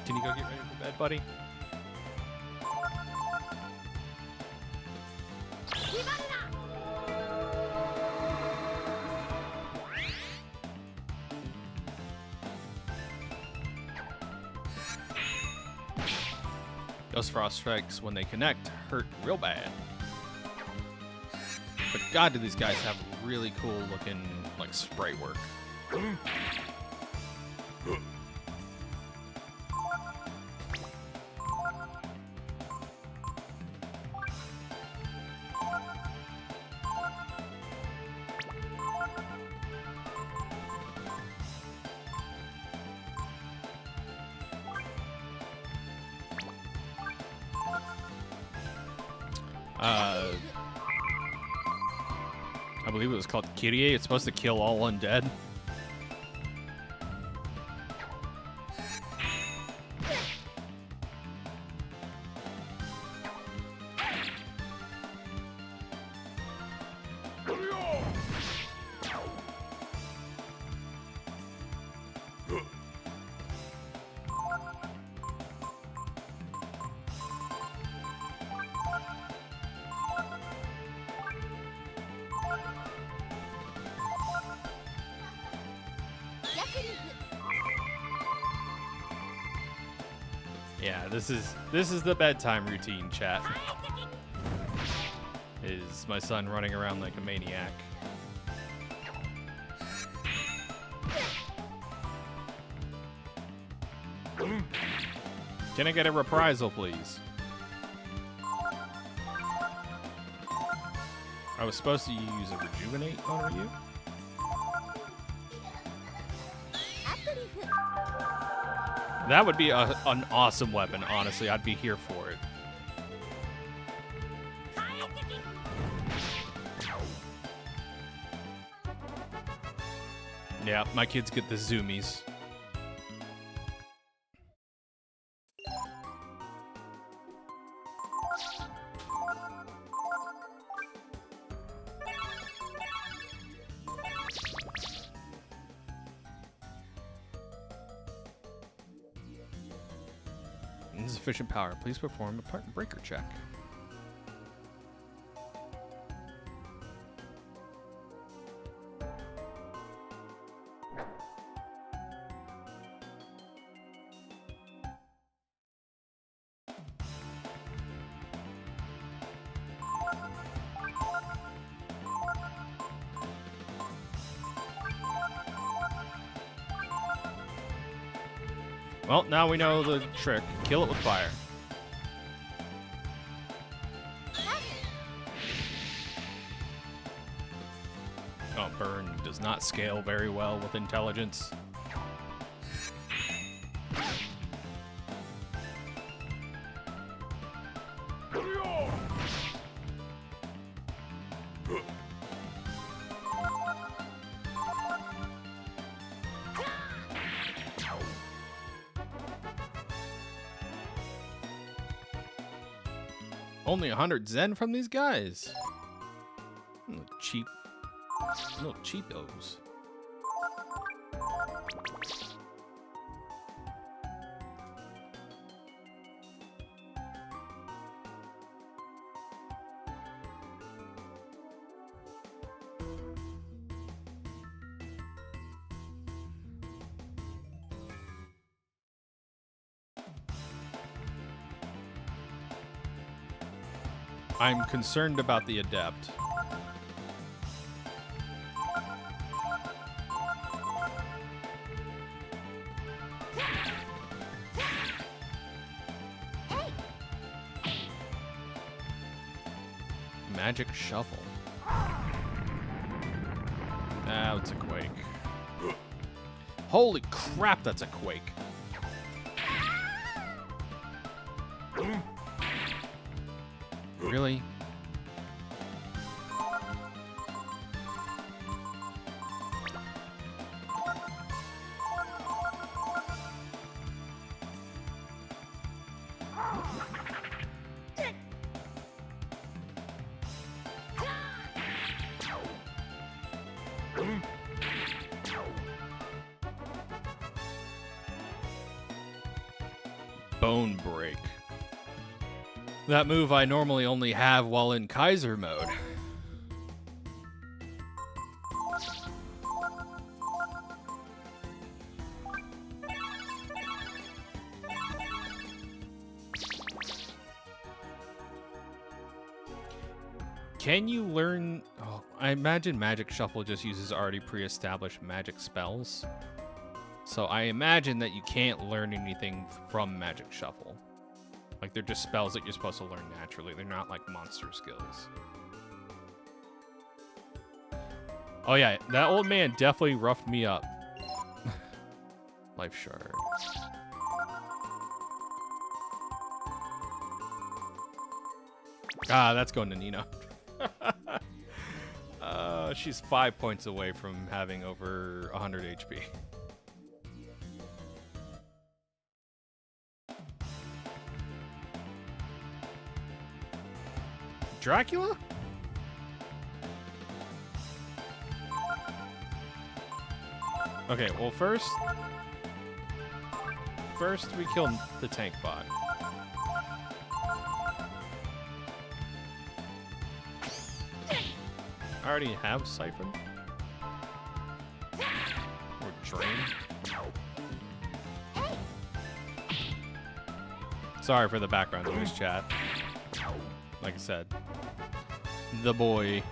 Can you go get ready for bed, buddy? Those frost strikes, when they connect, hurt real bad. But God, do these guys have really cool looking, like, spray work. I believe it was called Kyrie. It's supposed to kill all undead. Yeah, this is the bedtime routine, chat. Is my son running around like a maniac. Can I get a reprisal, please? I was supposed to use a rejuvenate on you. That would be an awesome weapon, honestly. I'd be here for it. Yeah, my kids get the zoomies. Insufficient power. Please perform a part breaker check. Well, now we know the trick. Kill it with fire. Oh, burn does not scale very well with intelligence. Only 100 Zen from these guys. Little cheapos. I'm concerned about the adept. Magic shuffle. Ah, it's a quake. Holy crap, that's a quake. Really? Bone break. That move I normally only have while in Kaiser mode. Can you learn... Oh, I imagine Magic Shuffle just uses already pre-established magic spells. So I imagine that you can't learn anything from Magic Shuffle. Like, they're just spells that you're supposed to learn naturally. They're not like monster skills. Oh yeah, that old man definitely roughed me up. Life shard. Ah, that's going to Nina. She's 5 points away from having over 100 HP. Dracula? Okay, well first we kill the tank bot. I already have Siphon. Or Drain. Sorry for the background noise, chat. Like I said, the boy.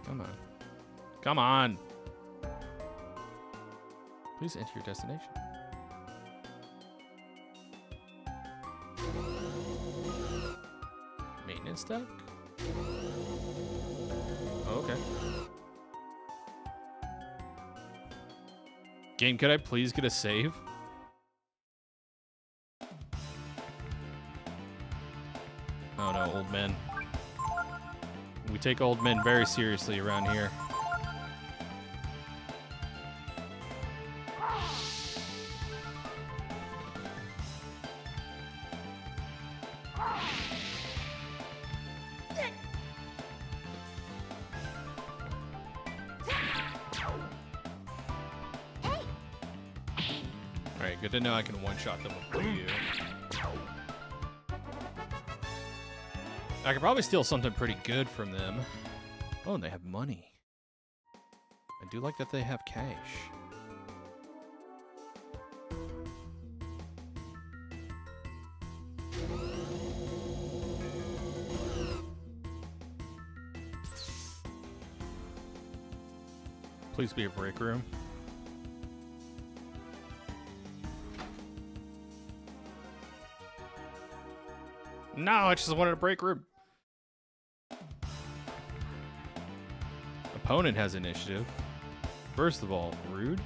Come on. Come on. Please enter your destination. Maintenance deck? Oh, okay. Game, could I please get a save? Oh no, old men. We take old men very seriously around here. Alright, good to know I can one-shot them with you. I could probably steal something pretty good from them. Oh, and they have money. I do like that they have cash. Please be a break room. No, I just wanted a break room. Opponent has initiative. First of all, rude.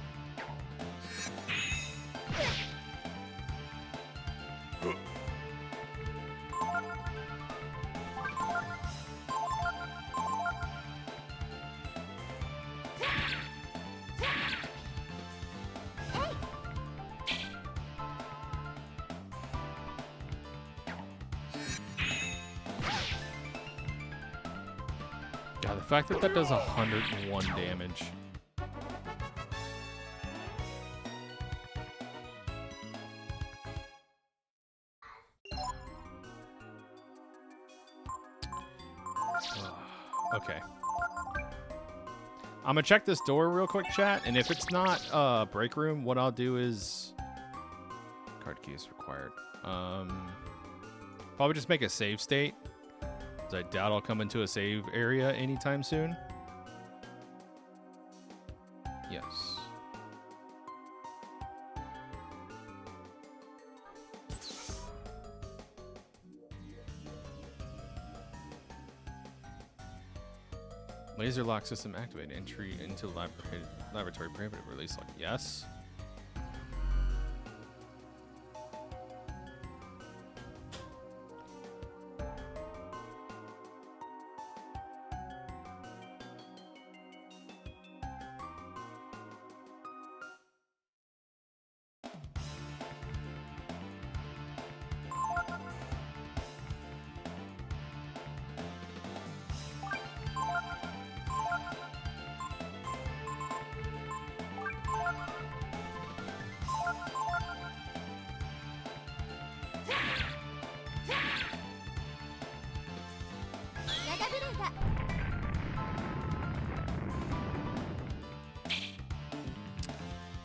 God, the fact that that does 101 damage. Okay. I'm gonna check this door real quick, chat, and if it's not break room, what I'll do is card key is required. Probably just make a save state. I doubt I'll come into a save area anytime soon. Yes. Laser lock system activated. Entry into laboratory prohibited. Release lock. Yes.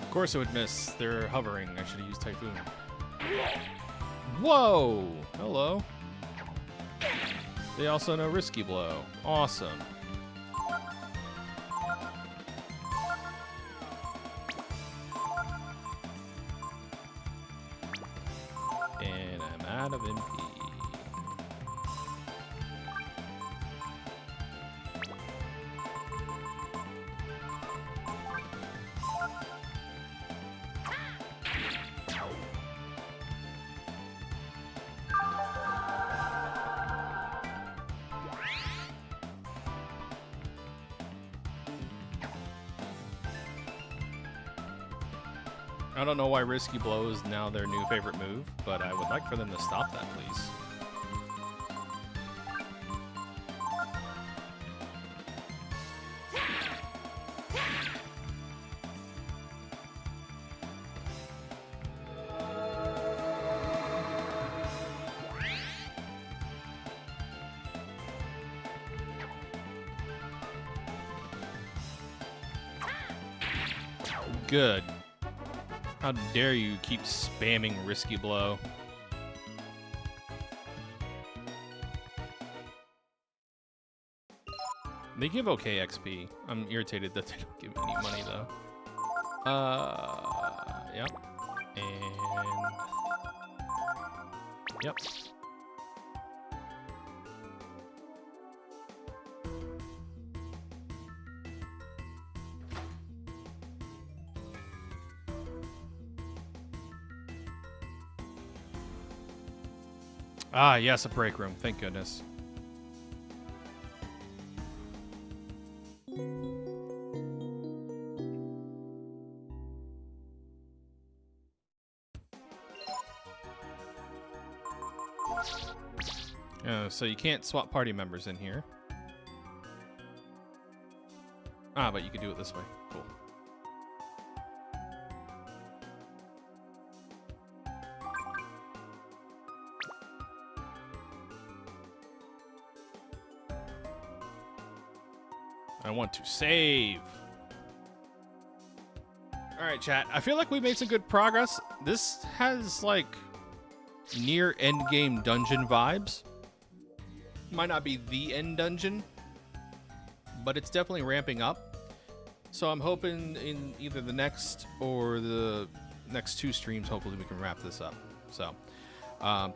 Of course it would miss. They're hovering. I should have used Typhoon. Whoa! Hello. They also know Risky Blow. Awesome. And I'm out of MP. I don't know why Risky Blow is now their new favorite move, but I would like for them to stop that, please. Good. How dare you keep spamming Risky Blow? They give okay XP. I'm irritated that they don't give me any money though. Yep. And yep. Ah, yes, a break room. Thank goodness. So you can't swap party members in here. Ah, but you can do it this way. Cool. I want to save. All right, chat. I feel like we made some good progress. This has like near end game dungeon vibes. Might not be the end dungeon, but it's definitely ramping up. So I'm hoping in either the next or the next 2 streams, hopefully we can wrap this up. So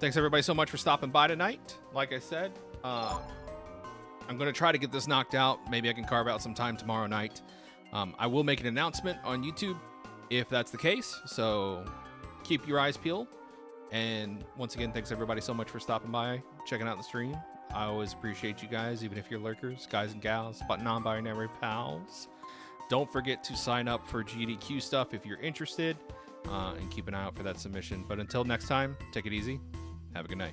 thanks everybody so much for stopping by tonight. Like I said, I'm going to try to get this knocked out. Maybe I can carve out some time tomorrow night. I will make an announcement on YouTube if that's the case. So keep your eyes peeled. And once again, thanks everybody so much for stopping by, checking out the stream. I always appreciate you guys, even if you're lurkers, guys and gals, but non-binary pals. Don't forget to sign up for GDQ stuff if you're interested, and keep an eye out for that submission. But until next time, take it easy. Have a good night.